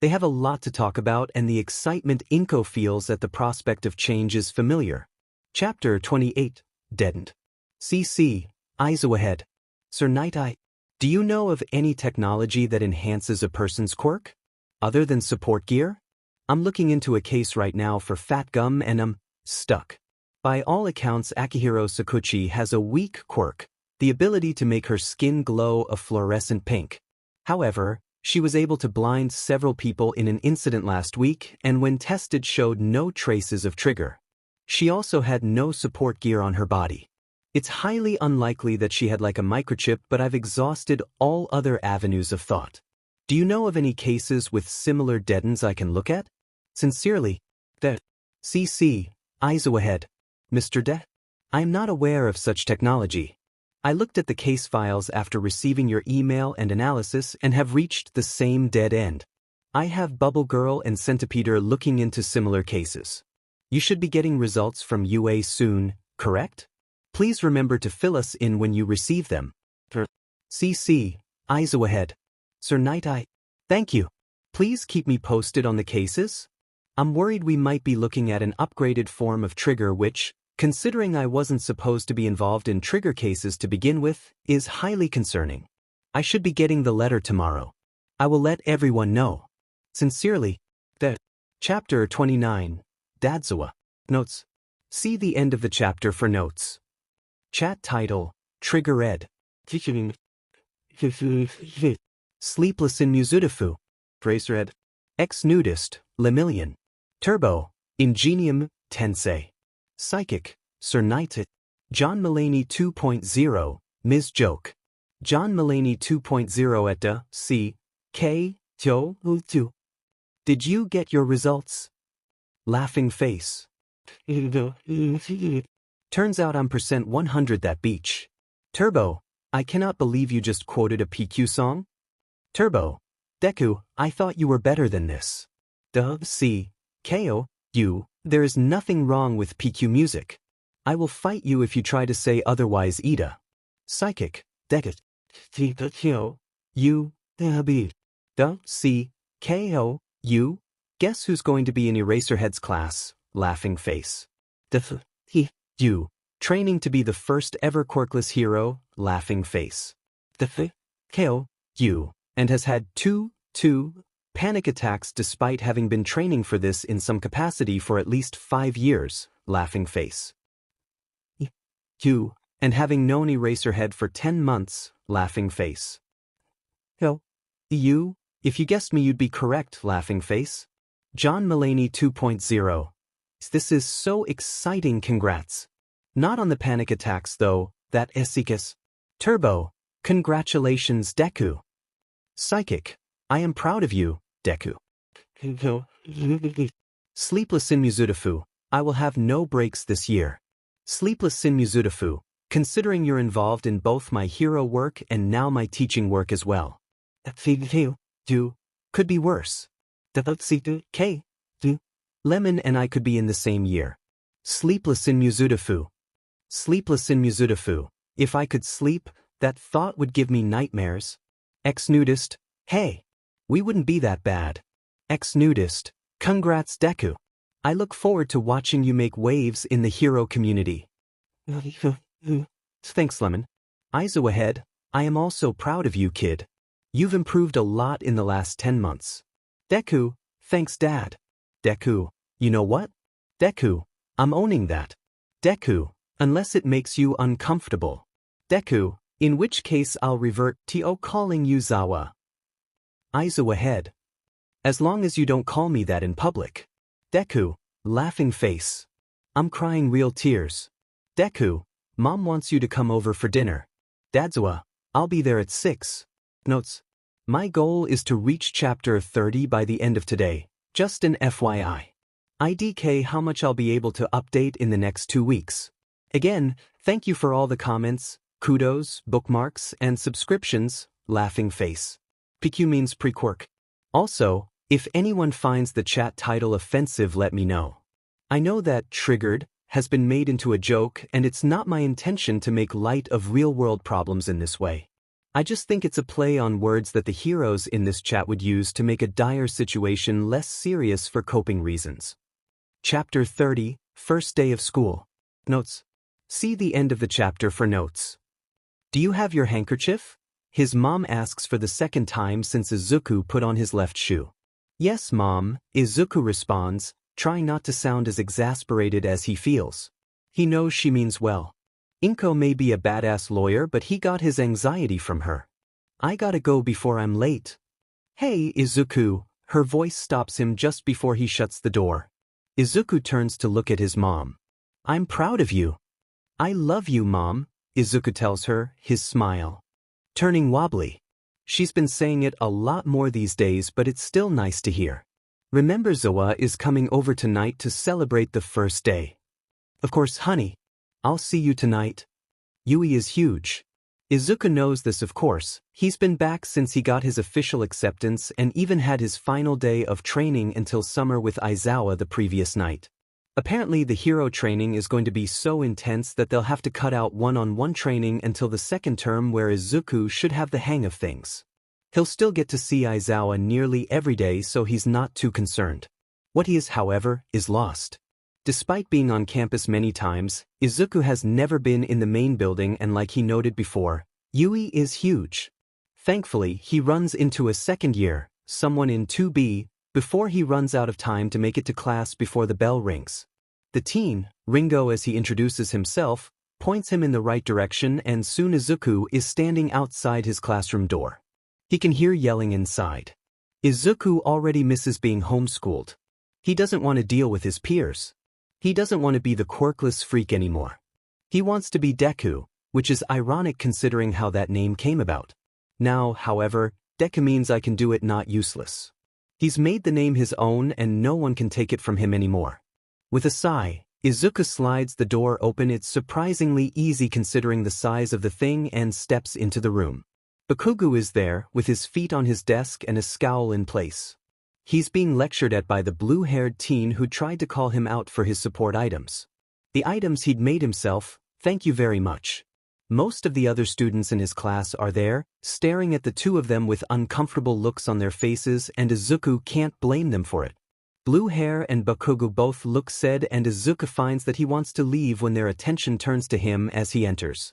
They have a lot to talk about and the excitement Inko feels at the prospect of change is familiar. Chapter 28, Deadened. CC, Aizawa Head. Sir Night-Eye, do you know of any technology that enhances a person's quirk? Other than support gear? I'm looking into a case right now for fat gum and I'm stuck. By all accounts, Akihiro Sakuchi has a weak quirk, the ability to make her skin glow a fluorescent pink. However, she was able to blind several people in an incident last week and when tested showed no traces of trigger. She also had no support gear on her body. It's highly unlikely that she had like a microchip, but I've exhausted all other avenues of thought. Do you know of any cases with similar deadens I can look at? Sincerely, De. CC, Aizawa Head. Mr. De. I am not aware of such technology. I looked at the case files after receiving your email and analysis and have reached the same dead end. I have Bubble Girl and Centipeder looking into similar cases. You should be getting results from UA soon, correct? Please remember to fill us in when you receive them. CC, Aizawa Head. Sir Night-Eye. Thank you. Please keep me posted on the cases. I'm worried we might be looking at an upgraded form of trigger which, considering I wasn't supposed to be involved in trigger cases to begin with, is highly concerning. I should be getting the letter tomorrow. I will let everyone know. Sincerely, De. Chapter 29, Dadzawa. Notes. See the end of the chapter for notes. Chat title, Trigger Ed. Sleepless in Muzudafu. Tracer Ed. Ex-nudist, Lemillion. Turbo, Ingenium, Tensei. Psychic, Sir Night-Eye. John Mulaney 2.0, Ms. Joke. John Mulaney 2.0 Etta, C. K. Tyo, U2. Did you get your results? Laughing face. Turns out I'm %100 that beach. Turbo, I cannot believe you just quoted a PQ song. Turbo, Deku, I thought you were better than this. C. Ko, you, there is nothing wrong with PQ music. I will fight you if you try to say otherwise, Ida. Psychic, Deku. You, C. Ko, you. Guess who's going to be in Eraserhead's class? Laughing face. You. Training to be the first ever quirkless hero? Laughing face. Ko, you. And has had two panic attacks despite having been training for this in some capacity for at least 5 years, laughing face. You, and having known Eraserhead for 10 months, laughing face. You, if you guessed me you'd be correct, laughing face. John Mulaney 2.0. This is so exciting, congrats. Not on the panic attacks though, that Esikas. Turbo, congratulations, Deku. Psychic, I am proud of you, Deku. Sleepless in Muzudafu, I will have no breaks this year. Sleepless in Muzudafu, considering you're involved in both my hero work and now my teaching work as well. Could be worse. Lemon and I could be in the same year. Sleepless in Muzudafu. Sleepless in Muzudafu. If I could sleep, that thought would give me nightmares. Ex-nudist, hey, we wouldn't be that bad. Ex-nudist, congrats Deku. I look forward to watching you make waves in the hero community. Thanks, Lemon. Aizawa Head, I am also proud of you, kid. You've improved a lot in the last 10 months. Deku, thanks Dad. Deku, you know what? Deku, I'm owning that. Deku, unless it makes you uncomfortable. Deku, in which case I'll revert to calling you Zawa. Aizawa Head. As long as you don't call me that in public. Deku, laughing face. I'm crying real tears. Deku, Mom wants you to come over for dinner. Dadzawa, I'll be there at 6. Notes. My goal is to reach chapter 30 by the end of today, just an FYI. IDK how much I'll be able to update in the next 2 weeks. Again, thank you for all the comments, kudos, bookmarks, and subscriptions, laughing face. PQ means pre-quirk. Also, if anyone finds the chat title offensive, let me know. I know that triggered has been made into a joke and it's not my intention to make light of real-world problems in this way. I just think it's a play on words that the heroes in this chat would use to make a dire situation less serious for coping reasons. Chapter 30, First Day of School. Notes. See the end of the chapter for notes. Do you have your handkerchief? His mom asks for the second time since Izuku put on his left shoe. Yes, Mom, Izuku responds, trying not to sound as exasperated as he feels. He knows she means well. Inko may be a badass lawyer, but he got his anxiety from her. I gotta go before I'm late. Hey, Izuku, her voice stops him just before he shuts the door. Izuku turns to look at his mom. I'm proud of you. I love you, Mom, Izuku tells her, his smile turning wobbly. She's been saying it a lot more these days, but it's still nice to hear. Remember, Zoa is coming over tonight to celebrate the first day. Of course, honey. I'll see you tonight. Yui is huge. Izuku knows this, of course. He's been back since he got his official acceptance and even had his final day of training until summer with Aizawa the previous night. Apparently the hero training is going to be so intense that they'll have to cut out one-on-one training until the second term, where Izuku should have the hang of things. He'll still get to see Aizawa nearly every day, so he's not too concerned. What he is, however, is lost. Despite being on campus many times, Izuku has never been in the main building, and like he noted before, Yui is huge. Thankfully, he runs into a second year, someone in 2B, before he runs out of time to make it to class before the bell rings. The teen, Ringo as he introduces himself, points him in the right direction, and soon Izuku is standing outside his classroom door. He can hear yelling inside. Izuku already misses being homeschooled. He doesn't want to deal with his peers. He doesn't want to be the quirkless freak anymore. He wants to be Deku, which is ironic considering how that name came about. Now, however, Deku means I can do it, not useless. He's made the name his own and no one can take it from him anymore. With a sigh, Izuku slides the door open. It's surprisingly easy considering the size of the thing, and steps into the room. Bakugo is there, with his feet on his desk and a scowl in place. He's being lectured at by the blue-haired teen who tried to call him out for his support items. The items he'd made himself, thank you very much. Most of the other students in his class are there, staring at the two of them with uncomfortable looks on their faces, and Izuku can't blame them for it. Blue Hair and Bakugo both look sad, and Izuku finds that he wants to leave when their attention turns to him as he enters.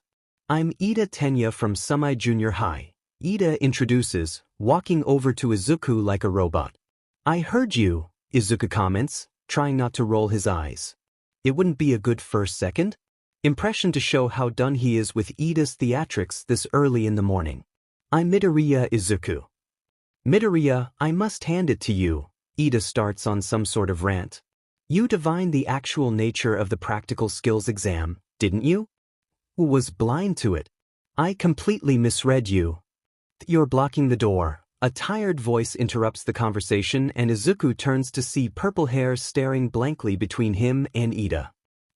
I'm Ida Tenya from Sumai Junior High, Ida introduces, walking over to Izuku like a robot. I heard you, Izuku comments, trying not to roll his eyes. It wouldn't be a good first second impression to show how done he is with Ida's theatrics this early in the morning. I'm Midoriya Izuku. Midoriya, I must hand it to you, Ida starts on some sort of rant. You divined the actual nature of the practical skills exam, didn't you? Who was blind to it? I completely misread you. You're blocking the door. A tired voice interrupts the conversation, and Izuku turns to see Purple Hair staring blankly between him and Ida.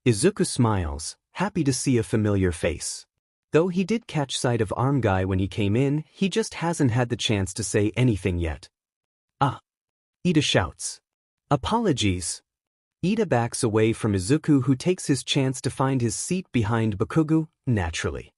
Izuku smiles, happy to see a familiar face. Though he did catch sight of Arm Guy when he came in, he just hasn't had the chance to say anything yet. Ah! Ida shouts. Apologies. Ida backs away from Izuku, who takes his chance to find his seat behind Bakugo, naturally.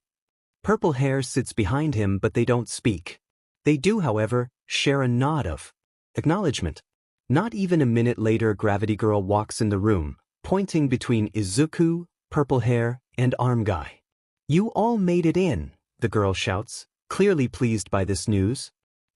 Purple Hair sits behind him, but they don't speak. They do, however, share a nod of acknowledgement. Not even a minute later, Gravity Girl walks in the room, pointing between Izuku, Purple Hair, and Arm Guy. You all made it in, the girl shouts, clearly pleased by this news.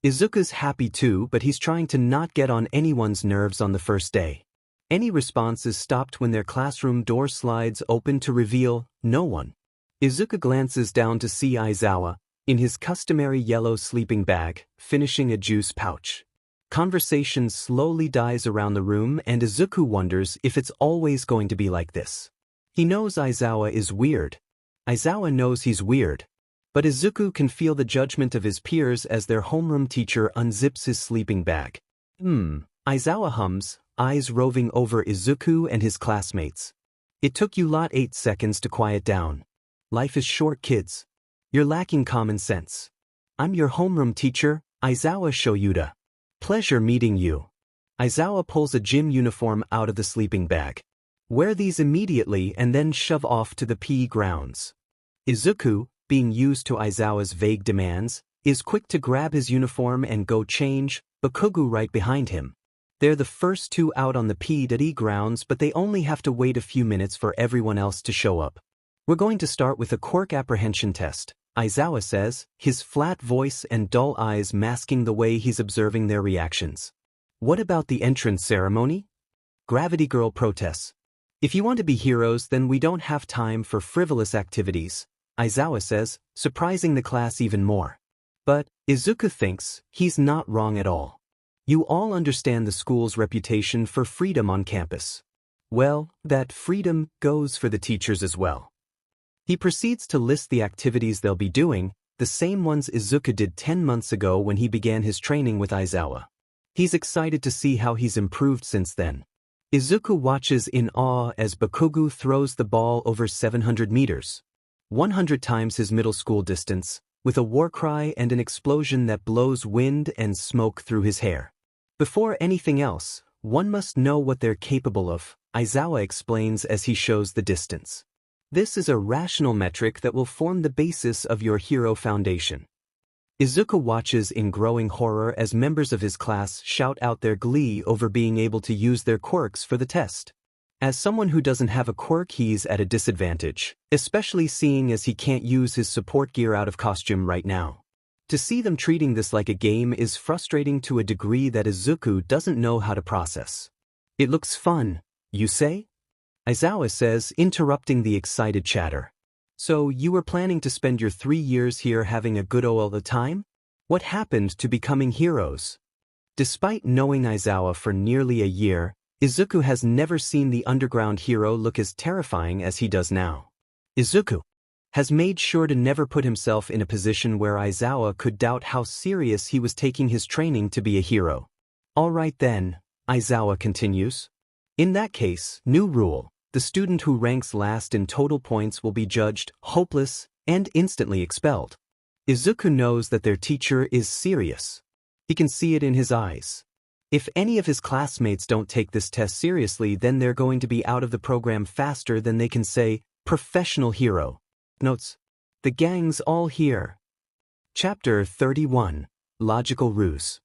Izuku's happy too, but he's trying to not get on anyone's nerves on the first day. Any response is stopped when their classroom door slides open to reveal no one. Izuku glances down to see Aizawa, in his customary yellow sleeping bag, finishing a juice pouch. Conversation slowly dies around the room, and Izuku wonders if it's always going to be like this. He knows Aizawa is weird. Aizawa knows he's weird. But Izuku can feel the judgment of his peers as their homeroom teacher unzips his sleeping bag. Aizawa hums, eyes roving over Izuku and his classmates. It took you lot 8 seconds to quiet down. Life is short, kids. You're lacking common sense. I'm your homeroom teacher, Aizawa Shoyuda. Pleasure meeting you. Aizawa pulls a gym uniform out of the sleeping bag. Wear these immediately and then shove off to the PE grounds. Izuku, being used to Aizawa's vague demands, is quick to grab his uniform and go change, Bakugo right behind him. They're the first two out on the P.E. grounds, but they only have to wait a few minutes for everyone else to show up. We're going to start with a quirk apprehension test, Aizawa says, his flat voice and dull eyes masking the way he's observing their reactions. What about the entrance ceremony? Gravity Girl protests. If you want to be heroes, then we don't have time for frivolous activities, Aizawa says, surprising the class even more. But Izuku thinks he's not wrong at all. You all understand the school's reputation for freedom on campus. Well, that freedom goes for the teachers as well. He proceeds to list the activities they'll be doing, the same ones Izuku did 10 months ago when he began his training with Aizawa. He's excited to see how he's improved since then. Izuku watches in awe as Bakugo throws the ball over 700 meters, 100 times his middle school distance, with a war cry and an explosion that blows wind and smoke through his hair. Before anything else, one must know what they're capable of, Aizawa explains as he shows the distance. This is a rational metric that will form the basis of your hero foundation. Izuku watches in growing horror as members of his class shout out their glee over being able to use their quirks for the test. As someone who doesn't have a quirk, he's at a disadvantage, especially seeing as he can't use his support gear out of costume right now. To see them treating this like a game is frustrating to a degree that Izuku doesn't know how to process. It looks fun, you say? Aizawa says, interrupting the excited chatter. So you were planning to spend your 3 years here having a good ol' the time? What happened to becoming heroes? Despite knowing Aizawa for nearly a year, Izuku has never seen the underground hero look as terrifying as he does now. Izuku has made sure to never put himself in a position where Aizawa could doubt how serious he was taking his training to be a hero. All right then, Aizawa continues. In that case, new rule. The student who ranks last in total points will be judged hopeless and instantly expelled. Izuku knows that their teacher is serious. He can see it in his eyes. If any of his classmates don't take this test seriously, then they're going to be out of the program faster than they can say, professional hero. Notes. The gang's all here. Chapter 31. Logical Ruse.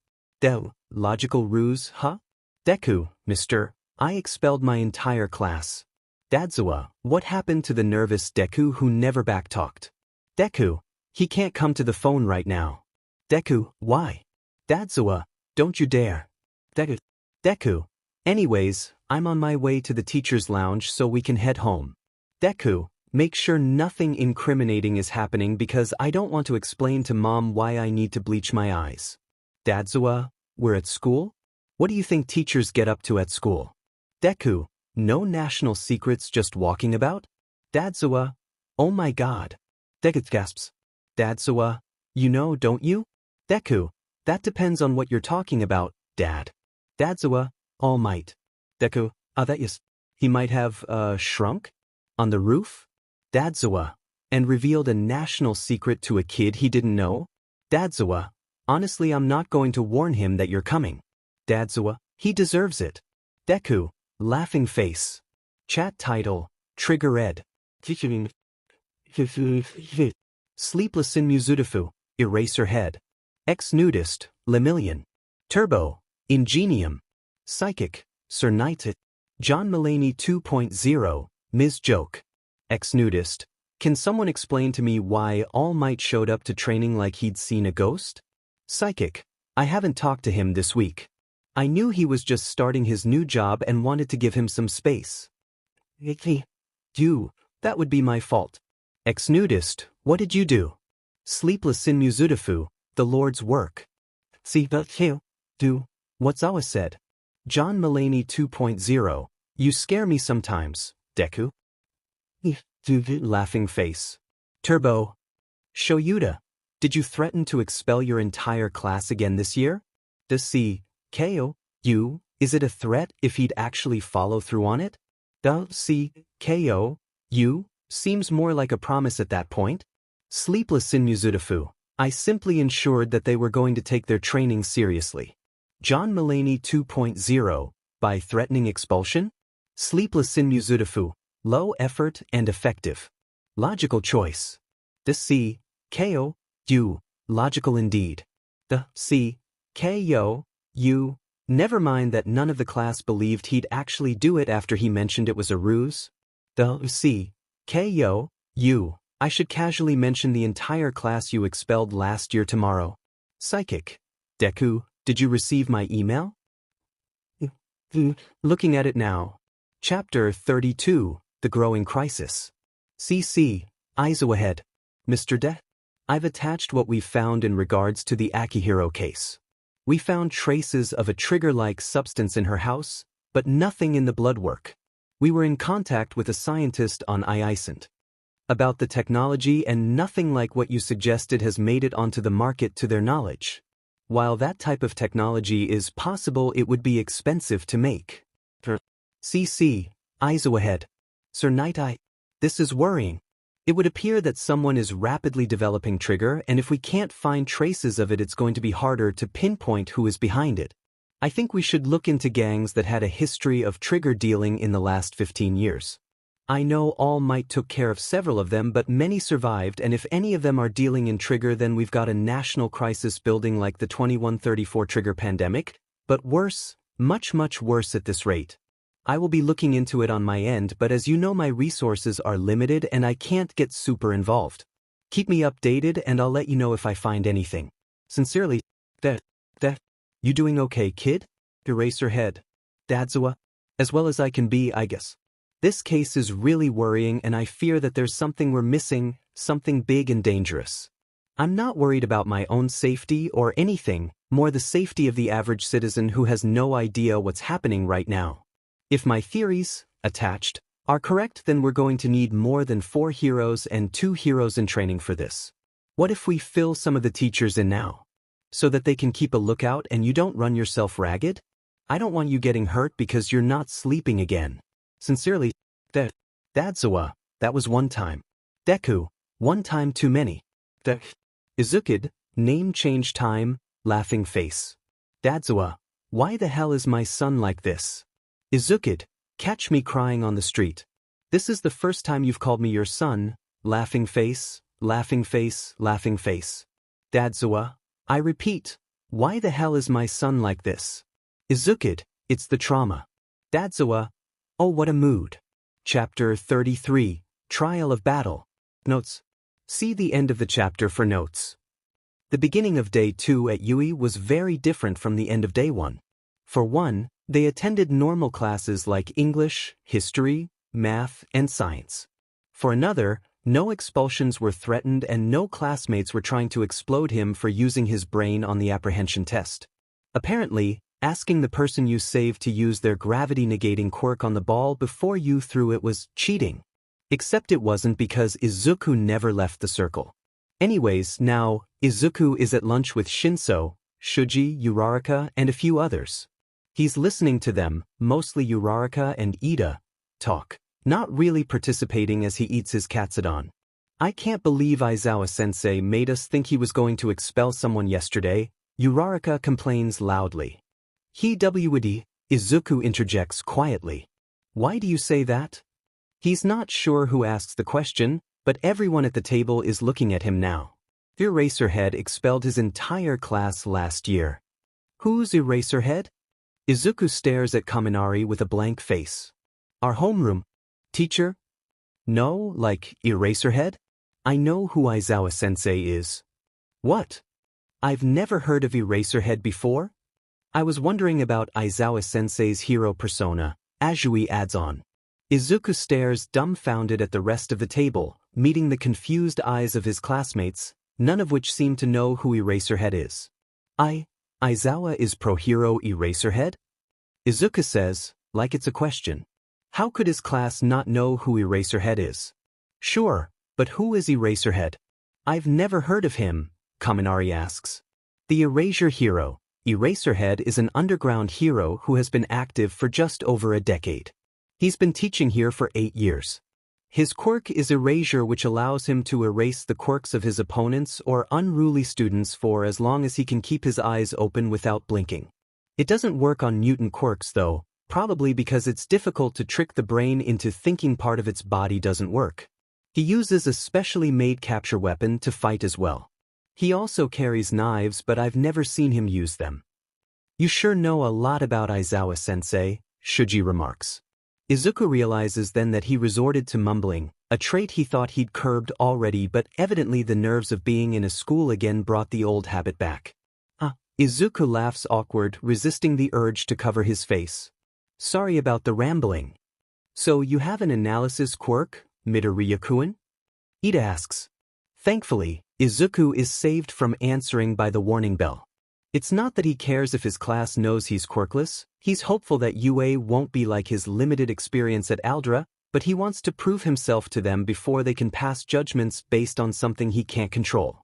Logical ruse, huh? Deku, mister, I expelled my entire class. Dadzawa, what happened to the nervous Deku who never backtalked? Deku, he can't come to the phone right now. Deku, why? Dadzawa, don't you dare. Deku, anyways, I'm on my way to the teacher's lounge so we can head home. Deku, make sure nothing incriminating is happening because I don't want to explain to Mom why I need to bleach my eyes. Dadzawa, we're at school? What do you think teachers get up to at school? Deku, no national secrets just walking about? Dadzawa, oh my god. Deku gasps. Dadzawa, you know, don't you? Deku, that depends on what you're talking about, Dad. Dadzawa, all might. Deku, that is. He might have, shrunk? On the roof? Dadzawa, and revealed a national secret to a kid he didn't know? Dadzawa, honestly I'm not going to warn him that you're coming. Dadzawa, he deserves it. Deku, laughing face. Chat title, Trigger Ed. Sleepless in Muzudafu, Eraser Head. Ex-nudist, Lemillion. Turbo, Ingenium. Psychic, Sir Knighted. John Mulaney 2.0, Ms. Joke. Ex-nudist, can someone explain to me why All Might showed up to training like he'd seen a ghost? Psychic, I haven't talked to him this week. I knew he was just starting his new job and wanted to give him some space. That would be my fault. Ex-nudist, what did you do? Sleepless in Muzudafu, the Lord's work. What's Awa said? John Mulaney 2.0, you scare me sometimes, Deku. Laughing face. Turbo. Shoyuta, did you threaten to expel your entire class again this year? Does see, Ko, you, is it a threat if he'd actually follow through on it? See, Ko, you, seems more like a promise at that point. Sleepless in Muzudafu, I simply ensured that they were going to take their training seriously. John Mulaney 2.0, by threatening expulsion? Sleepless in Muzudafu, low effort and effective. Logical choice. The C, K-O, U, logical indeed. The C, K-O, U, never mind that none of the class believed he'd actually do it after he mentioned it was a ruse. The C, K-O, U, I should casually mention the entire class you expelled last year tomorrow. Psychic. Deku, did you receive my email? Looking at it now. Chapter 32, The Growing Crisis. CC, Aizawa ahead. Mr. De, I've attached what we've found in regards to the Bakanohero case. We found traces of a trigger-like substance in her house, but nothing in the blood work. We were in contact with a scientist on Iceland about the technology, and nothing like what you suggested has made it onto the market to their knowledge. While that type of technology is possible, it would be expensive to make. CC, Aizawa ahead. Sir Night-Eye, this is worrying. It would appear that someone is rapidly developing trigger, and if we can't find traces of it, it's going to be harder to pinpoint who is behind it. I think we should look into gangs that had a history of trigger dealing in the last 15 years. I know All Might took care of several of them, but many survived, and if any of them are dealing in trigger, then we've got a national crisis building like the 2134 trigger pandemic, but worse, much worse at this rate. I will be looking into it on my end, but as you know, my resources are limited and I can't get super involved. Keep me updated and I'll let you know if I find anything. Sincerely, That. You doing okay, kid? Eraserhead. Dadzawa. As well as I can be, I guess. This case is really worrying and I fear that there's something we're missing, something big and dangerous. I'm not worried about my own safety or anything, more the safety of the average citizen who has no idea what's happening right now. If my theories, attached, are correct, then we're going to need more than 4 heroes and 2 heroes in training for this. What if we fill some of the teachers in now? So that they can keep a lookout and you don't run yourself ragged? I don't want you getting hurt because you're not sleeping again. Sincerely, Dadzawa, that was one time. Deku, one time too many. Izukid, name change time, laughing face. Dadzawa, why the hell is my son like this? Izukid, catch me crying on the street. This is the first time you've called me your son, laughing face, laughing face, laughing face. Dadzawa, I repeat, why the hell is my son like this? Izukid, it's the trauma. Dadzawa, oh what a mood. Chapter 33, Trial of Battle. Notes. See the end of the chapter for notes. The beginning of Day 2 at Yui was very different from the end of Day 1. For one, they attended normal classes like English, history, math, and science. For another, no expulsions were threatened and no classmates were trying to explode him for using his brain on the apprehension test. Apparently, asking the person you saved to use their gravity-negating quirk on the ball before you threw it was cheating. Except it wasn't, because Izuku never left the circle. Anyways, now, Izuku is at lunch with Shinso, Shuji, Uraraka, and a few others. He's listening to them, mostly Uraraka and Ida, talk, not really participating as he eats his katsudon. I can't believe Aizawa-sensei made us think he was going to expel someone yesterday, Uraraka complains loudly. Izuku interjects quietly. Why do you say that? He's not sure who asks the question, but everyone at the table is looking at him now. Eraserhead expelled his entire class last year. Who's Eraserhead? Izuku stares at Kaminari with a blank face. Our homeroom. Teacher? No, like Eraserhead? I know who Aizawa-sensei is. What? I've never heard of Eraserhead before? I was wondering about Aizawa-sensei's hero persona, Azui adds on. Izuku stares dumbfounded at the rest of the table, meeting the confused eyes of his classmates, none of which seem to know who Eraserhead is. Aizawa is pro-hero Eraserhead? Izuku says, like it's a question. How could his class not know who Eraserhead is? Sure, but who is Eraserhead? I've never heard of him, Kaminari asks. The Erasure Hero, Eraserhead, is an underground hero who has been active for just over a decade. He's been teaching here for 8 years. His quirk is Erasure, which allows him to erase the quirks of his opponents or unruly students for as long as he can keep his eyes open without blinking. It doesn't work on mutant quirks though, probably because it's difficult to trick the brain into thinking part of its body doesn't work. He uses a specially made capture weapon to fight as well. He also carries knives, but I've never seen him use them. You sure know a lot about Aizawa-sensei, Shuji remarks. Izuku realizes then that he resorted to mumbling, a trait he thought he'd curbed already, but evidently the nerves of being in a school again brought the old habit back. Izuku laughs awkward, resisting the urge to cover his face. Sorry about the rambling. So you have an analysis quirk, Midoriya-kun? Ida asks. Thankfully, Izuku is saved from answering by the warning bell. It's not that he cares if his class knows he's quirkless, he's hopeful that UA won't be like his limited experience at Aldra, but he wants to prove himself to them before they can pass judgments based on something he can't control.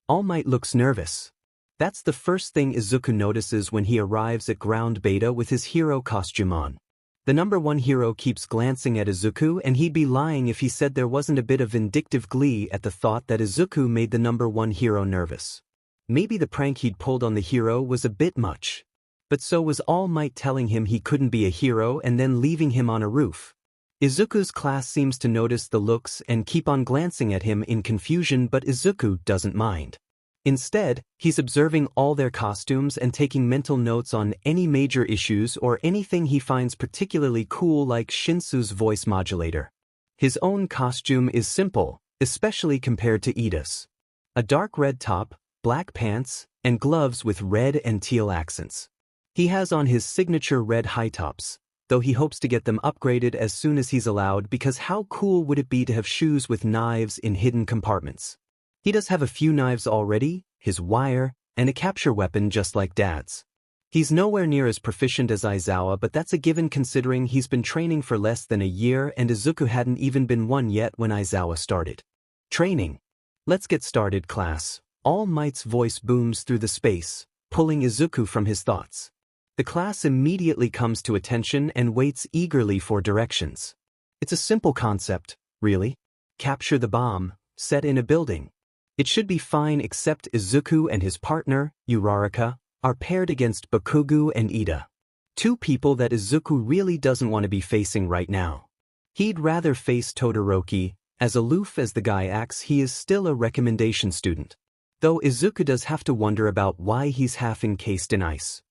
All Might looks nervous. That's the first thing Izuku notices when he arrives at Ground Beta with his hero costume on. The number one hero keeps glancing at Izuku, and he'd be lying if he said there wasn't a bit of vindictive glee at the thought that Izuku made the number one hero nervous. Maybe the prank he'd pulled on the hero was a bit much. But so was All Might telling him he couldn't be a hero and then leaving him on a roof. Izuku's class seems to notice the looks and keep on glancing at him in confusion, but Izuku doesn't mind. Instead, he's observing all their costumes and taking mental notes on any major issues or anything he finds particularly cool, like Shinsu's voice modulator. His own costume is simple, especially compared to Ida's. A dark red top, black pants, and gloves with red and teal accents. He has on his signature red high tops, though he hopes to get them upgraded as soon as he's allowed, because how cool would it be to have shoes with knives in hidden compartments? He does have a few knives already, his wire, and a capture weapon just like Dad's. He's nowhere near as proficient as Aizawa, but that's a given considering he's been training for less than a year and Izuku hadn't even been one yet when Aizawa started. Training. Let's get started, class. All Might's voice booms through the space, pulling Izuku from his thoughts. The class immediately comes to attention and waits eagerly for directions. It's a simple concept, really. Capture the bomb, set in a building. It should be fine, except Izuku and his partner, Uraraka, are paired against Bakugo and Ida. Two people that Izuku really doesn't want to be facing right now. He'd rather face Todoroki. As aloof as the guy acts, he is still a recommendation student. Though Izuku does have to wonder about why he's half encased in ice.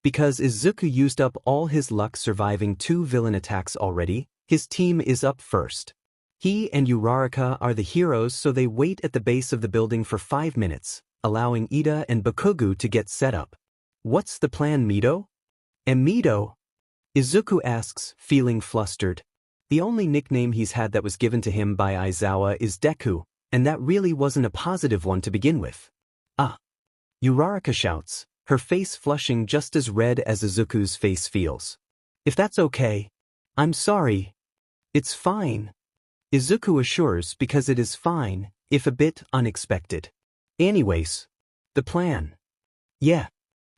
Because Izuku used up all his luck surviving 2 villain attacks already, his team is up first. He and Uraraka are the heroes, so they wait at the base of the building for 5 minutes, allowing Ida and Bakugo to get set up. What's the plan, Mido? Mido? Izuku asks, feeling flustered. The only nickname he's had that was given to him by Aizawa is Deku, and that really wasn't a positive one to begin with. Uraraka shouts, her face flushing just as red as Izuku's face feels. If that's okay. I'm sorry. It's fine. Izuku assures, because it is fine, if a bit unexpected. Anyways. The plan. Yeah.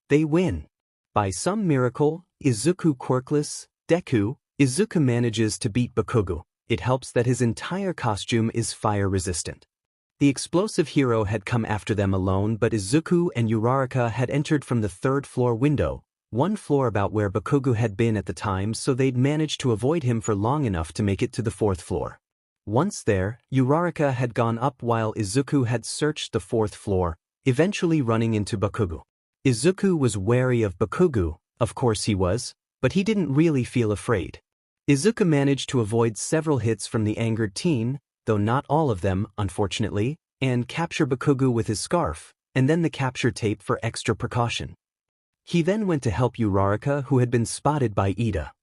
They win. By some miracle, Izuku quirkless, Izuku manages to beat Bakugo. It helps that his entire costume is fire-resistant. The explosive hero had come after them alone, but Izuku and Uraraka had entered from the 3rd floor window, one floor about where Bakugo had been at the time, so they'd managed to avoid him for long enough to make it to the 4th floor. Once there, Uraraka had gone up while Izuku had searched the 4th floor, eventually running into Bakugo. Izuku was wary of Bakugo, of course he was, but he didn't really feel afraid. Izuku managed to avoid several hits from the angered teen, though not all of them, unfortunately, and capture Bakugo with his scarf, and then the capture tape for extra precaution. He then went to help Uraraka, who had been spotted by Ida.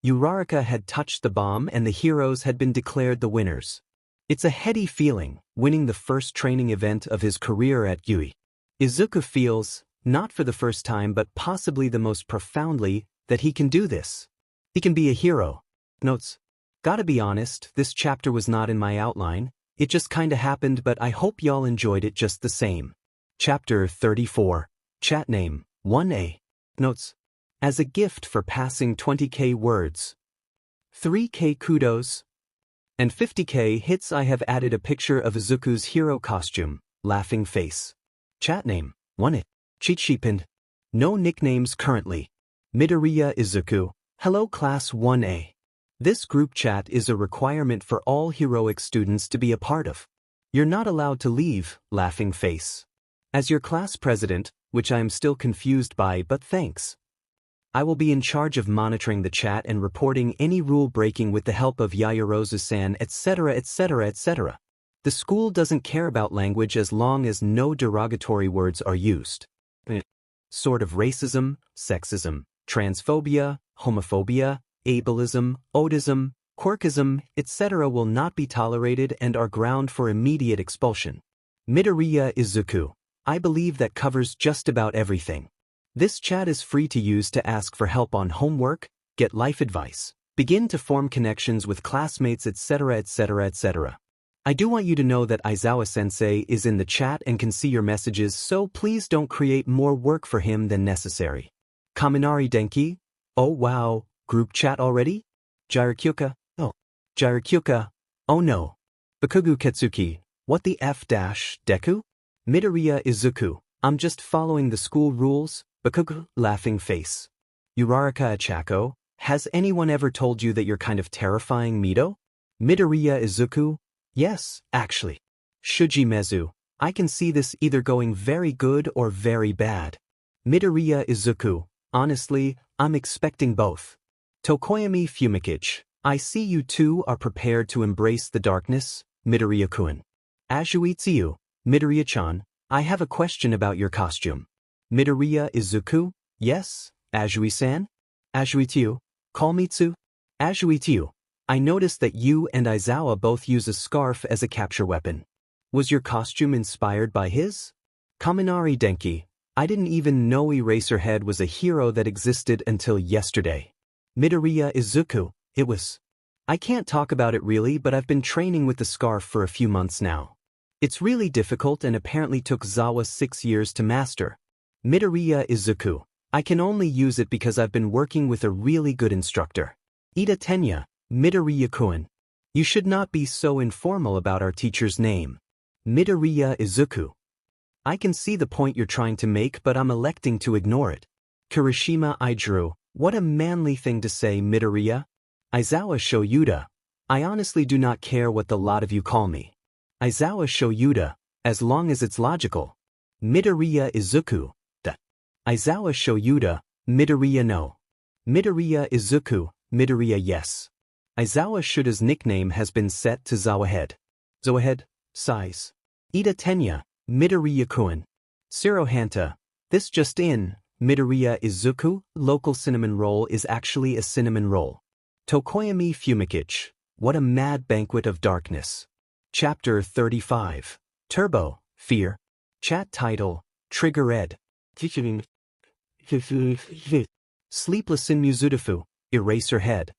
Uraraka had touched the bomb and the heroes had been declared the winners. It's a heady feeling, winning the first training event of his career at Yui. Izuku feels, not for the first time but possibly the most profoundly, that he can do this. He can be a hero. Notes. Gotta be honest, this chapter was not in my outline, it just kinda happened, but I hope y'all enjoyed it just the same. Chapter 34. Chat name, 1A. Notes. As a gift for passing 20k words, 3k kudos, and 50k hits, I have added a picture of Izuku's hero costume, laughing face. Chat name, 1A. Cheat sheet pinned. No nicknames currently. Midoriya Izuku. Hello class 1A. This group chat is a requirement for all heroic students to be a part of. You're not allowed to leave, laughing face. As your class president, which I am still confused by, but thanks. I will be in charge of monitoring the chat and reporting any rule breaking with the help of Yayarozu-san, etc., etc., etc. The school doesn't care about language as long as no derogatory words are used. Sort of racism, sexism, transphobia, homophobia, ableism, autism, quirkism, etc. will not be tolerated and are ground for immediate expulsion. Midoriya Izuku. I believe that covers just about everything. This chat is free to use to ask for help on homework, get life advice, begin to form connections with classmates, etc., etc., etc. I do want you to know that Aizawa-sensei is in the chat and can see your messages, so please don't create more work for him than necessary. Kaminari Denki? Oh wow, group chat already? Jirakyuka? Oh. Jirakyuka? Oh no. Bakugu Ketsuki, what the F dash, Deku? Midoriya Izuku, I'm just following the school rules, Bakugu, laughing face. Uraraka Achako, has anyone ever told you that you're kind of terrifying, Mido? Midoriya Izuku, yes, actually. Shuji Mezu, I can see this either going very good or very bad. Midoriya Izuku, honestly, I'm expecting both. Tokoyami Fumikichi, I see you two are prepared to embrace the darkness, Midoriya-kun. Azuitsuyu, Midoriya-chan, I have a question about your costume. Midoriya Izuku, yes, Azui-san? Azuitsuyu, call me Tsu. Azuitsuyu, I noticed that you and Aizawa both use a scarf as a capture weapon. Was your costume inspired by his? Kaminari Denki, I didn't even know Eraserhead was a hero that existed until yesterday. Midoriya Izuku, it was. I can't talk about it really, but I've been training with the scarf for a few months now. It's really difficult and apparently took Zawa 6 years to master. Midoriya Izuku, I can only use it because I've been working with a really good instructor. Ida Tenya, Midoriya-kun. You should not be so informal about our teacher's name. Midoriya Izuku. I can see the point you're trying to make, but I'm electing to ignore it. Kirishima Idru, what a manly thing to say, Midoriya. Aizawa Shoyuda, I honestly do not care what the lot of you call me. Aizawa Shoyuda, as long as it's logical. Midoriya Izuku, da. Aizawa Shoyuda, Midoriya no. Midoriya Izuku, Midoriya yes. Aizawa Shuda's nickname has been set to Zawahead. Zawahead, size. Ida Tenya, Midoriya-kun. Sirohanta, this just in, Midoriya Izuku, local cinnamon roll is actually a cinnamon roll. Tokoyami Fumikichi, what a mad banquet of darkness. Chapter 35. Turbo, Fear. Chat title, Trigger Ed. Sleepless in Muzudafu, Eraserhead.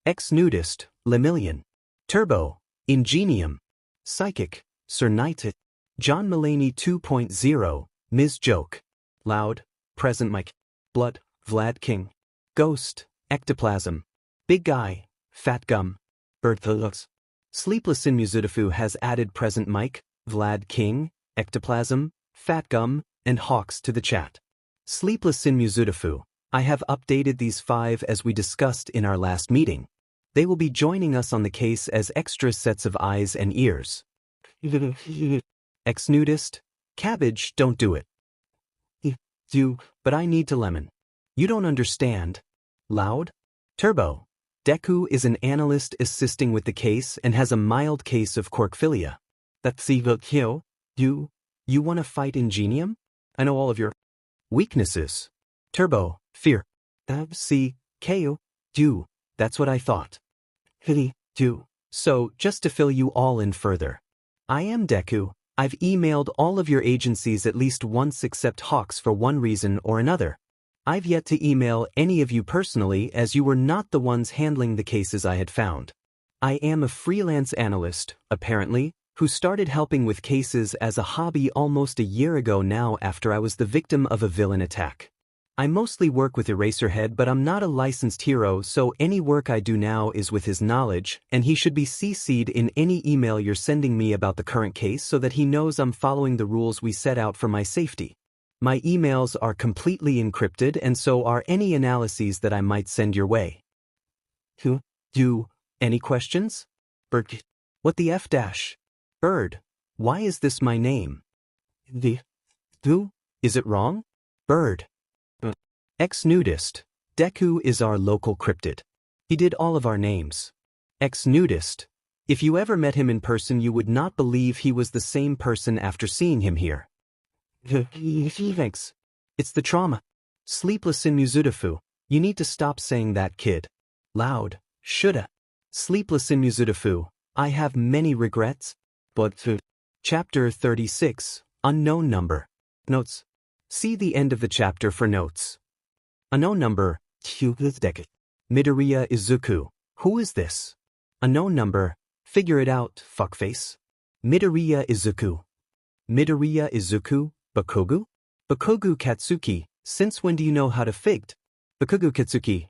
Ex-nudist, Lemillion. Turbo, Ingenium. Psychic, Sir Knighted. John Mulaney 2.0, Ms. Joke. Loud, Present Mike. Blood, Vlad King. Ghost, Ectoplasm. Big Guy, Fat Gum. Bertholus. Sleepless in Muzudafu has added Present Mike, Vlad King, Ectoplasm, Fat Gum, and Hawks to the chat. Sleepless in Muzudafu, I have updated these 5 as we discussed in our last meeting. They will be joining us on the case as extra sets of eyes and ears. Ex-nudist, Cabbage, don't do it. Do, but I need to lemon. You don't understand. Loud? Turbo. Deku is an analyst assisting with the case and has a mild case of quirkphilia. That's you want to fight Ingenium? I know all of your weaknesses. Turbo, Fear. See, Ko, do, that's what I thought. Do. So, just to fill you all in further. I am Deku. I've emailed all of your agencies at least once except Hawks for one reason or another. I've yet to email any of you personally as you were not the ones handling the cases I had found. I am a freelance analyst, apparently, who started helping with cases as a hobby almost a year ago now after I was the victim of a villain attack. I mostly work with Eraserhead, but I'm not a licensed hero, so any work I do now is with his knowledge, and he should be CC'd in any email you're sending me about the current case so that he knows I'm following the rules we set out for my safety. My emails are completely encrypted and so are any analyses that I might send your way. Any questions? Bird. What the F dash? Bird. Why is this my name? The. Who? Is it wrong? Bird. Ex-nudist. Deku is our local cryptid. He did all of our names. Ex-nudist. If you ever met him in person you would not believe he was the same person after seeing him here. Thanks. It's the trauma. Sleepless in Mizudafu. You need to stop saying that, kid. Loud. Shoulda. Sleepless in Mizudafu. I have many regrets. But Chapter 36. Unknown number. Notes. See the end of the chapter for notes. Unknown number. Midoriya Izuku. Who is this? Unknown number. Figure it out, fuckface. Midoriya Izuku. Midoriya Izuku, Bakugo? Bakugo Katsuki, since when do you know how to fight? Bakugo Katsuki.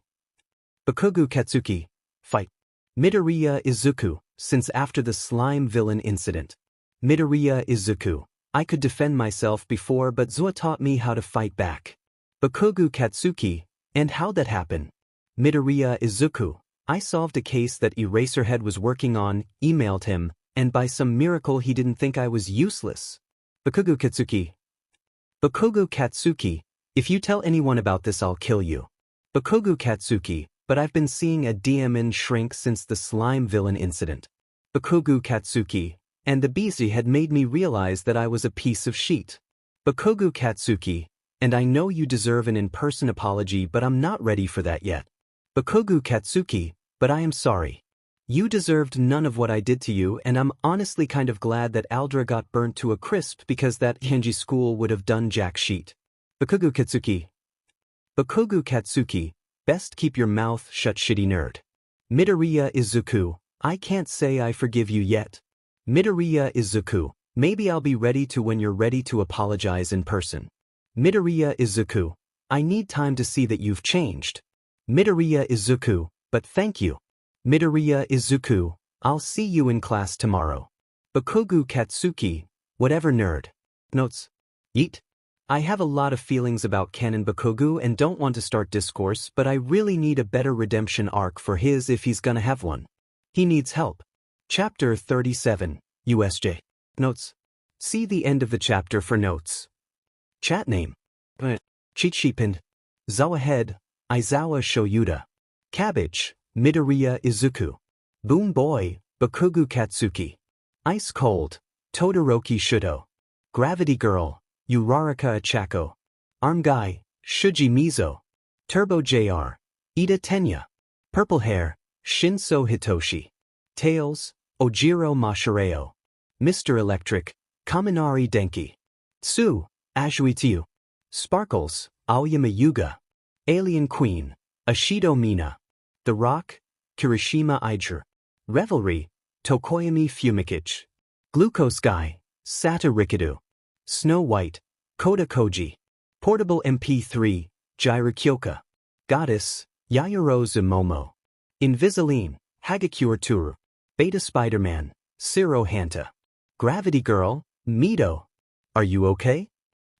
Bakugo Katsuki, fight. Midoriya Izuku, since after the slime villain incident. Midoriya Izuku, I could defend myself before but Zua taught me how to fight back. Bakugo Katsuki, and how'd that happen? Midoriya Izuku, I solved a case that Eraserhead was working on, emailed him, and by some miracle he didn't think I was useless. Bakugo Katsuki. Bakugo Katsuki, if you tell anyone about this I'll kill you. Bakugo Katsuki, but I've been seeing a DMN shrink since the slime villain incident. Bakugo Katsuki, and the BZ had made me realize that I was a piece of shit. Bakugo Katsuki, and I know you deserve an in-person apology but I'm not ready for that yet. Bakugo Katsuki, but I am sorry. You deserved none of what I did to you and I'm honestly kind of glad that Aldra got burnt to a crisp because that Genji school would have done jack shit. Bakugo Katsuki. Bakugo Katsuki, best keep your mouth shut shitty nerd. Midoriya Izuku, I can't say I forgive you yet. Midoriya Izuku, maybe I'll be ready to when you're ready to apologize in person. Midoriya Izuku, I need time to see that you've changed. Midoriya Izuku, but thank you. Midoriya Izuku, I'll see you in class tomorrow. Bakugo Katsuki, whatever nerd. Notes. Yeet. I have a lot of feelings about Canon Bakugo and don't want to start discourse but I really need a better redemption arc for his if he's gonna have one. He needs help. Chapter 37, USJ. Notes. See the end of the chapter for notes. Chat name. Chichipin. Zawa Head, Aizawa Shoyuda. Cabbage, Midoriya Izuku. Boom Boy, Bakugo Katsuki. Ice Cold, Todoroki Shudo. Gravity Girl, Uraraka Achako. Arm Guy, Shuji Mizo. Turbo JR, Ida Tenya. Purple Hair, Shinso Hitoshi. Tails, Ojiro Mashireo. Mr. Electric, Kaminari Denki. Tsu, Azuitiu. Sparkles, Aoyama Yuga. Alien Queen, Ashido Mina. The Rock, Kirishima Iger. Revelry, Tokoyami Fumikage. Glucose Guy, Sata Rikidu. Snow White, Koda Koji. Portable MP3, Jaira Kyoka. Goddess, Yayoro Zumomo. Invisiline, Hagakure Turu. Beta Spider-Man, Siro Hanta. Gravity Girl, Mido. Are you okay?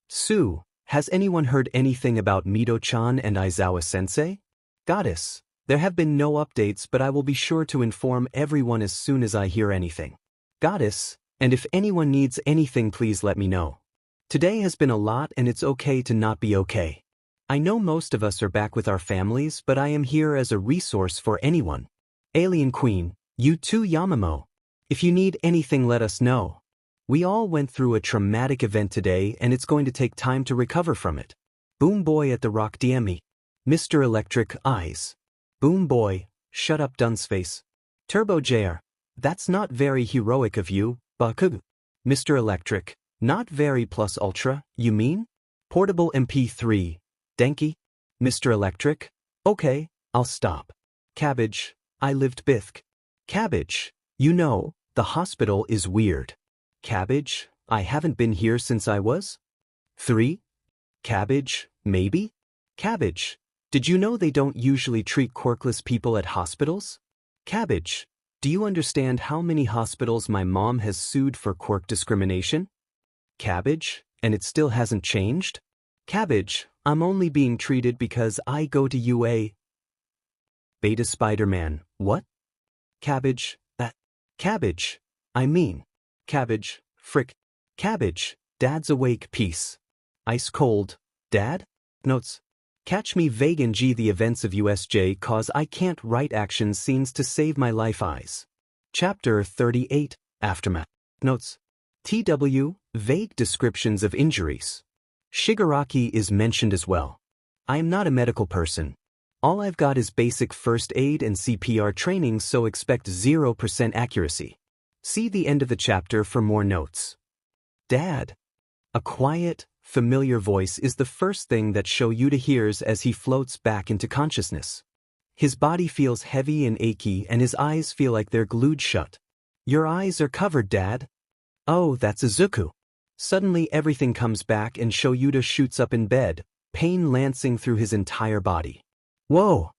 Sue, has anyone heard anything about Mido-chan and Aizawa-sensei? Goddess, there have been no updates but I will be sure to inform everyone as soon as I hear anything. Goddess, and if anyone needs anything please let me know. Today has been a lot and it's okay to not be okay. I know most of us are back with our families but I am here as a resource for anyone. Alien Queen, you too Yamamo. If you need anything let us know. We all went through a traumatic event today and it's going to take time to recover from it. Boom Boy at the Rock DM me. Mr. Electric Eyes. Boom Boy, shut up Dunceface. Turbo JR, that's not very heroic of you, Bakugo. Mr. Electric, not very plus ultra, you mean? Portable MP3, Denki. Mr. Electric, okay, I'll stop. Cabbage, I lived Bithk. Cabbage, you know, the hospital is weird. Cabbage, I haven't been here since I was 3? Cabbage, maybe? Cabbage, did you know they don't usually treat quirkless people at hospitals? Cabbage, do you understand how many hospitals my mom has sued for quirk discrimination? Cabbage, and it still hasn't changed? Cabbage, I'm only being treated because I go to UA. Beta Spider-Man, what? Cabbage, cabbage. I mean, cabbage, frick. Cabbage, Dad's awake, peace. Ice cold, Dad? Notes. Catch me vague and G the events of USJ cause I can't write action scenes to save my life eyes. Chapter 38, Aftermath. Notes. TW, vague descriptions of injuries. Shigaraki is mentioned as well. I am not a medical person. All I've got is basic first aid and CPR training, so expect 0% accuracy. See the end of the chapter for more notes. Dad. A quiet, familiar voice is the first thing that Shoyuta hears as he floats back into consciousness. His body feels heavy and achy and his eyes feel like they're glued shut. Your eyes are covered, Dad. Oh, that's Izuku. Suddenly everything comes back and Shoyuta shoots up in bed, pain lancing through his entire body. Whoa!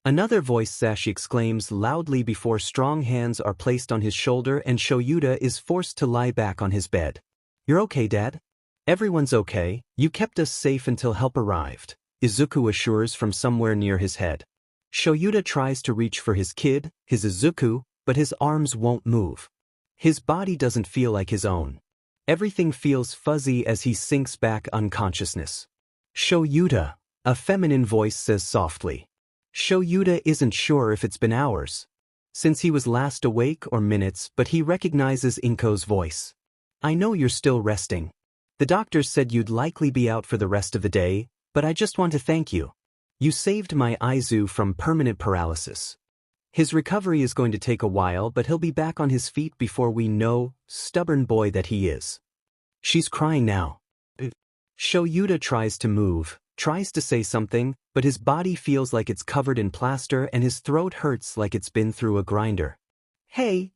Another voice Sashi exclaims loudly before strong hands are placed on his shoulder and Shoyuta is forced to lie back on his bed. You're okay, Dad? Everyone's okay, you kept us safe until help arrived, Izuku assures from somewhere near his head. Shoyuta tries to reach for his kid, his Izuku, but his arms won't move. His body doesn't feel like his own. Everything feels fuzzy as he sinks back unconsciousness. Shoyuta, a feminine voice says softly. Shoyuta isn't sure if it's been hours since he was last awake or minutes, but he recognizes Inko's voice. I know you're still resting. The doctors said you'd likely be out for the rest of the day, but I just want to thank you. You saved my Aizu from permanent paralysis. His recovery is going to take a while, but he'll be back on his feet before we know, stubborn boy that he is. She's crying now. Shoyuta tries to move, tries to say something, but his body feels like it's covered in plaster and his throat hurts like it's been through a grinder. Hey,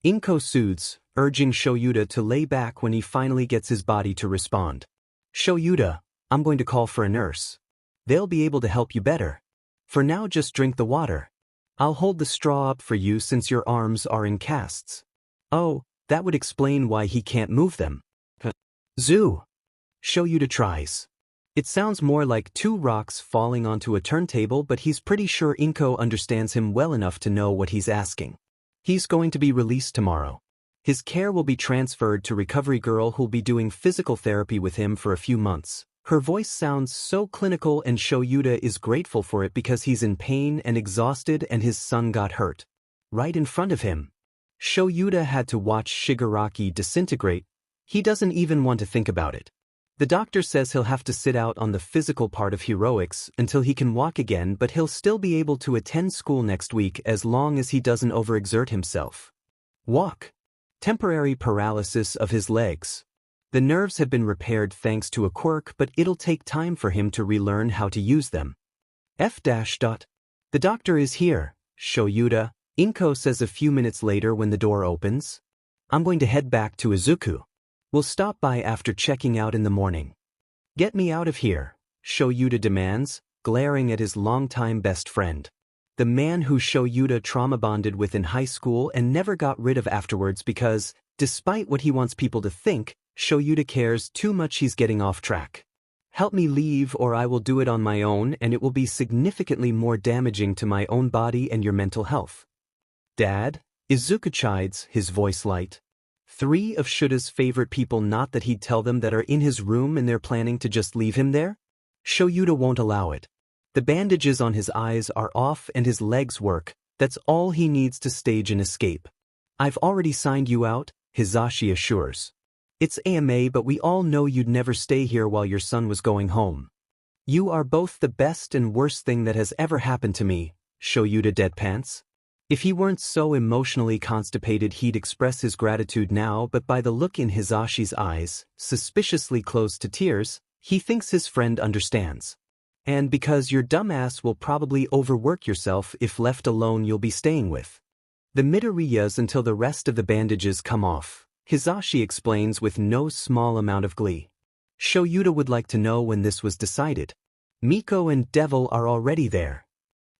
Inko soothes, urging Shoyuta to lay back when he finally gets his body to respond. Shoyuta, I'm going to call for a nurse. They'll be able to help you better. For now, just drink the water. I'll hold the straw up for you since your arms are in casts. Oh, that would explain why he can't move them. Zoo. Shoyuta tries. It sounds more like two rocks falling onto a turntable, but he's pretty sure Inko understands him well enough to know what he's asking. He's going to be released tomorrow. His care will be transferred to Recovery Girl who'll be doing physical therapy with him for a few months. Her voice sounds so clinical and Shoyuta is grateful for it because he's in pain and exhausted and his son got hurt. Right in front of him. Shoyuta had to watch Shigaraki disintegrate. He doesn't even want to think about it. The doctor says he'll have to sit out on the physical part of heroics until he can walk again, but he'll still be able to attend school next week as long as he doesn't overexert himself. Walk. Temporary paralysis of his legs. The nerves have been repaired thanks to a quirk, but it'll take time for him to relearn how to use them. The doctor is here, Shoyuta, Inko says a few minutes later when the door opens. I'm going to head back to Izuku. We'll stop by after checking out in the morning. Get me out of here, Shoyuta demands, glaring at his longtime best friend. The man who Shoyuta trauma bonded with in high school and never got rid of afterwards because, despite what he wants people to think, Shoyuta cares too much he's getting off track. Help me leave or I will do it on my own and it will be significantly more damaging to my own body and your mental health. Dad, Izuku chides, his voice light. 3 of Shuta's favorite people, not that he'd tell them, that are in his room and they're planning to just leave him there? Shoyuta won't allow it. The bandages on his eyes are off and his legs work. That's all he needs to stage an escape. I've already signed you out, Hizashi assures. It's AMA, but we all know you'd never stay here while your son was going home. You are both the best and worst thing that has ever happened to me, Shoyuta deadpants. If he weren't so emotionally constipated he'd express his gratitude now, but by the look in Hizashi's eyes, suspiciously close to tears, he thinks his friend understands. And because your dumbass will probably overwork yourself if left alone you'll be staying with the Midoriyas until the rest of the bandages come off, Hizashi explains with no small amount of glee. Shoyuta would like to know when this was decided. Miko and Devil are already there.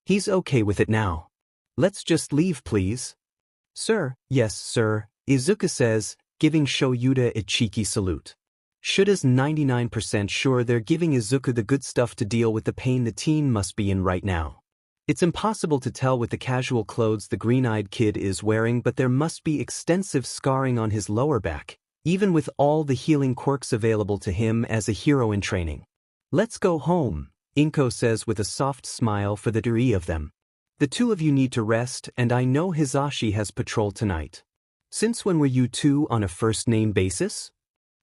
He's okay with it now. Let's just leave, please. Sir, yes, sir, Izuku says, giving Shoyuta a cheeky salute. Shuta's 99% sure they're giving Izuku the good stuff to deal with the pain the teen must be in right now. It's impossible to tell with the casual clothes the green-eyed kid is wearing, but there must be extensive scarring on his lower back, even with all the healing quirks available to him as a hero in training. Let's go home, Inko says with a soft smile for the three of them. The two of you need to rest, and I know Hizashi has patrol tonight. Since when were you two on a first-name basis?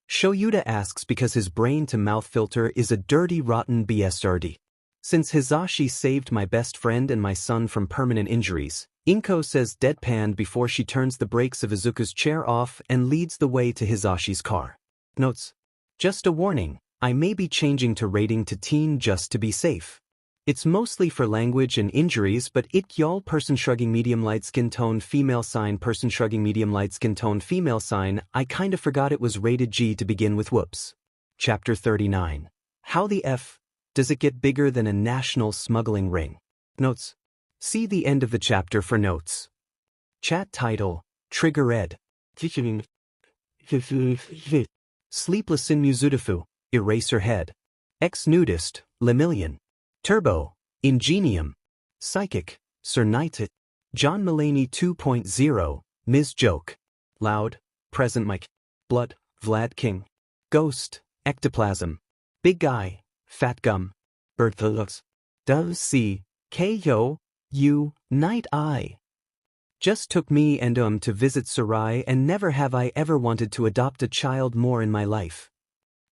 Shoyuta asks because his brain-to-mouth filter is a dirty rotten BSRD. Since Hizashi saved my best friend and my son from permanent injuries, Inko says deadpanned before she turns the brakes of Izuku's chair off and leads the way to Hizashi's car. Notes: just a warning, I may be changing to rating to teen just to be safe. It's mostly for language and injuries, but it y'all person shrugging medium light skin tone female sign person shrugging medium light skin tone female sign. I kinda forgot it was rated G to begin with. Whoops. Chapter 39. How the F does it get bigger than a national smuggling ring? Notes. See the end of the chapter for notes. Chat title: Trigger Ed. Sleepless in Muzutafu, Eraserhead. Ex-nudist, Lemillion. Turbo, Ingenium. Psychic, Sir Knighted. John Mulaney 2.0, Ms. Joke. Loud, Present Mike. Blood, Vlad King. Ghost, Ectoplasm. Big Guy, Fat Gum. Bertholux. Does C. K.O. U. Night Eye. Just took me and to visit Sarai, and never have I ever wanted to adopt a child more in my life.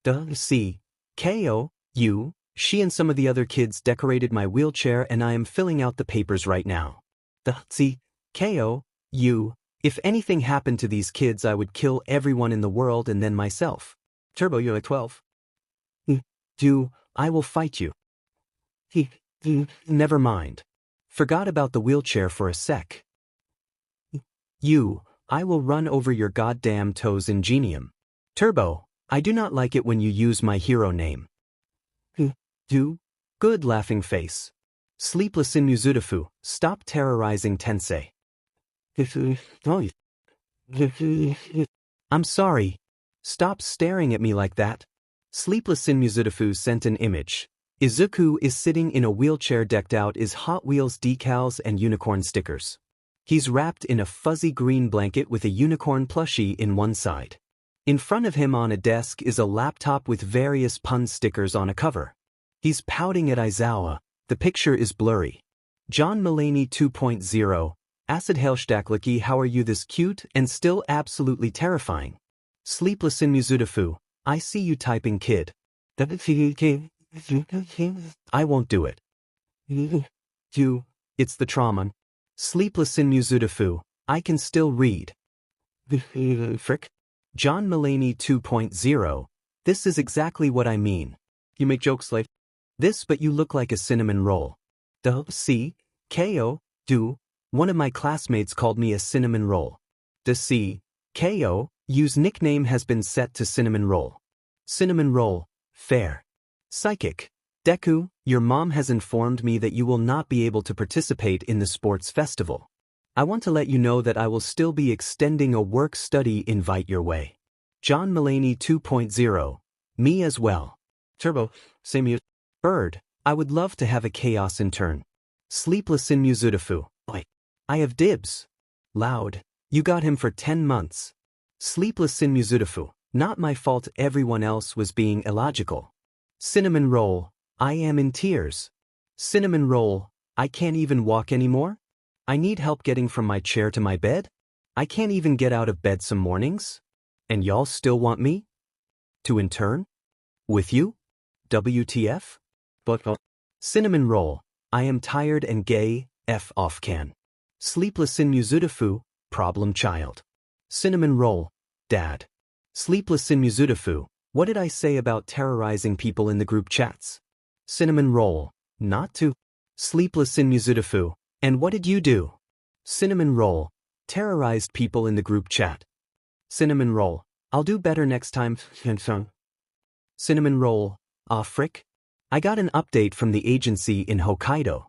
Does C. K.O. U. She and some of the other kids decorated my wheelchair, and I am filling out the papers right now. The C. K.O. U. If anything happened to these kids, I would kill everyone in the world and then myself. Turbo, you're at 12. Do, I will fight you. Never mind. Forgot about the wheelchair for a sec. I will run over your goddamn toes. Ingenium. Turbo, I do not like it when you use my hero name. Good laughing face. Sleepless in Muzutafu, stop terrorizing Tensei. I'm sorry. Stop staring at me like that. Sleepless in Muzutafu sent an image. Izuku is sitting in a wheelchair decked out in Hot Wheels decals and unicorn stickers. He's wrapped in a fuzzy green blanket with a unicorn plushie in one side. In front of him on a desk is a laptop with various pun stickers on a cover. He's pouting at Aizawa. The picture is blurry. John Mulaney 2.0, Acid Hellstaklucky, how are you this cute and still absolutely terrifying? Sleepless in Muzutafu, I see you typing, kid. I won't do it. It's the trauma. Sleepless in Muzutafu, I can still read. Frick? John Mulaney 2.0, this is exactly what I mean. You make jokes like this, but you look like a cinnamon roll. C. K.O. One of my classmates called me a cinnamon roll. C. K.O. U's nickname has been set to cinnamon roll. Cinnamon roll, fair. Psychic. Deku, your mom has informed me that you will not be able to participate in the sports festival. I want to let you know that I will still be extending a work-study invite your way. John Mulaney 2.0, me as well. Turbo, same you. Bird, I would love to have a chaos intern. Sleepless in Muzutafu, I have dibs. Loud, you got him for 10 months. Sleepless in Muzutafu, not my fault, everyone else was being illogical. Cinnamon roll, I am in tears. Cinnamon roll, I can't even walk anymore? I need help getting from my chair to my bed? I can't even get out of bed some mornings? And y'all still want me? To intern? With you? WTF? But cinnamon roll, I am tired and gay, F off can. Sleepless in Muzutafu, problem child. Cinnamon roll, dad. Sleepless in Muzutafu, what did I say about terrorizing people in the group chats? Cinnamon roll, not to. Sleepless in Muzutafu, and what did you do? Cinnamon roll, terrorized people in the group chat. Cinnamon roll, I'll do better next time. Cinnamon roll, frick. I got an update from the agency in Hokkaido.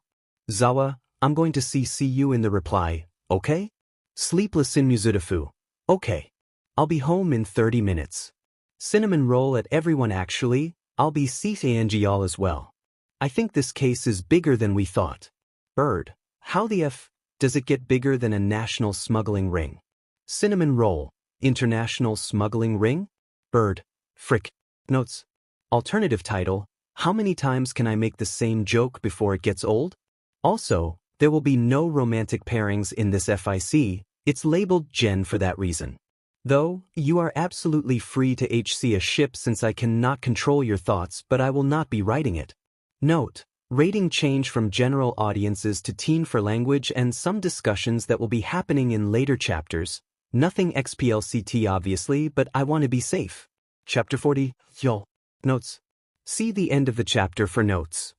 Zawa, I'm going to CC you in the reply, okay? Sleepless in Muzutafu, okay. I'll be home in 30 minutes. Cinnamon roll at everyone actually, I'll be CCing y'all as well. I think this case is bigger than we thought. Bird. How the F does it get bigger than a national smuggling ring? Cinnamon roll. International smuggling ring? Bird. Frick. Notes. Alternative title. How many times can I make the same joke before it gets old? Also, there will be no romantic pairings in this FIC, it's labeled Gen for that reason. Though, you are absolutely free to HC a ship since I cannot control your thoughts, but I will not be writing it. Note, rating change from general audiences to teen for language and some discussions that will be happening in later chapters. Nothing XPLCT obviously, but I want to be safe. Chapter 40, Y'all. Notes. See the end of the chapter for notes.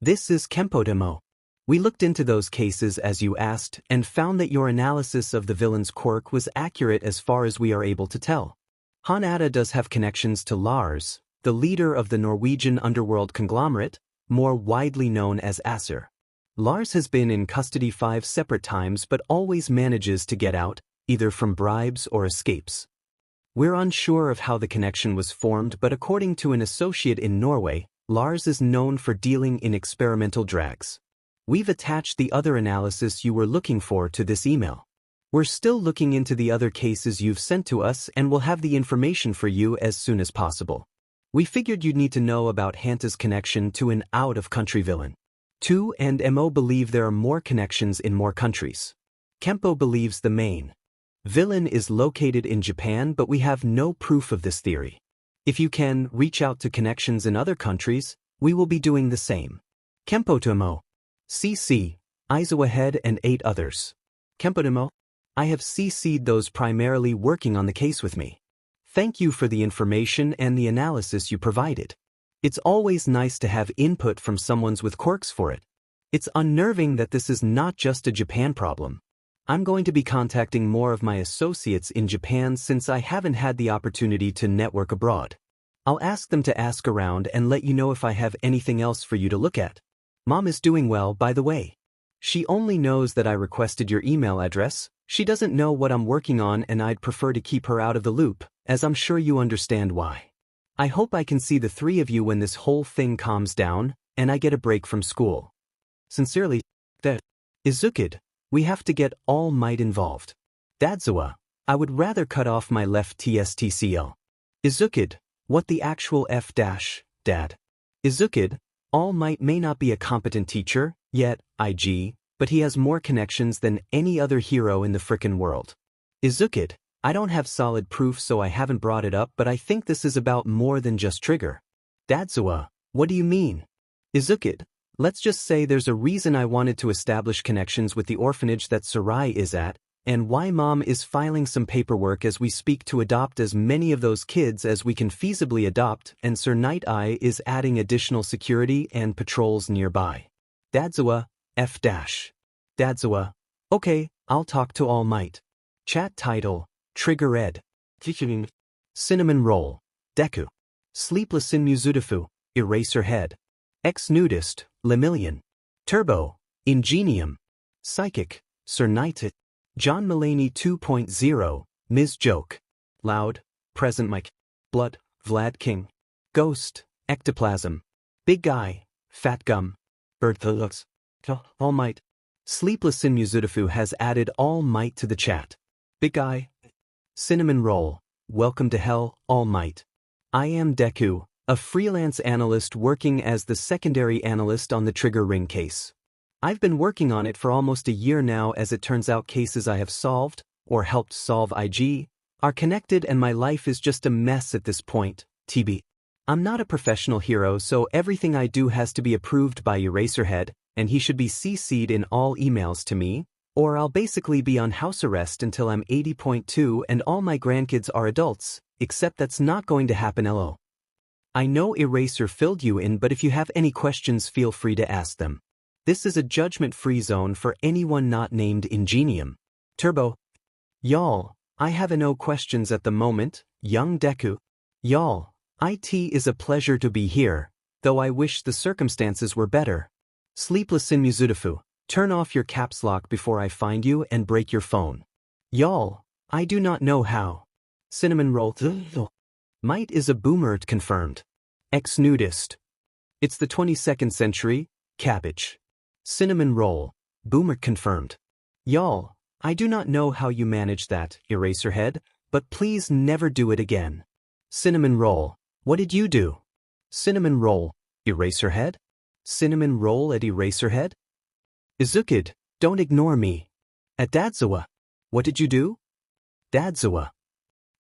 This is Kempo demo. We looked into those cases as you asked and found that your analysis of the villain's quirk was accurate as far as we are able to tell. Hanada does have connections to Lars, the leader of the Norwegian underworld conglomerate, more widely known as Acer. Lars has been in custody 5 separate times but always manages to get out, either from bribes or escapes. We're unsure of how the connection was formed, but according to an associate in Norway, Lars is known for dealing in experimental drags. We've attached the other analysis you were looking for to this email. We're still looking into the other cases you've sent to us and will have the information for you as soon as possible. We figured you'd need to know about Hanta's connection to an out-of-country villain. 2 and MO believe there are more connections in more countries. Kempo believes the main villain is located in Japan, but we have no proof of this theory. If you can reach out to connections in other countries, we will be doing the same. Kempo to MO. CC, Aizawa Head and 8 others. Kempo to MO. I have CC'd those primarily working on the case with me. Thank you for the information and the analysis you provided. It's always nice to have input from someone with quirks for it. It's unnerving that this is not just a Japan problem. I'm going to be contacting more of my associates in Japan since I haven't had the opportunity to network abroad. I'll ask them to ask around and let you know if I have anything else for you to look at. Mom is doing well, by the way. She only knows that I requested your email address. She doesn't know what I'm working on and I'd prefer to keep her out of the loop, as I'm sure you understand why. I hope I can see the 3 of you when this whole thing calms down and I get a break from school. Sincerely, Izukid. We have to get All Might involved. Dadzawa, I would rather cut off my left TSTCL. Izukid, what the actual Dad. Izukid, All Might may not be a competent teacher, yet, IG, but he has more connections than any other hero in the frickin' world. Izukid, I don't have solid proof so I haven't brought it up, but I think this is about more than just Trigger. Dadzawa, what do you mean? Izukid, let's just say there's a reason I wanted to establish connections with the orphanage that Sarai is at, and why Mom is filing some paperwork as we speak to adopt as many of those kids as we can feasibly adopt, and Sir Night Eye is adding additional security and patrols nearby. Dadzawa, F-. Dadzawa, okay, I'll talk to All Might. Chat title, Trigger Ed. Cinnamon Roll, Deku. Sleepless in Muzudafu, Eraserhead. Ex-Nudist, Lemillion. Turbo, Ingenium. Psychic, Sir Night. John Mulaney 2.0, Ms. Joke. Loud, Present Mike. Blood, Vlad King. Ghost, Ectoplasm. Big Guy, Fat Gum. Bertholux. All Might. Sleepless in Muzudafu has added All Might to the chat. Big Guy. Cinnamon Roll, welcome to hell, All Might. I am Deku, a freelance analyst working as the secondary analyst on the Trigger Ring case. I've been working on it for almost a year now. As it turns out, cases I have solved, or helped solve IG, are connected and my life is just a mess at this point, TB. I'm not a professional hero, so everything I do has to be approved by Eraserhead, and he should be CC'd in all emails to me, or I'll basically be on house arrest until I'm 80.2 and all my grandkids are adults, except that's not going to happen. LO. I know Eraser filled you in, but if you have any questions feel free to ask them. This is a judgment-free zone for anyone not named Ingenium. Turbo. Y'all, I have no questions at the moment, young Deku. Y'all, it is a pleasure to be here, though I wish the circumstances were better. Sleepless in Muzudafu, turn off your caps lock before I find you and break your phone. Y'all, I do not know how. Cinnamon Roll. Might is a boomer confirmed. Ex-Nudist. It's the 22nd century, cabbage. Cinnamon roll. Boomer confirmed. Y'all, I do not know how you managed that, Eraserhead, but please never do it again. Cinnamon roll. What did you do? Cinnamon roll. Eraserhead? Cinnamon roll at Eraserhead? Izukid, don't ignore me. At Dadzawa. What did you do? Dadzawa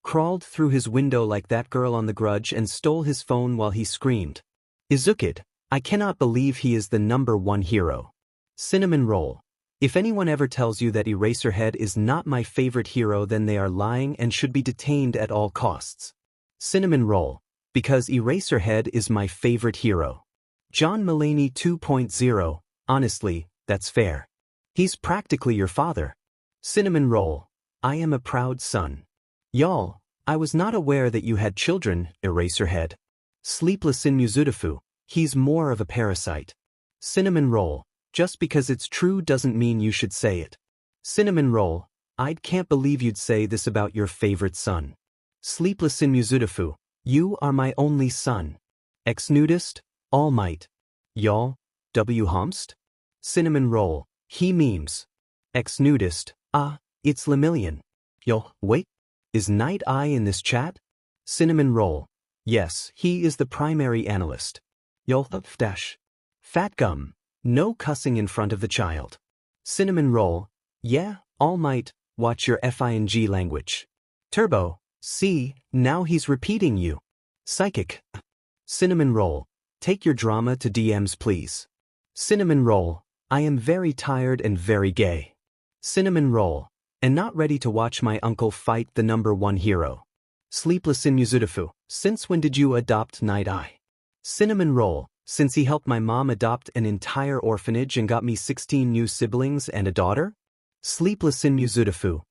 crawled through his window like that girl on The Grudge and stole his phone while he screamed. Izukid, I cannot believe he is the #1 hero. Cinnamon roll. If anyone ever tells you that Eraserhead is not my favorite hero, then they are lying and should be detained at all costs. Cinnamon roll. Because Eraserhead is my favorite hero. John Mulaney 2.0, honestly, that's fair. He's practically your father. Cinnamon roll. I am a proud son. Y'all, I was not aware that you had children, Eraserhead. Sleepless in Mizudafu, he's more of a parasite. Cinnamon roll. Just because it's true doesn't mean you should say it. Cinnamon roll. I can't believe you'd say this about your favorite son. Sleepless in Mizudafu, you are my only son. Ex-nudist, All Might. Y'all, W. Humst? Cinnamon roll. He memes. Ex-nudist, it's Lemillion. Yo, wait. Is Night Eye in this chat? Cinnamon roll. Yes, he is the primary analyst. Yo, dash. Fat gum. No cussing in front of the child. Cinnamon roll. Yeah, All Might, watch your FING language. Turbo. See, now he's repeating you. Psychic. Cinnamon roll. Take your drama to DMs please. Cinnamon roll. I am very tired and very gay. Cinnamon roll. And not ready to watch my uncle fight the #1 hero. Sleepless in Mizudafu, since when did you adopt Night Eye? Cinnamon roll. Since he helped my mom adopt an entire orphanage and got me 16 new siblings and a daughter? Sleepless in Mizudafu,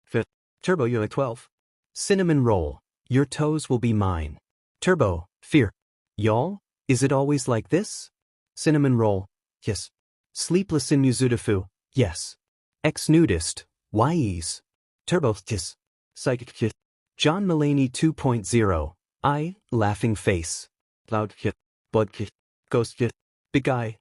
Fit. Turbo, you're like 12. Cinnamon roll. Your toes will be mine. Turbo, fear. Y'all, is it always like this? Cinnamon roll. Yes. Sleepless in Mizudafu, yes. Ex-nudist, Y's. Turbo, yes. Psychic, yes. John Mulaney 2.0, laughing face. Loud, yes. Blood, yes. Ghost, yes. Big eye,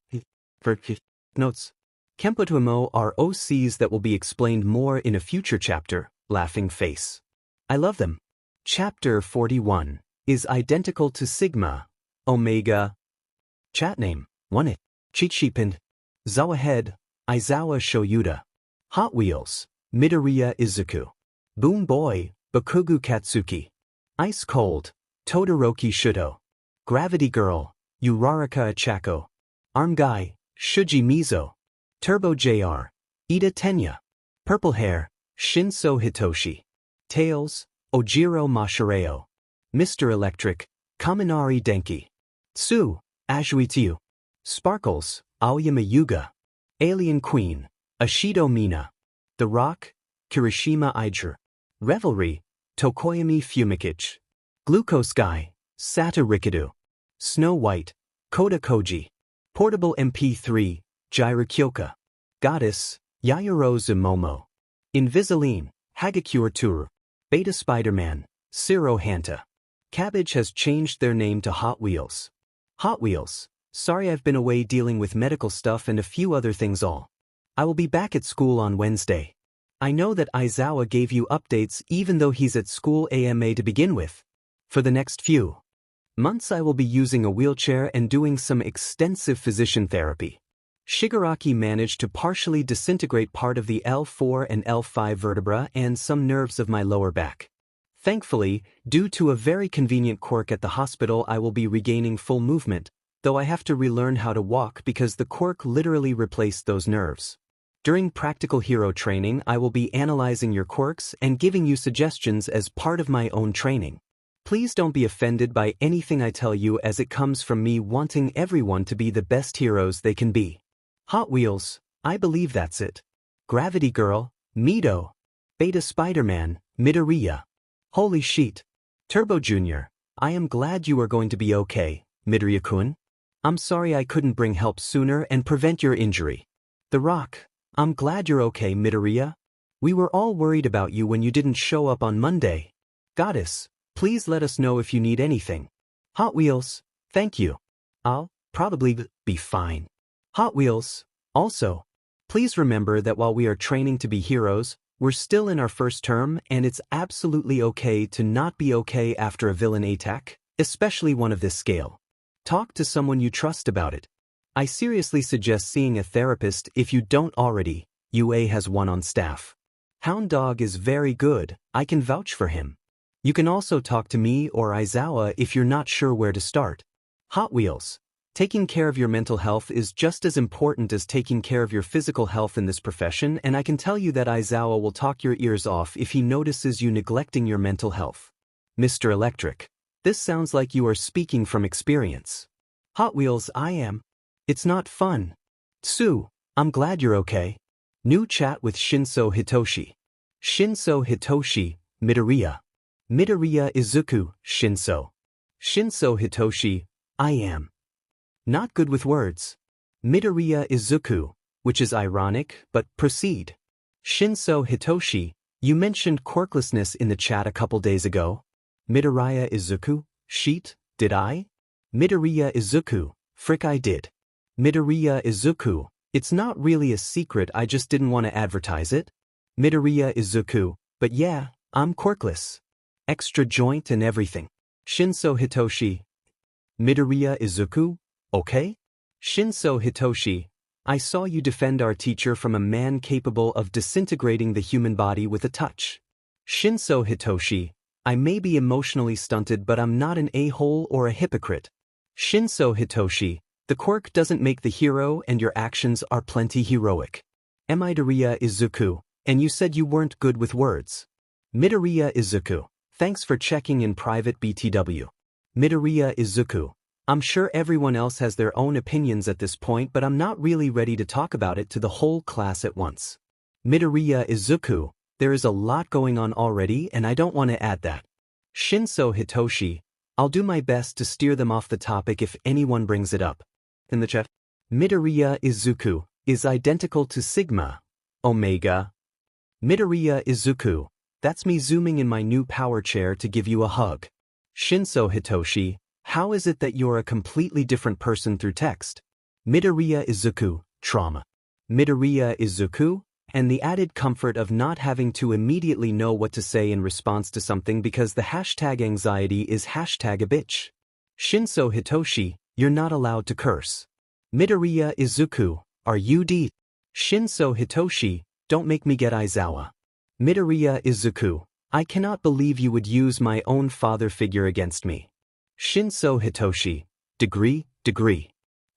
bird, yes. Notes. Kempo are OCs that will be explained more in a future chapter, laughing face. I love them. Chapter 41 is identical to Sigma, Omega. Chat name, 1 Cheat Sheepin. Zawa Head, Aizawa Shoyuda. Hot Wheels, Midoriya Izuku. Boom Boy, Bakugu Katsuki. Ice Cold, Todoroki Shudo. Gravity Girl, Uraraka Achako. Arm Guy, Shuji Mizo. Turbo JR, Ida Tenya. Purple Hair, Shinso Hitoshi. Tails, Ojiro Mashireo. Mr. Electric, Kaminari Denki. Tsu, Ajuitiu. Sparkles, Aoyama Yuga. Alien Queen, Ashido Mina. The Rock, Kirishima Iger. Revelry, Tokoyami Fumikich. Glucose Guy, Sata Rikidu. Snow White, Koda Koji. Portable MP3, Jaira Kyoka. Goddess, Yayoro Zumomo. Invisiline, Hagakure Tour. Beta Spider-Man, Ciro Hanta. Cabbage has changed their name to Hot Wheels. Hot Wheels, sorry I've been away dealing with medical stuff and a few other things all. I will be back at school on Wednesday. I know that Aizawa gave you updates even though he's at school AMA to begin with. For the next few months I will be using a wheelchair and doing some extensive physician therapy. Shigaraki managed to partially disintegrate part of the L4 and L5 vertebra and some nerves of my lower back. Thankfully, due to a very convenient quirk at the hospital, I will be regaining full movement, though I have to relearn how to walk because the quirk literally replaced those nerves. During practical hero training, I will be analyzing your quirks and giving you suggestions as part of my own training. Please don't be offended by anything I tell you, as it comes from me wanting everyone to be the best heroes they can be. Hot Wheels, I believe that's it. Gravity Girl, Mido. Beta Spider-Man, Midoriya. Holy sheet. Turbo Jr., I am glad you are going to be okay, Midoriya-kun. I'm sorry I couldn't bring help sooner and prevent your injury. The Rock, I'm glad you're okay, Midoriya. We were all worried about you when you didn't show up on Monday. Goddess, please let us know if you need anything. Hot Wheels, thank you. I'll probably be fine. Hot Wheels, Also, please remember that while we are training to be heroes, we're still in our first term and it's absolutely okay to not be okay after a villain attack, especially one of this scale. Talk to someone you trust about it. I seriously suggest seeing a therapist if you don't already. UA has one on staff. Hound Dog is very good, I can vouch for him. You can also talk to me or Aizawa if you're not sure where to start. Hot Wheels. Taking care of your mental health is just as important as taking care of your physical health in this profession, and I can tell you that Aizawa will talk your ears off if he notices you neglecting your mental health. Mr. Electric. This sounds like you are speaking from experience. Hot Wheels, I am. It's not fun. Sue, I'm glad you're okay. New chat with Shinso Hitoshi. Shinso Hitoshi, Midoriya. Midoriya Izuku, Shinso. Shinso Hitoshi, I am. Not good with words. Midoriya Izuku, which is ironic, but proceed. Shinso Hitoshi, you mentioned quirklessness in the chat a couple days ago. Midoriya Izuku, sheet, did I? Midoriya Izuku, frick I did. Midoriya Izuku, it's not really a secret, I just didn't want to advertise it. Midoriya Izuku, but yeah, I'm quirkless. Extra joint and everything. Shinso Hitoshi. Midoriya Izuku, okay? Shinso Hitoshi, I saw you defend our teacher from a man capable of disintegrating the human body with a touch. Shinso Hitoshi, I may be emotionally stunted but I'm not an a-hole or a hypocrite. Shinso Hitoshi, the quirk doesn't make the hero and your actions are plenty heroic. Midoriya Izuku, and you said you weren't good with words. Midoriya Izuku, thanks for checking in private BTW. Midoriya Izuku, I'm sure everyone else has their own opinions at this point but I'm not really ready to talk about it to the whole class at once. Midoriya Izuku, there is a lot going on already and I don't want to add that. Shinso Hitoshi, I'll do my best to steer them off the topic if anyone brings it up. In the chat, Midoriya Izuku is identical to Sigma, Omega. Midoriya Izuku, that's me zooming in my new power chair to give you a hug. Shinso Hitoshi, how is it that you're a completely different person through text? Midoriya Izuku, trauma. Midoriya Izuku, and the added comfort of not having to immediately know what to say in response to something because the hashtag anxiety is hashtag a bitch. Shinso Hitoshi, you're not allowed to curse. Midoriya Izuku, are you D? Shinso Hitoshi, don't make me get Aizawa. Midoriya Izuku, I cannot believe you would use my own father figure against me. Shinso Hitoshi, degree.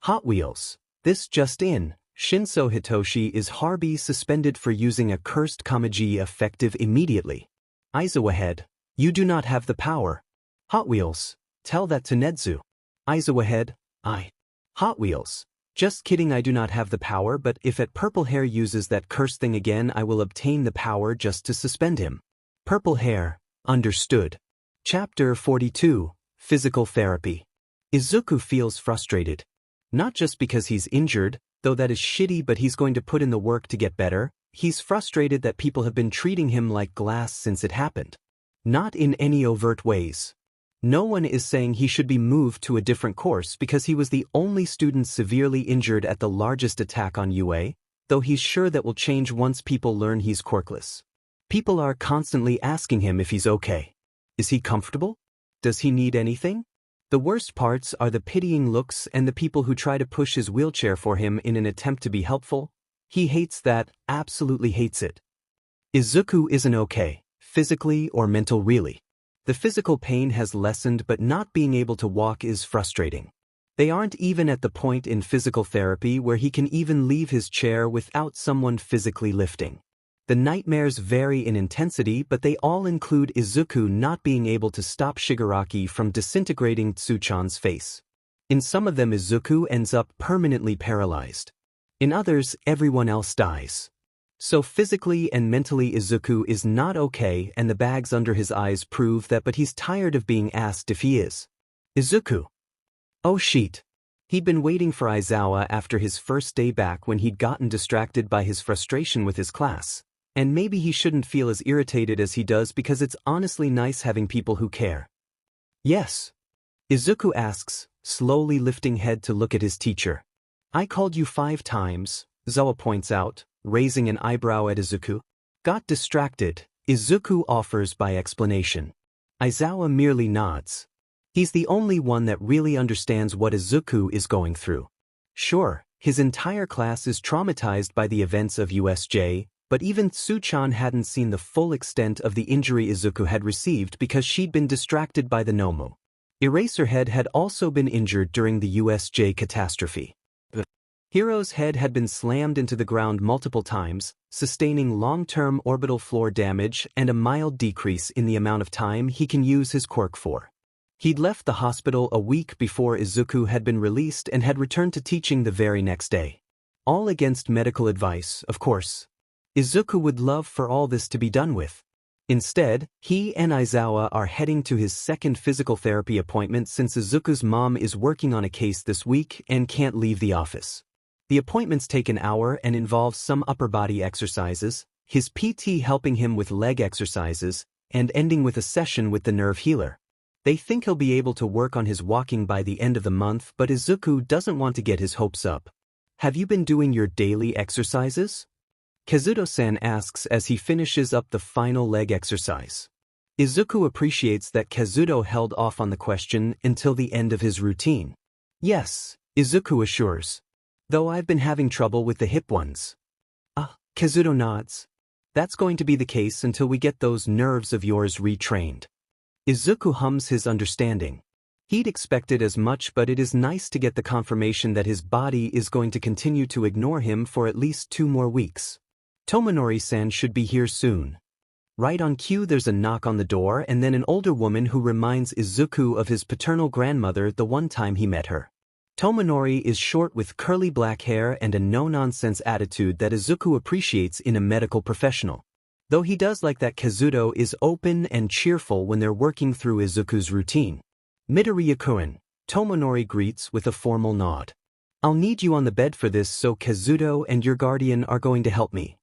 Hot Wheels, this just in, Shinso Hitoshi is Harbi suspended for using a cursed Kamaji effective immediately. Aizawa head, you do not have the power. Hot Wheels, tell that to Nedzu. Aizawa head, I. Hot Wheels, just kidding, I do not have the power, but if at Purple Hair uses that cursed thing again I will obtain the power just to suspend him. Purple Hair, understood. Chapter 42, Physical Therapy. Izuku feels frustrated. Not just because he's injured, though that is shitty, but he's going to put in the work to get better. He's frustrated that people have been treating him like glass since it happened. Not in any overt ways. No one is saying he should be moved to a different course because he was the only student severely injured at the largest attack on UA, though he's sure that will change once people learn he's quirkless. People are constantly asking him if he's okay. Is he comfortable? Does he need anything? The worst parts are the pitying looks and the people who try to push his wheelchair for him in an attempt to be helpful. He hates that, absolutely hates it. Izuku isn't okay, physically or mental really. The physical pain has lessened but not being able to walk is frustrating. They aren't even at the point in physical therapy where he can even leave his chair without someone physically lifting. The nightmares vary in intensity but they all include Izuku not being able to stop Shigaraki from disintegrating Tsuchan's face. In some of them Izuku ends up permanently paralyzed. In others, everyone else dies. So physically and mentally Izuku is not okay and the bags under his eyes prove that, but he's tired of being asked if he is. Izuku. Oh shit. He'd been waiting for Aizawa after his first day back when he'd gotten distracted by his frustration with his class. And maybe he shouldn't feel as irritated as he does because it's honestly nice having people who care. Yes. Izuku asks, slowly lifting head to look at his teacher. I called you 5 times, Zawa points out, raising an eyebrow at Izuku. Got distracted, Izuku offers by explanation. Aizawa merely nods. He's the only one that really understands what Izuku is going through. Sure, his entire class is traumatized by the events of USJ, but even Tsuchan hadn't seen the full extent of the injury Izuku had received because she'd been distracted by the Nomu. Eraserhead had also been injured during the USJ catastrophe. The hero's head had been slammed into the ground multiple times, sustaining long-term orbital floor damage and a mild decrease in the amount of time he can use his quirk for. He'd left the hospital a week before Izuku had been released and had returned to teaching the very next day. All against medical advice, of course. Izuku would love for all this to be done with. Instead, he and Aizawa are heading to his second physical therapy appointment since Izuku's mom is working on a case this week and can't leave the office. The appointments take an hour and involve some upper body exercises, his PT helping him with leg exercises, and ending with a session with the nerve healer. They think he'll be able to work on his walking by the end of the month, but Izuku doesn't want to get his hopes up. Have you been doing your daily exercises? Kazuto-san asks as he finishes up the final leg exercise. Izuku appreciates that Kazuto held off on the question until the end of his routine. Yes, Izuku assures. Though I've been having trouble with the hip ones. Kazuto nods. That's going to be the case until we get those nerves of yours retrained. Izuku hums his understanding. He'd expected as much, but it is nice to get the confirmation that his body is going to continue to ignore him for at least 2 more weeks. Tomonori-san should be here soon. Right on cue there's a knock on the door and then an older woman who reminds Izuku of his paternal grandmother the one time he met her. Tomonori is short with curly black hair and a no-nonsense attitude that Izuku appreciates in a medical professional. Though he does like that Kazuto is open and cheerful when they're working through Izuku's routine. Midoriya-kun, Tomonori greets with a formal nod. I'll need you on the bed for this, so Kazuto and your guardian are going to help me.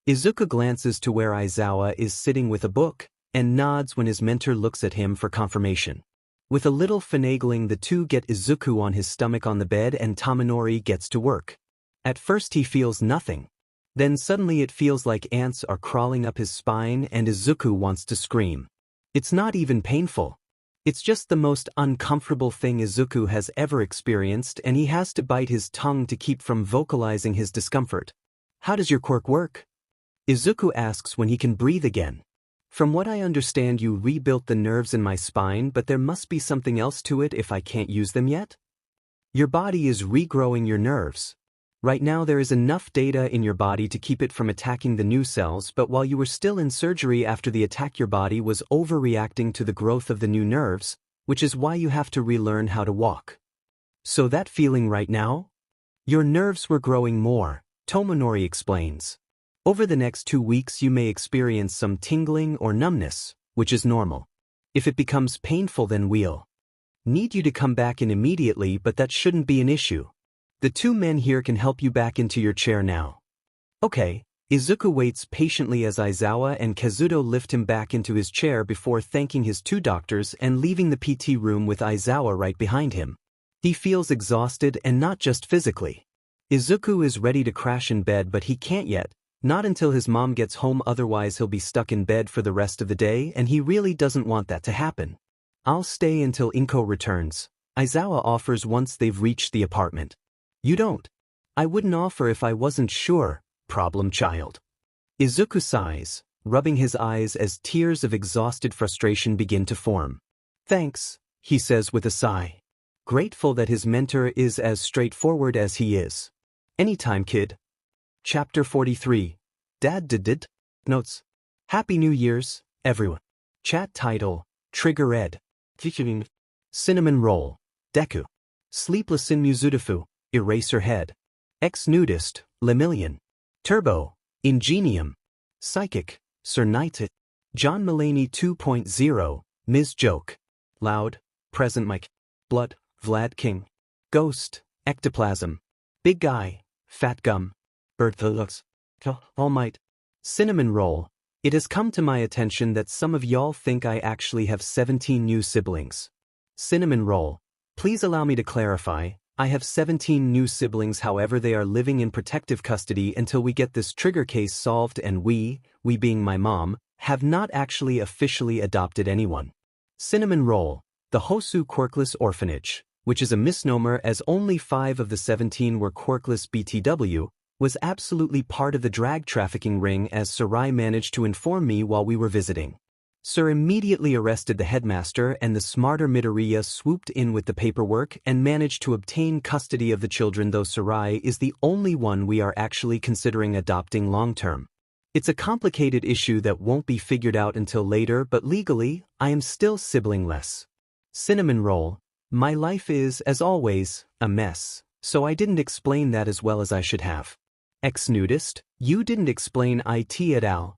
Izuku glances to where Aizawa is sitting with a book, and nods when his mentor looks at him for confirmation. With a little finagling, the two get Izuku on his stomach on the bed and Tomonori gets to work. At first he feels nothing. Then suddenly it feels like ants are crawling up his spine and Izuku wants to scream. It's not even painful. It's just the most uncomfortable thing Izuku has ever experienced, and he has to bite his tongue to keep from vocalizing his discomfort. How does your quirk work? Izuku asks when he can breathe again. From what I understand, you rebuilt the nerves in my spine, but there must be something else to it if I can't use them yet? Your body is regrowing your nerves. Right now there is enough data in your body to keep it from attacking the new cells, but while you were still in surgery after the attack, your body was overreacting to the growth of the new nerves, which is why you have to relearn how to walk. So that feeling right now? Your nerves were growing more, Tomonori explains. Over the next 2 weeks you may experience some tingling or numbness, which is normal. If it becomes painful, then we'll need you to come back in immediately, but that shouldn't be an issue. The 2 men here can help you back into your chair now. Okay. Izuku waits patiently as Aizawa and Kazuto lift him back into his chair before thanking his 2 doctors and leaving the PT room with Aizawa right behind him. He feels exhausted, and not just physically. Izuku is ready to crash in bed, but he can't yet, not until his mom gets home, otherwise he'll be stuck in bed for the rest of the day, and he really doesn't want that to happen. I'll stay until Inko returns, Aizawa offers once they've reached the apartment. You don't? I wouldn't offer if I wasn't sure, problem child. Izuku sighs, rubbing his eyes as tears of exhausted frustration begin to form. Thanks, he says with a sigh. Grateful that his mentor is as straightforward as he is. Anytime, kid. Chapter 43. Dad did. Notes. Happy New Year's, everyone. Chat title, Trigger Ed. Cinnamon Roll, Deku. Sleepless in Muzudafu, Eraserhead. Ex-Nudist, Lemillion. Turbo, Ingenium. Psychic, Sir Knighted. John Mulaney 2.0, Ms. Joke. Loud, Present Mike. Blood, Vlad King. Ghost, Ectoplasm. Big Guy, Fat Gum. Bertha Lux. All Might. Cinnamon Roll. It has come to my attention that some of y'all think I actually have 17 new siblings. Cinnamon Roll. Please allow me to clarify, I have 17 new siblings, however they are living in protective custody until we get this trigger case solved, and we being my mom, have not actually officially adopted anyone. Cinnamon Roll, the Hosu Quirkless Orphanage, which is a misnomer as only 5 of the 17 were quirkless BTW, was absolutely part of the drag trafficking ring, as Sarai managed to inform me while we were visiting. Sir immediately arrested the headmaster, and the smarter Midoriya swooped in with the paperwork and managed to obtain custody of the children, though Sarai is the only one we are actually considering adopting long-term. It's a complicated issue that won't be figured out until later, but legally, I am still siblingless. Cinnamon Roll, my life is, as always, a mess, so I didn't explain that as well as I should have. Ex-nudist, you didn't explain it at all.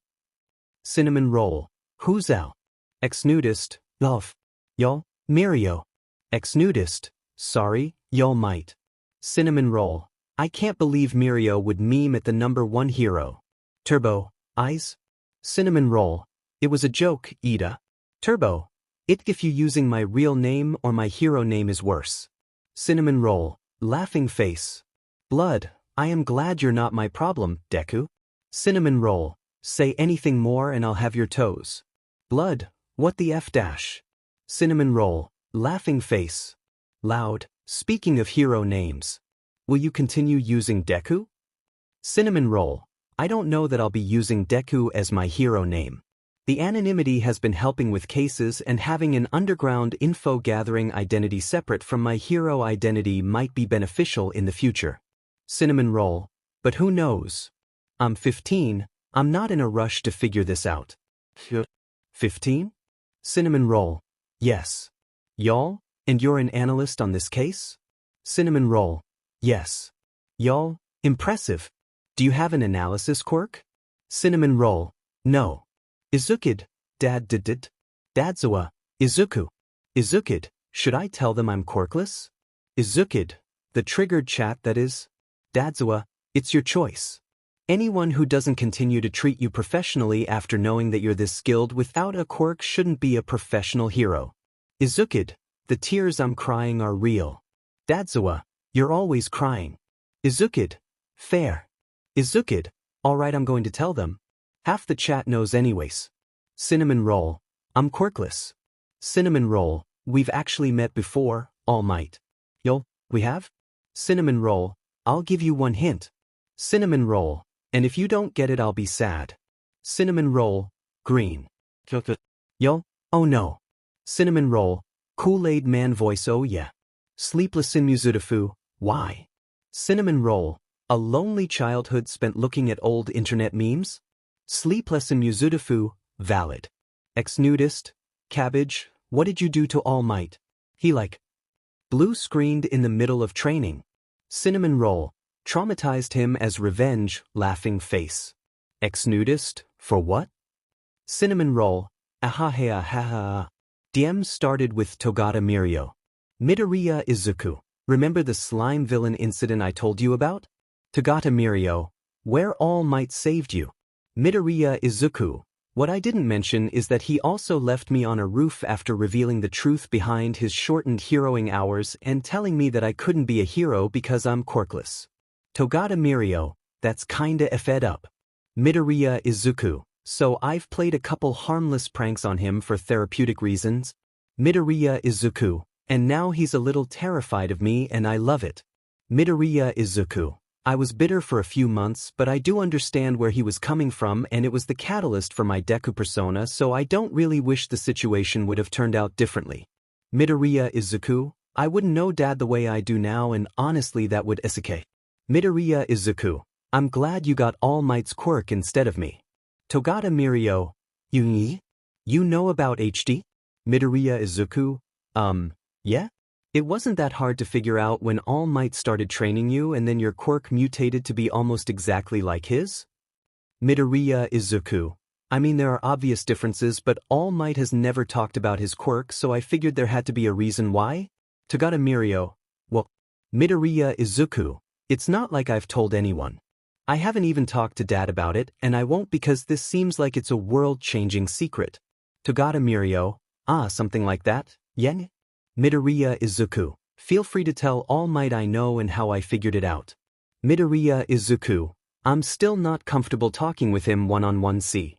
Cinnamon Roll, who's Al? Ex-nudist, love. Y'all, Mirio. Ex-nudist, sorry, y'all might. Cinnamon Roll, I can't believe Mirio would meme at the #1 hero. Turbo, eyes? Cinnamon Roll, it was a joke, Ida. Turbo, if you using my real name or my hero name is worse. Cinnamon Roll, laughing face. Blood, I am glad you're not my problem, Deku. Cinnamon Roll, say anything more and I'll have your toes. Blood, what the F dash? Cinnamon Roll, laughing face. Loud, speaking of hero names. Will you continue using Deku? Cinnamon Roll, I don't know that I'll be using Deku as my hero name. The anonymity has been helping with cases, and having an underground info gathering identity separate from my hero identity might be beneficial in the future. Cinnamon Roll, but who knows? I'm 15, I'm not in a rush to figure this out. 15? Cinnamon Roll, yes. Y'all, and you're an analyst on this case? Cinnamon Roll, yes. Y'all, impressive. Do you have an analysis quirk? Cinnamon Roll, no. Izukid, Dadzawa, Izuku. Izukid, should I tell them I'm quirkless? Izukid, the triggered chat that is. Dadzawa, it's your choice. Anyone who doesn't continue to treat you professionally after knowing that you're this skilled without a quirk shouldn't be a professional hero. Izukid, the tears I'm crying are real. Dadzawa, you're always crying. Izukid, fair. Izukid, alright, I'm going to tell them. Half the chat knows anyways. Cinnamon Roll, I'm quirkless. Cinnamon Roll, we've actually met before, All Might. Yo, we have? Cinnamon Roll, I'll give you one hint. Cinnamon Roll, and if you don't get it I'll be sad. Cinnamon Roll, green. Yo, oh no. Cinnamon Roll, Kool-Aid Man voice, oh yeah. Sleepless in Muzutafu, why? Cinnamon Roll, a lonely childhood spent looking at old internet memes? Sleepless in Muzutafu, valid. Ex-nudist, Cabbage, what did you do to All Might? He blue screened in the middle of training. Cinnamon Roll, traumatized him as revenge, laughing face. Ex-nudist, for what? Cinnamon Roll, ahaha. DM started with Togata Mirio. Midoriya Izuku, remember the slime villain incident I told you about? Togata Mirio, where All Might saved you. Midoriya Izuku, what I didn't mention is that he also left me on a roof after revealing the truth behind his shortened heroing hours and telling me that I couldn't be a hero because I'm quirkless. Togata Mirio, that's kinda effed up. Midoriya Izuku, so I've played a couple harmless pranks on him for therapeutic reasons. Midoriya Izuku, and now he's a little terrified of me and I love it. Midoriya Izuku, I was bitter for a few months, but I do understand where he was coming from, and it was the catalyst for my Deku persona, so I don't really wish the situation would have turned out differently. Midoriya Izuku, I wouldn't know Dad the way I do now, and honestly that would isekai. Midoriya Izuku, I'm glad you got All Might's quirk instead of me. Togata Mirio, you know about HD? Midoriya Izuku, yeah? It wasn't that hard to figure out when All Might started training you and then your quirk mutated to be almost exactly like his? Midoriya Izuku, I mean there are obvious differences, but All Might has never talked about his quirk, so I figured there had to be a reason why? Togata Mirio, well, Midoriya Izuku, it's not like I've told anyone. I haven't even talked to Dad about it, and I won't because this seems like it's a world-changing secret. Togata Mirio, something like that, yen? Midoriya Izuku, Feel free to tell all might I know and how I figured it out. Midoriya Izuku. I'm still not comfortable talking with him one-on-one. See.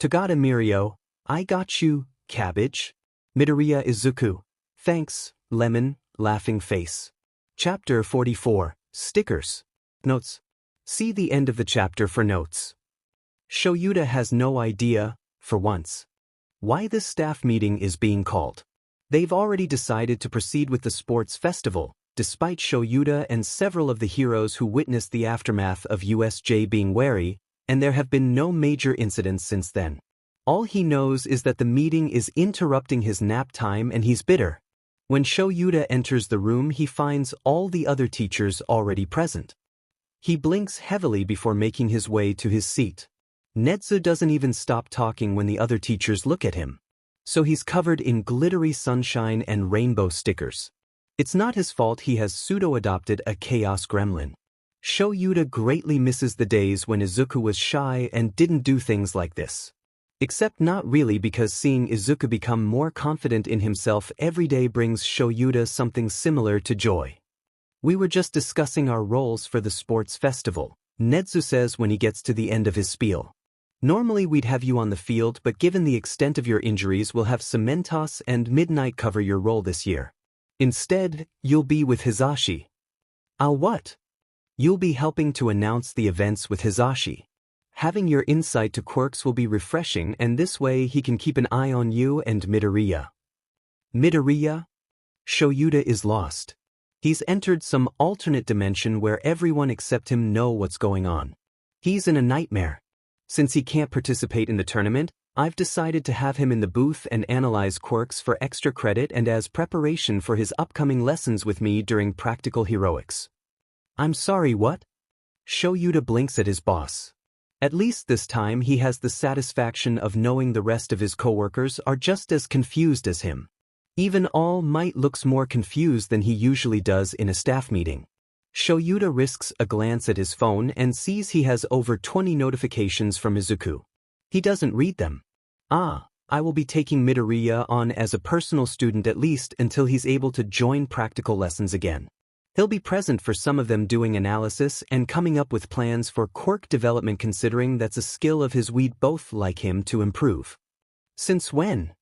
Tagada Mirio. I got you, cabbage. Midoriya Izuku. Thanks, lemon, laughing face. Chapter 44. Stickers. Notes. See the end of the chapter for notes. Shoyuta has no idea, for once, why this staff meeting is being called. They've already decided to proceed with the sports festival, despite Shoyuta and several of the heroes who witnessed the aftermath of USJ being wary, and there have been no major incidents since then. All he knows is that the meeting is interrupting his nap time and he's bitter. When Shoyuta enters the room, he finds all the other teachers already present. He blinks heavily before making his way to his seat. Nezu doesn't even stop talking when the other teachers look at him. So he's covered in glittery sunshine and rainbow stickers. It's not his fault he has pseudo-adopted a chaos gremlin. Shoyuta greatly misses the days when Izuku was shy and didn't do things like this. Except not really, because seeing Izuku become more confident in himself every day brings Shoyuta something similar to joy. We were just discussing our roles for the sports festival, Nezu says when he gets to the end of his spiel. Normally we'd have you on the field, but given the extent of your injuries, we'll have Cementos and Midnight cover your role this year. Instead, you'll be with Hisashi. I'll what? You'll be helping to announce the events with Hisashi. Having your insight to quirks will be refreshing, and this way he can keep an eye on you and Midoriya. Midoriya? Shoyuta is lost. He's entered some alternate dimension where everyone except him know what's going on. He's in a nightmare. Since he can't participate in the tournament, I've decided to have him in the booth and analyze quirks for extra credit and as preparation for his upcoming lessons with me during practical heroics. I'm sorry, what? Shoyuta blinks at his boss. At least this time he has the satisfaction of knowing the rest of his coworkers are just as confused as him. Even All Might looks more confused than he usually does in a staff meeting. Shoyuta risks a glance at his phone and sees he has over 20 notifications from Izuku. He doesn't read them. I will be taking Midoriya on as a personal student at least until he's able to join practical lessons again. He'll be present for some of them, doing analysis and coming up with plans for quirk development, considering that's a skill of his we'd both like him to improve. Since when?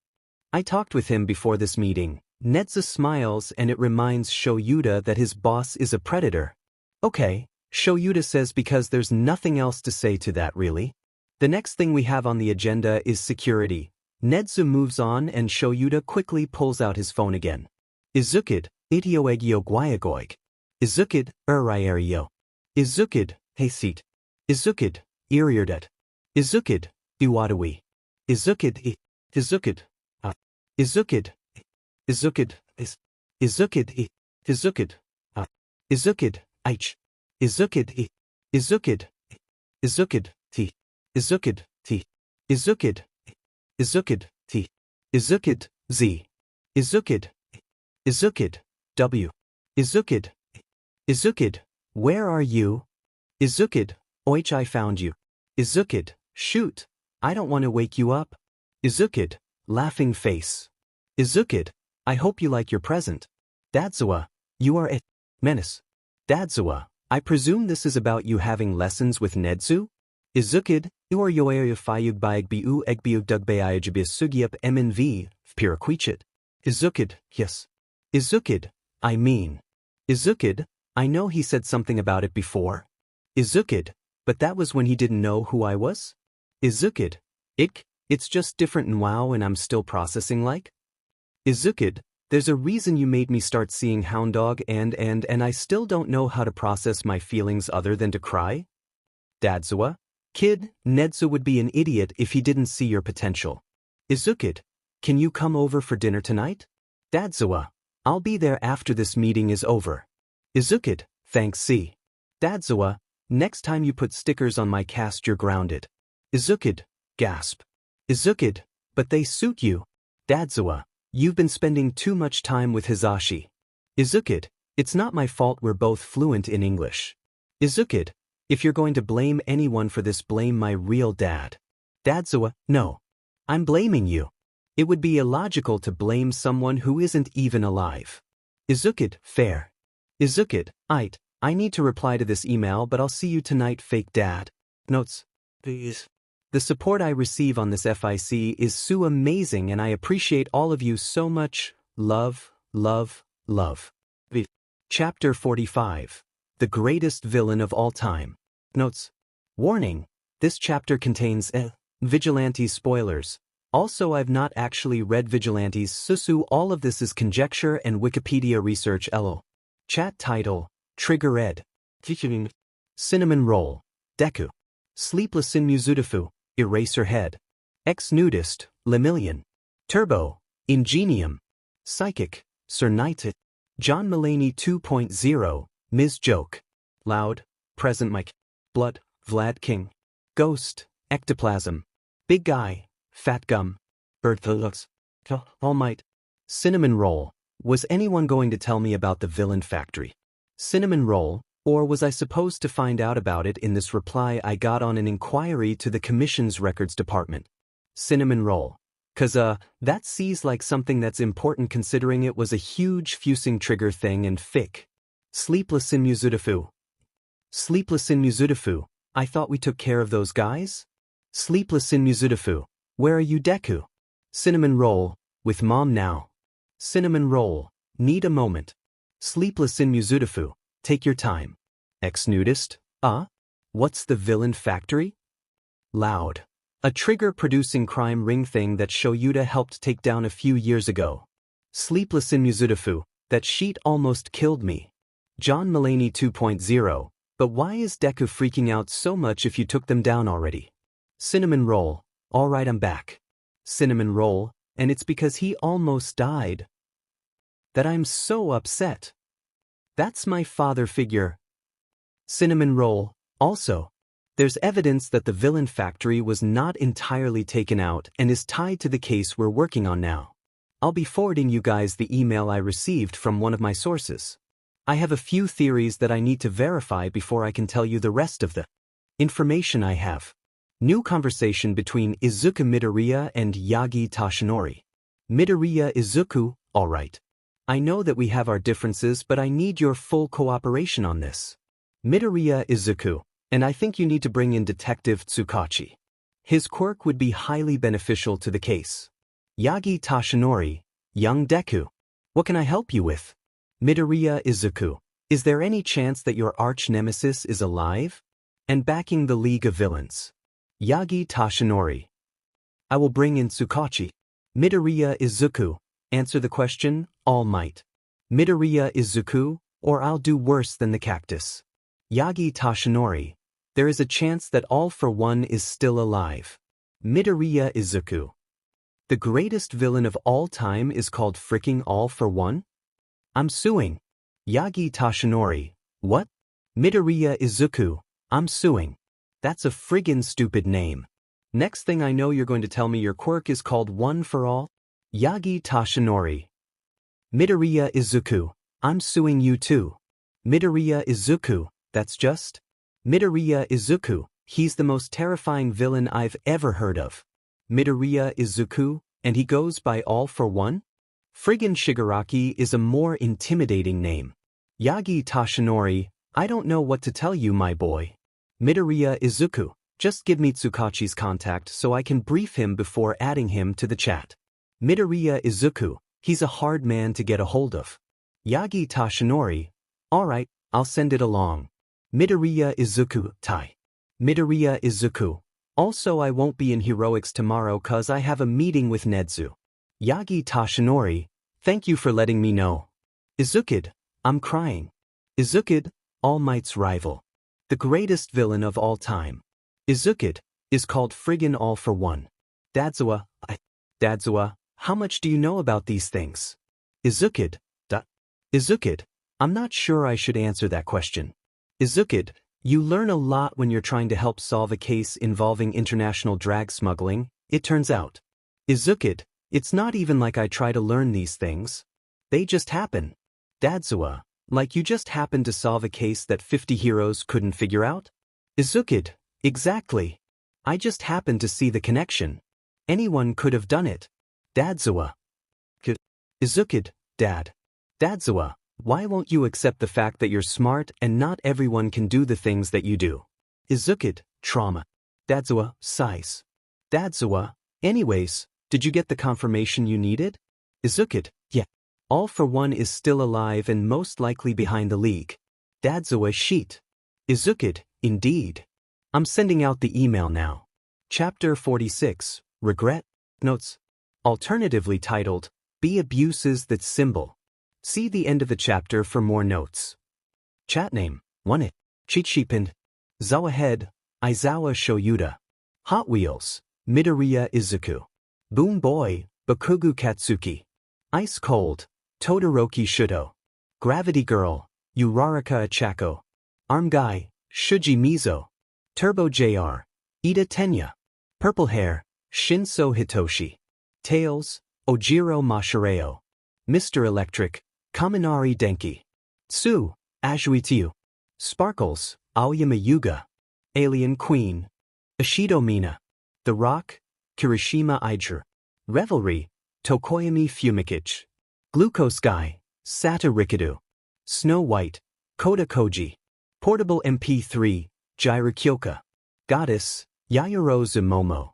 I talked with him before this meeting. Nezu smiles, and it reminds Shoyuta that his boss is a predator. Okay, Shoyuta says, because there's nothing else to say to that really. The next thing we have on the agenda is security. Nezu moves on and Shoyuta quickly pulls out his phone again. Izukid, itioegyo guayagoig. Izukid, uriario. Izukid, hayseat. Izukid, iriardet. Izukid, iwadawi. Izukid, Izukid, Izukid. Izukid, Izukid, Izukid, Izukid, ich. Izukid, Izukid, Izukid, t. Izukid, t. Izukid, Izukid, t. Izukid, z. Izukid, Izukid, w. Izukid, Izukid, where are you? Izukid, oich, I found you. Izukid, shoot, I don't want to wake you up. Izukid, laughing face. Izukid, I hope you like your present. Dadzawa, you are a menace. Dadzawa, I presume this is about you having lessons with Nezu? Izukid, or yoerifayug biu egbiug dugbayajabis sugyup mnv, piraquichit. Izukid, yes. Izukid, I mean. Izukid, I know he said something about it before. Izukid, but that was when he didn't know who I was? Izukid, it's just different in WoW and I'm still processing like? Izukid, there's a reason you made me start seeing Hounddog and I still don't know how to process my feelings other than to cry? Dadzawa, kid, Nezu would be an idiot if he didn't see your potential. Izukid, can you come over for dinner tonight? Dadzawa, I'll be there after this meeting is over. Izukid, thanks. See. Dadzawa, next time you put stickers on my cast you're grounded. Izukid, gasp. Izukid, but they suit you. Dadzawa, you've been spending too much time with Hisashi. Izukid, it's not my fault, we're both fluent in English. Izukid, if you're going to blame anyone for this, blame my real dad. Dadzawa, no. I'm blaming you. It would be illogical to blame someone who isn't even alive. Izukid, fair. Izukid, I need to reply to this email, but I'll see you tonight, fake dad. Notes. Please. The support I receive on this FIC is so amazing and I appreciate all of you so much. Love, love, love. Chapter 45. The Greatest Villain of All Time. Notes. Warning. This chapter contains Vigilantes spoilers. Also, I've not actually read Vigilantes, so all of this is conjecture and Wikipedia research. LO. Chat title. Trigger Ed. Cinnamon Roll. Deku. Sleepless in Muzudafu. Eraserhead. Ex-Nudist. Lemillion. Turbo. Ingenium. Psychic. Sir Knighted. John Mulaney 2.0. Ms. Joke. Loud. Present Mike. Blood. Vlad King. Ghost. Ectoplasm. Big Guy. Fat Gum. Bertholux. All Might. Cinnamon Roll. Was anyone going to tell me about the villain factory? Cinnamon Roll, or was I supposed to find out about it in this reply I got on an inquiry to the Commission's Records Department? Cinnamon Roll. 'Cause that seems like something that's important considering it was a huge fusing trigger thing and fic. Sleepless in Muzudafu. Sleepless in Muzudafu. I thought we took care of those guys? Sleepless in Muzudafu. Where are you, Deku? Cinnamon Roll. With Mom now. Cinnamon Roll. Need a moment. Sleepless in Muzudafu. Take your time. Ex-Nudist. What's the villain factory? Loud. A trigger-producing crime ring thing that Shoyuta helped take down a few years ago. Sleepless in Muzudafu. That sheet almost killed me. John Mulaney 2.0. But why is Deku freaking out so much if you took them down already? Cinnamon Roll. Alright, I'm back. Cinnamon Roll, and it's because he almost died. That I'm so upset. That's my father figure. Cinnamon Roll. Also, there's evidence that the villain factory was not entirely taken out and is tied to the case we're working on now. I'll be forwarding you guys the email I received from one of my sources. I have a few theories that I need to verify before I can tell you the rest of the information I have. New conversation between Izuku Midoriya and Yagi Tashinori. Midoriya Izuku, alright. I know that we have our differences, but I need your full cooperation on this. Midoriya Izuku, and I think you need to bring in Detective Tsukachi. His quirk would be highly beneficial to the case. Yagi Tashinori, young Deku. What can I help you with? Midoriya Izuku, is there any chance that your arch-nemesis is alive? And backing the League of Villains. Yagi Tashinori. I will bring in Tsukachi. Midoriya Izuku, answer the question, All Might. Midoriya Izuku, or I'll do worse than the cactus. Yagi Tashinori, there is a chance that All for One is still alive. Midoriya Izuku. The greatest villain of all time is called fricking All for One? I'm suing. Yagi Tashinori, what? Midoriya Izuku, I'm suing. That's a friggin' stupid name. Next thing I know you're going to tell me your quirk is called One for All? Yagi Tashinori. Midoriya Izuku, I'm suing you too. Midoriya Izuku, that's just? Midoriya Izuku, he's the most terrifying villain I've ever heard of. Midoriya Izuku, and he goes by All for One? Friggin' Shigaraki is a more intimidating name. Yagi Tashinori, I don't know what to tell you, my boy. Midoriya Izuku, just give me Tsukachi's contact so I can brief him before adding him to the chat. Midoriya Izuku, he's a hard man to get a hold of. Yagi Tashinori, alright, I'll send it along. Midoriya Izuku, Tai. Midoriya Izuku, also I won't be in Heroics tomorrow cause I have a meeting with Nedzu. Yagi Tashinori, thank you for letting me know. Izukid, I'm crying. Izukid, All Might's rival. The greatest villain of all time. Izukid, is called friggin' All for One. Dadzawa, how much do you know about these things? Izukid, Izukid, I'm not sure I should answer that question. Izukid, you learn a lot when you're trying to help solve a case involving international drag smuggling, it turns out. Izukid, it's not even like I try to learn these things. They just happen. Dadzawa, like you just happened to solve a case that 50 heroes couldn't figure out? Izukid, exactly. I just happened to see the connection. Anyone could have done it. Dadzawa. Izukid, Dad. Dadzawa, why won't you accept the fact that you're smart and not everyone can do the things that you do? Izukid, trauma. Dadzawa, sighs. Dadzawa, anyways, did you get the confirmation you needed? Izukid, yeah. All for One is still alive and most likely behind the league. Dadzawa sheet. Izukid, indeed. I'm sending out the email now. Chapter 46, Regret? Notes. Alternatively titled, Be Abuses That Symbol. See the end of the chapter for more notes. Chat name, One. Chichipin. Zawa Head, Aizawa Shoyuda. Hot Wheels, Midoriya Izuku. Boom Boy, Bakugu Katsuki. Ice Cold, Todoroki Shudo. Gravity Girl, Uraraka Achako. Arm Guy, Shuji Mizo. Turbo JR, Ida Tenya. Purple Hair, Shinso Hitoshi. Tails, Ojiro Mashireo. Mr. Electric, Kaminari Denki. Tsu, Azuitiu. Sparkles, Aoyama Yuga. Alien Queen. Ashido Mina. The Rock, Kirishima Iger. Revelry, Tokoyami Fumikich. Glucose Guy, Sata Rikidu. Snow White, Koda Koji. Portable MP3, Jaira Kyoka. Goddess, Yayoro Zumomo.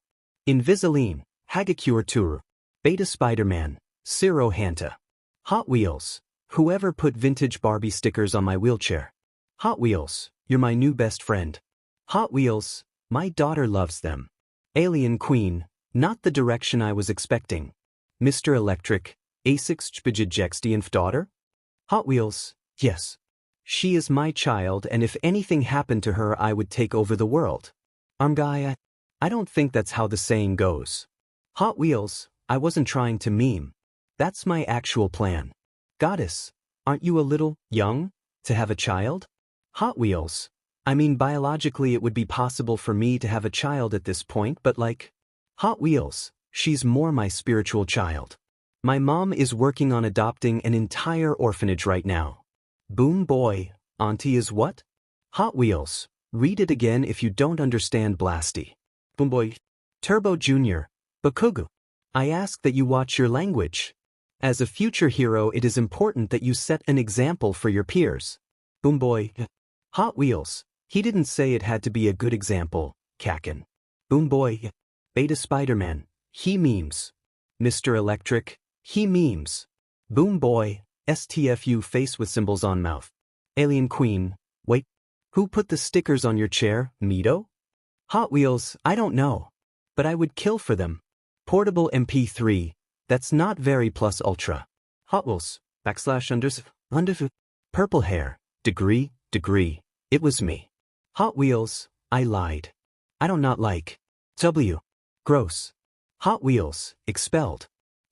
Invisiline, Hagakure Turu. Beta Spider-Man, Siro Hanta. Hot Wheels, whoever put vintage Barbie stickers on my wheelchair. Hot Wheels, you're my new best friend. Hot Wheels, my daughter loves them. Alien Queen, not the direction I was expecting. Mr. Electric, Asics Chbijajextianf daughter? Hot Wheels, yes. She is my child and if anything happened to her I would take over the world. Armgaya, I don't think that's how the saying goes. Hot Wheels, I wasn't trying to meme. That's my actual plan. Goddess, aren't you a little young to have a child? Hot Wheels, I mean biologically it would be possible for me to have a child at this point but like, Hot Wheels, she's more my spiritual child. My mom is working on adopting an entire orphanage right now. Boom Boy, auntie is what? Hot Wheels, read it again if you don't understand Blasty. Boom Boy. Turbo Jr., Bakugu. I ask that you watch your language. As a future hero it is important that you set an example for your peers. Boom Boy. Hot Wheels, he didn't say it had to be a good example, Kakin. Boom Boy. Beta Spider-Man, he memes. Mr. Electric, he memes. Boom Boy, STFU face with symbols on mouth. Alien Queen, wait. Who put the stickers on your chair, Mito? Hot Wheels, I don't know. But I would kill for them. Portable MP3, that's not very plus ultra. Hot Wheels, _unders. Purple Hair, degree, it was me. Hot Wheels, I lied. I don't not like. W. Gross. Hot Wheels, expelled.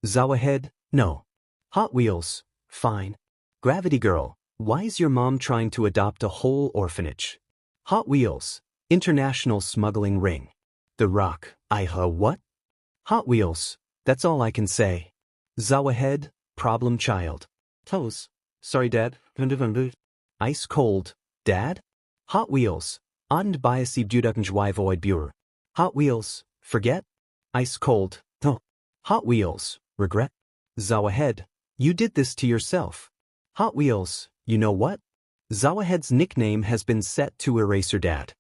Zawa Head, no. Hot Wheels, fine. Gravity Girl, why is your mom trying to adopt a whole orphanage? Hot Wheels, international smuggling ring. The Rock, what? Hot Wheels, that's all I can say. Zawa Head, problem child. Toes, sorry dad, Ice Cold, dad? Hot Wheels, und biasib void bure. Hot Wheels, forget? Ice Cold, no. Hot Wheels, regret? Zawa Head, you did this to yourself. Hot Wheels, you know what? Zawa Head's nickname has been set to Eraser Dad.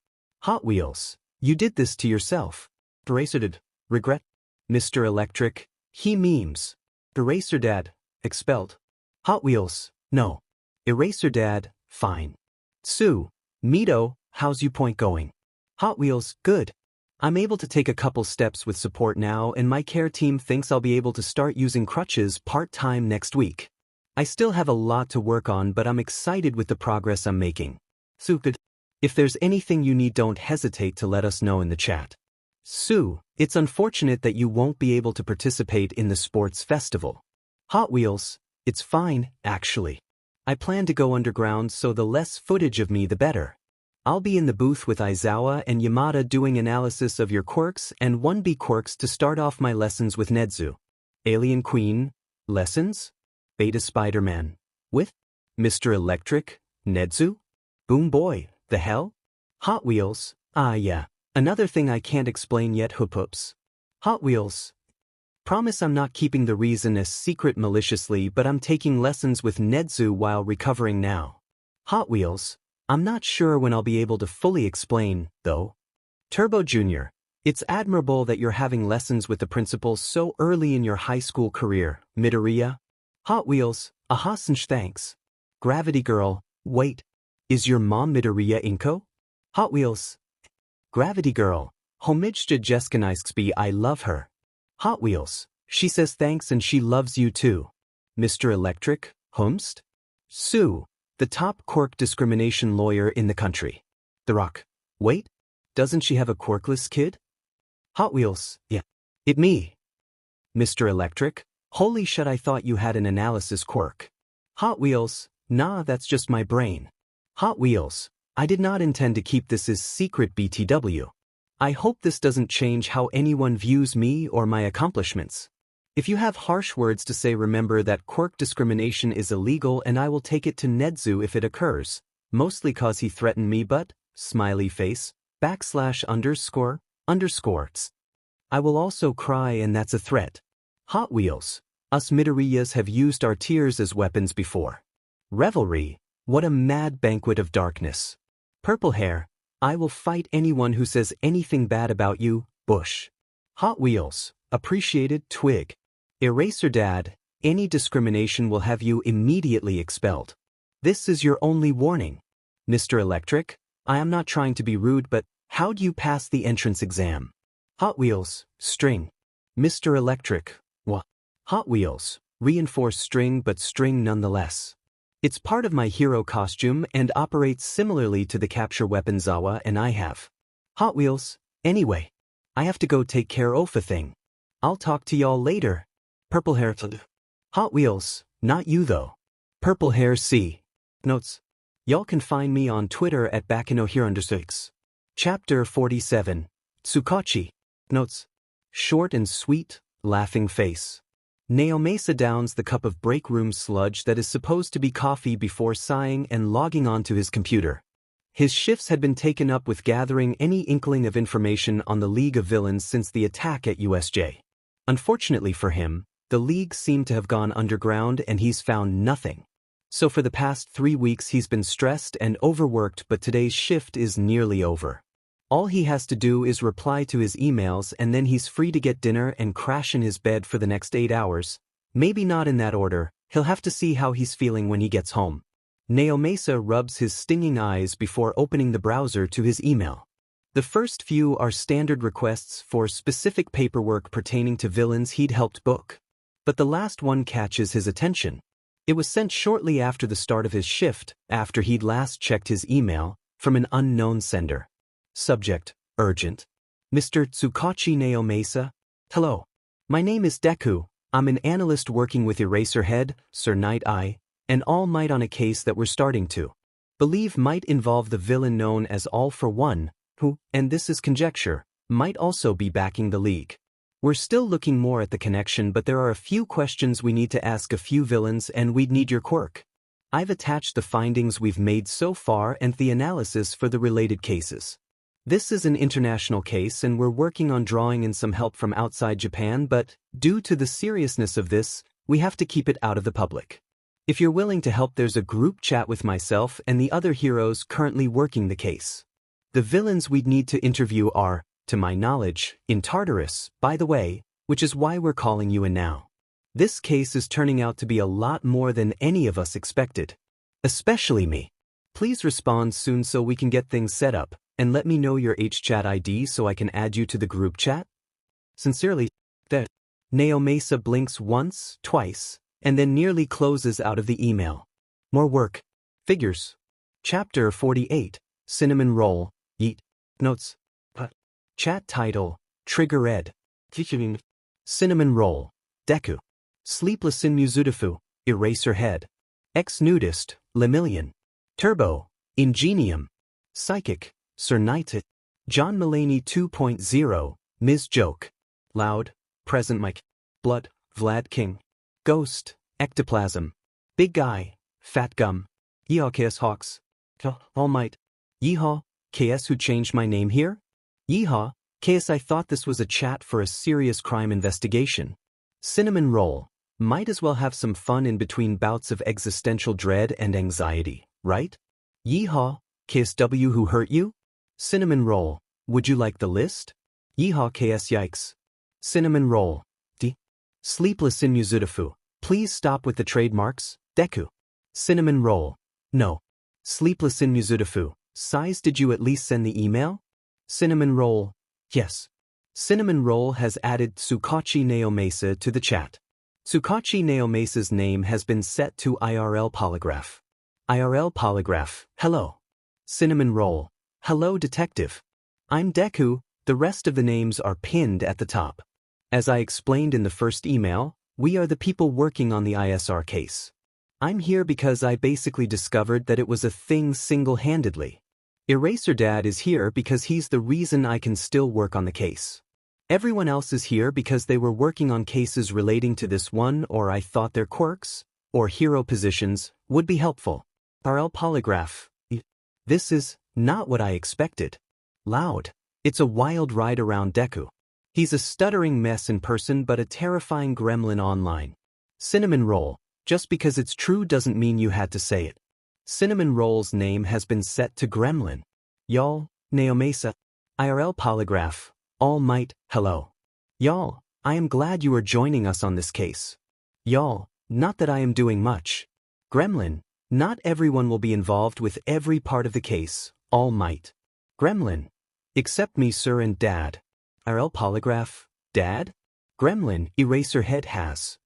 Hot Wheels, you did this to yourself. Eraser Dad, regret? Mr. Electric, he memes. Eraser Dad, expelled. Hot Wheels, no. Eraser Dad, fine. Sue, Mito, how's you point going? Hot Wheels, good. I'm able to take a couple steps with support now and my care team thinks I'll be able to start using crutches part-time next week. I still have a lot to work on but I'm excited with the progress I'm making. Sue, if there's anything you need don't hesitate to let us know in the chat. Sue, it's unfortunate that you won't be able to participate in the sports festival. Hot Wheels, it's fine, actually. I plan to go underground so the less footage of me the better. I'll be in the booth with Aizawa and Yamada doing analysis of your quirks and 1B quirks to start off my lessons with Nedzu. Alien Queen, lessons? Beta Spider-Man. With? Mr. Electric, Nedzu? Boom Boy, the hell? Hot Wheels, ah yeah, another thing I can't explain yet hoops. Hot Wheels. Promise I'm not keeping the reason a secret maliciously, but I'm taking lessons with Nedzu while recovering now. Hot Wheels. I'm not sure when I'll be able to fully explain, though. Turbo Jr. It's admirable that you're having lessons with the principal so early in your high school career, Midoriya. Hot Wheels. Aha, thanks. Gravity Girl. Wait. Is your mom Midoriya Inko? Hot Wheels. Gravity Girl. Homage to Jeskanaiskby, I love her. Hot Wheels. She says thanks and she loves you too. Mr. Electric, Humst? Sue. The top quirk discrimination lawyer in the country. The Rock. Wait? Doesn't she have a quirkless kid? Hot Wheels. Yeah. It me. Mr. Electric. Holy shit, I thought you had an analysis quirk. Hot Wheels. Nah, that's just my brain. Hot Wheels. I did not intend to keep this as secret BTW. I hope this doesn't change how anyone views me or my accomplishments. If you have harsh words to say, remember that quirk discrimination is illegal and I will take it to Nedzu if it occurs, mostly cause he threatened me but, smiley face, ____. I will also cry and that's a threat. Hot Wheels. Us Midoriyas have used our tears as weapons before. Revelry. What a mad banquet of darkness. Purple hair. I will fight anyone who says anything bad about you, Bush. Hot Wheels. Appreciated, Twig. Eraser Dad. Any discrimination will have you immediately expelled. This is your only warning. Mr. Electric. I am not trying to be rude, but how do you pass the entrance exam? Hot Wheels. String. Mr. Electric. What? Hot Wheels. Reinforced string, but string nonetheless. It's part of my hero costume and operates similarly to the capture weapon Zawa and I have. Hot Wheels. Anyway, I have to go take care of a thing. I'll talk to y'all later. Purple hair. Hot Wheels. Not you though. Purple hair C. Notes. Y'all can find me on Twitter at Bakanohero_. Chapter 47. Tsukachi. Notes. Short and sweet, laughing face. Naomasa downs the cup of break room sludge that is supposed to be coffee before sighing and logging onto his computer. His shifts had been taken up with gathering any inkling of information on the League of Villains since the attack at USJ. Unfortunately for him, the League seemed to have gone underground and he's found nothing. So for the past 3 weeks he's been stressed and overworked, but today's shift is nearly over. All he has to do is reply to his emails and then he's free to get dinner and crash in his bed for the next 8 hours. Maybe not in that order, he'll have to see how he's feeling when he gets home. Naomasa rubs his stinging eyes before opening the browser to his email. The first few are standard requests for specific paperwork pertaining to villains he'd helped book. But the last one catches his attention. It was sent shortly after the start of his shift, after he'd last checked his email, from an unknown sender. Subject, urgent. Mr. Tsukachi Naomasa. Hello. My name is Deku. I'm an analyst working with Eraserhead, Sir Night Eye, and All Might on a case that we're starting to believe might involve the villain known as All for One, who, and this is conjecture, might also be backing the League. We're still looking more at the connection, but there are a few questions we need to ask a few villains and we'd need your quirk. I've attached the findings we've made so far and the analysis for the related cases. This is an international case and we're working on drawing in some help from outside Japan, but due to the seriousness of this, we have to keep it out of the public. If you're willing to help, there's a group chat with myself and the other heroes currently working the case. The villains we'd need to interview are, to my knowledge, in Tartarus, by the way, which is why we're calling you in now. This case is turning out to be a lot more than any of us expected. Especially me. Please respond soon so we can get things set up. And let me know your HChat ID so I can add you to the group chat. Sincerely, that. Naomasa blinks once, twice, and then nearly closes out of the email. More work. Figures. Chapter 48. Cinnamon Roll. Yeet. Notes. Chat title. Trigger Ed. Cinnamon Roll. Deku. Sleepless in Muzudafu. Eraserhead. Ex-nudist. Lemillion. Turbo. Ingenium. Psychic. Sir Knighted. John Mulaney 2.0, Ms. Joke. Loud, Present Mike. Blood, Vlad King. Ghost, Ectoplasm. Big Guy, Fat Gum. Yeehaw KS Hawks. All Might. Yeehaw, KS who changed my name here? Yeehaw, KS I thought this was a chat for a serious crime investigation. Cinnamon roll. Might as well have some fun in between bouts of existential dread and anxiety, right? Yeehaw, KSW who hurt you? Cinnamon roll. Would you like the list? Yeehaw KS yikes. Cinnamon roll. D. Sleepless in Muzudafu. Please stop with the trademarks, Deku. Cinnamon roll. No. Sleepless in Muzudafu. Size, did you at least send the email? Cinnamon roll. Yes. Cinnamon roll has added Tsukachi Naomesa to the chat. Tsukachi Naomesa's name has been set to IRL Polygraph. IRL Polygraph. Hello. Cinnamon roll. Hello detective. I'm Deku, the rest of the names are pinned at the top. As I explained in the first email, we are the people working on the ISR case. I'm here because I basically discovered that it was a thing single-handedly. Eraser Dad is here because he's the reason I can still work on the case. Everyone else is here because they were working on cases relating to this one, or I thought their quirks, or hero positions, would be helpful. RL Polygraph. This is not what I expected. Loud. It's a wild ride around Deku. He's a stuttering mess in person but a terrifying gremlin online. Cinnamon roll. Just because it's true doesn't mean you had to say it. Cinnamon roll's name has been set to gremlin. Y'all, Naomesa. IRL Polygraph. All Might, hello. Y'all, I am glad you are joining us on this case. Y'all, not that I am doing much. Gremlin, not everyone will be involved with every part of the case, All Might. Gremlin, except me sir and Dad. IRL Polygraph, Dad? Gremlin, Eraserhead has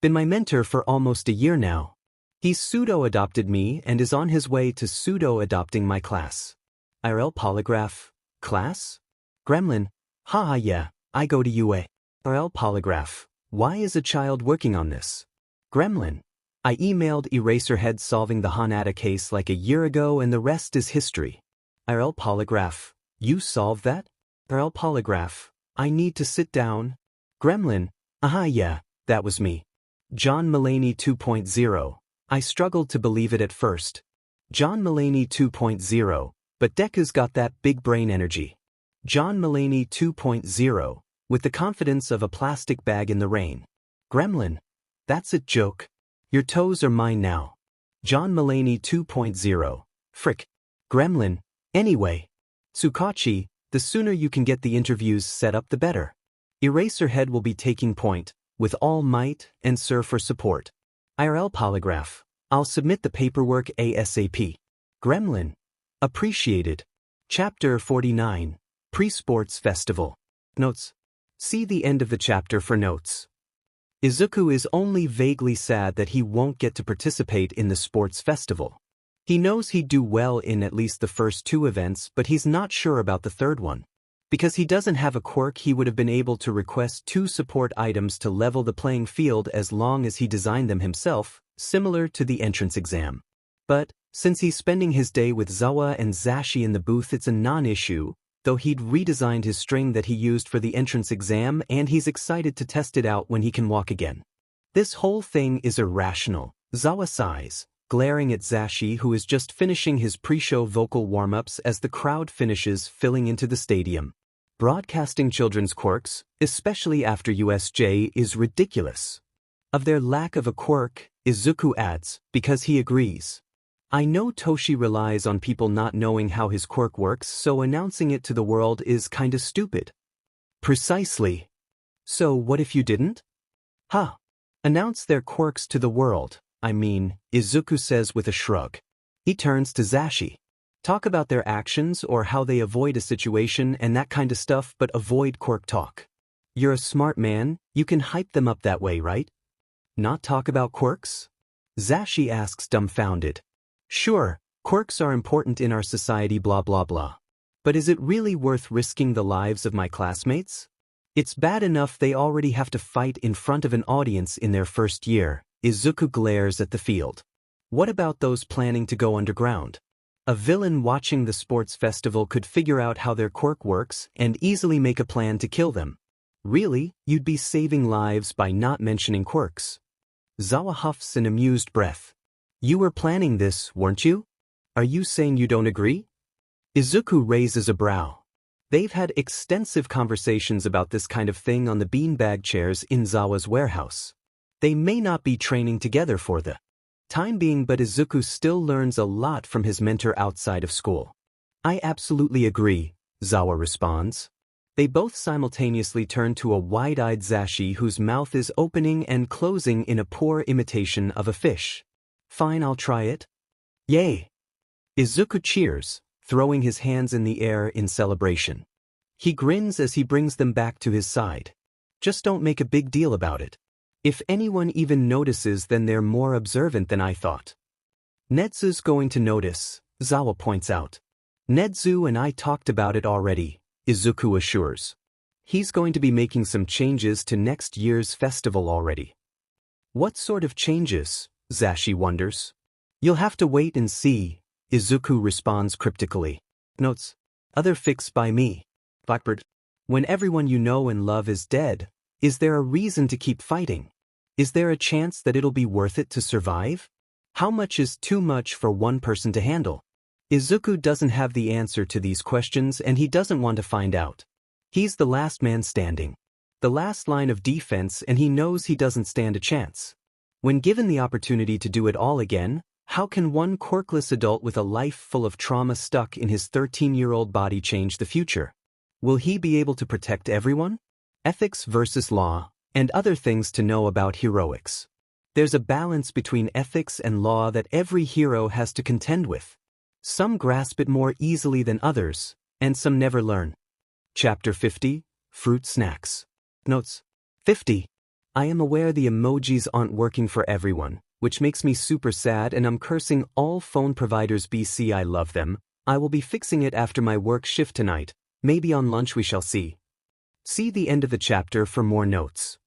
been my mentor for almost a year now. He's pseudo-adopted me and is on his way to pseudo-adopting my class. IRL Polygraph, class? Gremlin, haha yeah, I go to UA. IRL Polygraph, why is a child working on this? Gremlin, I emailed Eraserhead solving the Hanada case like a year ago and the rest is history. IRL Polygraph, you solved that? IRL Polygraph, I need to sit down. Gremlin, aha yeah, that was me. John Mulaney 2.0, I struggled to believe it at first. John Mulaney 2.0, but Deku's got that big brain energy. John Mulaney 2.0, with the confidence of a plastic bag in the rain. Gremlin, that's a joke. Your toes are mine now. John Mulaney 2.0, frick. Gremlin, anyway. Tsukachi, the sooner you can get the interviews set up the better. Eraserhead will be taking point, with All Might and Sir for support. IRL Polygraph, I'll submit the paperwork ASAP. Gremlin, appreciated. Chapter 49, Pre-Sports Festival. Notes. See the end of the chapter for notes. Izuku is only vaguely sad that he won't get to participate in the sports festival. He knows he'd do well in at least the first two events, but he's not sure about the third one. Because he doesn't have a quirk, he would have been able to request 2 support items to level the playing field as long as he designed them himself, similar to the entrance exam. But, since he's spending his day with Zawa and Zashi in the booth, it's a non-issue, though he'd redesigned his string that he used for the entrance exam and he's excited to test it out when he can walk again. This whole thing is irrational. Zawa sighs, glaring at Zashi, who is just finishing his pre-show vocal warm-ups as the crowd finishes filling into the stadium. Broadcasting children's quirks, especially after USJ, is ridiculous. Of their lack of a quirk, Izuku adds, because he agrees. I know Toshi relies on people not knowing how his quirk works, so announcing it to the world is kinda stupid. Precisely. So what if you didn't? Huh. Announce their quirks to the world, I mean, Izuku says with a shrug. He turns to Zashi. Talk about their actions or how they avoid a situation and that kind of stuff, but avoid quirk talk. You're a smart man, you can hype them up that way, right? Not talk about quirks? Zashi asks dumbfounded. Sure, quirks are important in our society blah blah blah. But is it really worth risking the lives of my classmates? It's bad enough they already have to fight in front of an audience in their first year. Izuku glares at the field. What about those planning to go underground? A villain watching the sports festival could figure out how their quirk works and easily make a plan to kill them. Really, you'd be saving lives by not mentioning quirks. Zawa huffs an amused breath. You were planning this, weren't you? Are you saying you don't agree? Izuku raises a brow. They've had extensive conversations about this kind of thing on the beanbag chairs in Zawa's warehouse. They may not be training together for the time being, but Izuku still learns a lot from his mentor outside of school. I absolutely agree, Zawa responds. They both simultaneously turn to a wide-eyed Zashi whose mouth is opening and closing in a poor imitation of a fish. Fine, I'll try it. Yay! Izuku cheers, throwing his hands in the air in celebration. He grins as he brings them back to his side. Just don't make a big deal about it. If anyone even notices, then they're more observant than I thought. Netsu's going to notice, Zawa points out. Netsu and I talked about it already, Izuku assures. He's going to be making some changes to next year's festival already. What sort of changes? Zashi wonders. You'll have to wait and see, Izuku responds cryptically. Notes. Other fix by me. Blackbird. When everyone you know and love is dead, is there a reason to keep fighting? Is there a chance that it'll be worth it to survive? How much is too much for one person to handle? Izuku doesn't have the answer to these questions and he doesn't want to find out. He's the last man standing. The last line of defense, and he knows he doesn't stand a chance. When given the opportunity to do it all again, how can one quirkless adult with a life full of trauma stuck in his 13-year-old body change the future? Will he be able to protect everyone? Ethics versus law, and other things to know about heroics. There's a balance between ethics and law that every hero has to contend with. Some grasp it more easily than others, and some never learn. Chapter 50, Fruit Snacks. Notes. 50. I am aware the emojis aren't working for everyone, which makes me super sad, and I'm cursing all phone providers. BC, I love them. I will be fixing it after my work shift tonight. Maybe on lunch, we shall see. See the end of the chapter for more notes.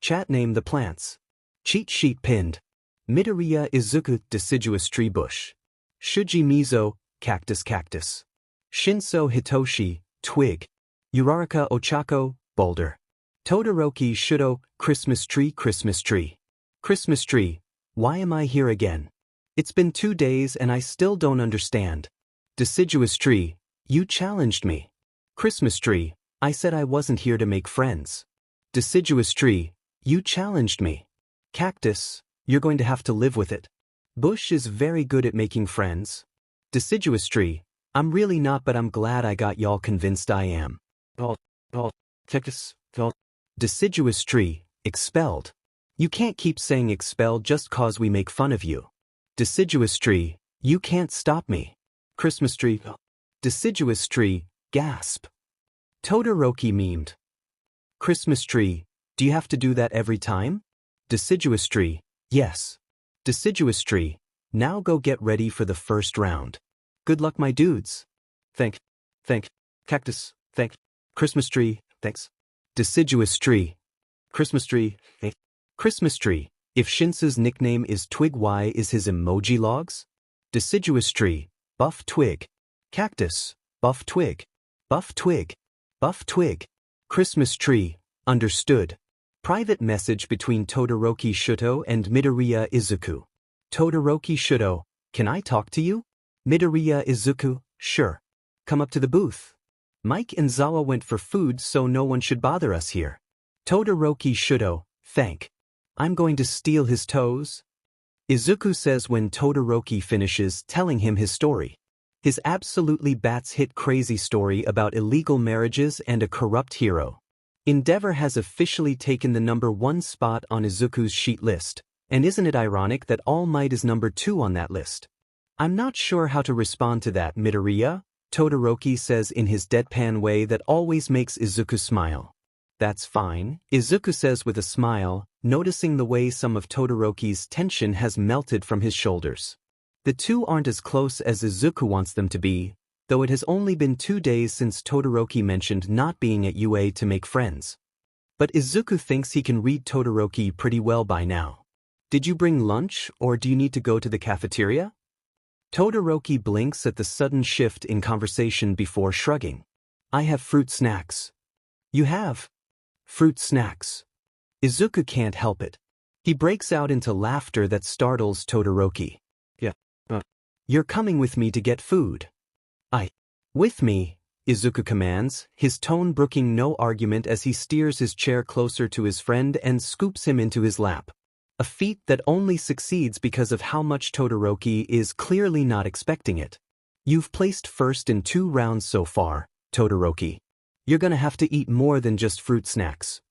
Chat name the plants. Cheat sheet pinned. Midoriya Izuku, deciduous tree bush. Shuji Mizo, cactus cactus. Shinso Hitoshi, twig. Uraraka Ochako, boulder. Todoroki Shudo, Christmas tree. Christmas tree. Christmas tree, why am I here again? It's been 2 days and I still don't understand. Deciduous tree, you challenged me. Christmas tree, I said I wasn't here to make friends. Deciduous tree, you challenged me. Cactus, you're going to have to live with it. Bush is very good at making friends. Deciduous tree, I'm really not, but I'm glad I got y'all convinced I am. Cactus, deciduous tree, expelled. You can't keep saying expelled just cause we make fun of you. Deciduous tree, you can't stop me. Christmas tree, deciduous tree, gasp. Todoroki memed. Christmas tree, do you have to do that every time? Deciduous tree, yes. Deciduous tree, now go get ready for the first round. Good luck, my dudes. Thank. Cactus, thank. Christmas tree, thanks. Deciduous tree. Christmas tree, thank. Christmas tree, if Shinsu's nickname is Twig, why is his emoji logs? Deciduous tree, buff twig. Cactus, buff twig. Buff twig. Buff twig. Christmas tree, understood. Private message between Todoroki Shuto and Midoriya Izuku. Todoroki Shuto, can I talk to you? Midoriya Izuku, sure. Come up to the booth. Mike and Zawa went for food, so no one should bother us here. Todoroki Shuto, thank. I'm going to steal his toes. Izuku says when Todoroki finishes telling him his story. His absolutely bats-hit crazy story about illegal marriages and a corrupt hero. Endeavor has officially taken the #1 spot on Izuku's sheet list, and isn't it ironic that All Might is #2 on that list? I'm not sure how to respond to that, Midoriya, Todoroki says in his deadpan way that always makes Izuku smile. That's fine, Izuku says with a smile, noticing the way some of Todoroki's tension has melted from his shoulders. The two aren't as close as Izuku wants them to be, though it has only been 2 days since Todoroki mentioned not being at UA to make friends. But Izuku thinks he can read Todoroki pretty well by now. Did you bring lunch, or do you need to go to the cafeteria? Todoroki blinks at the sudden shift in conversation before shrugging. I have fruit snacks. You have fruit snacks. Izuku can't help it. He breaks out into laughter that startles Todoroki. Yeah. You're coming with me to get food. With me, Izuku commands, his tone brooking no argument as he steers his chair closer to his friend and scoops him into his lap. A feat that only succeeds because of how much Todoroki is clearly not expecting it. You've placed first in 2 rounds so far, Todoroki. You're gonna have to eat more than just fruit snacks.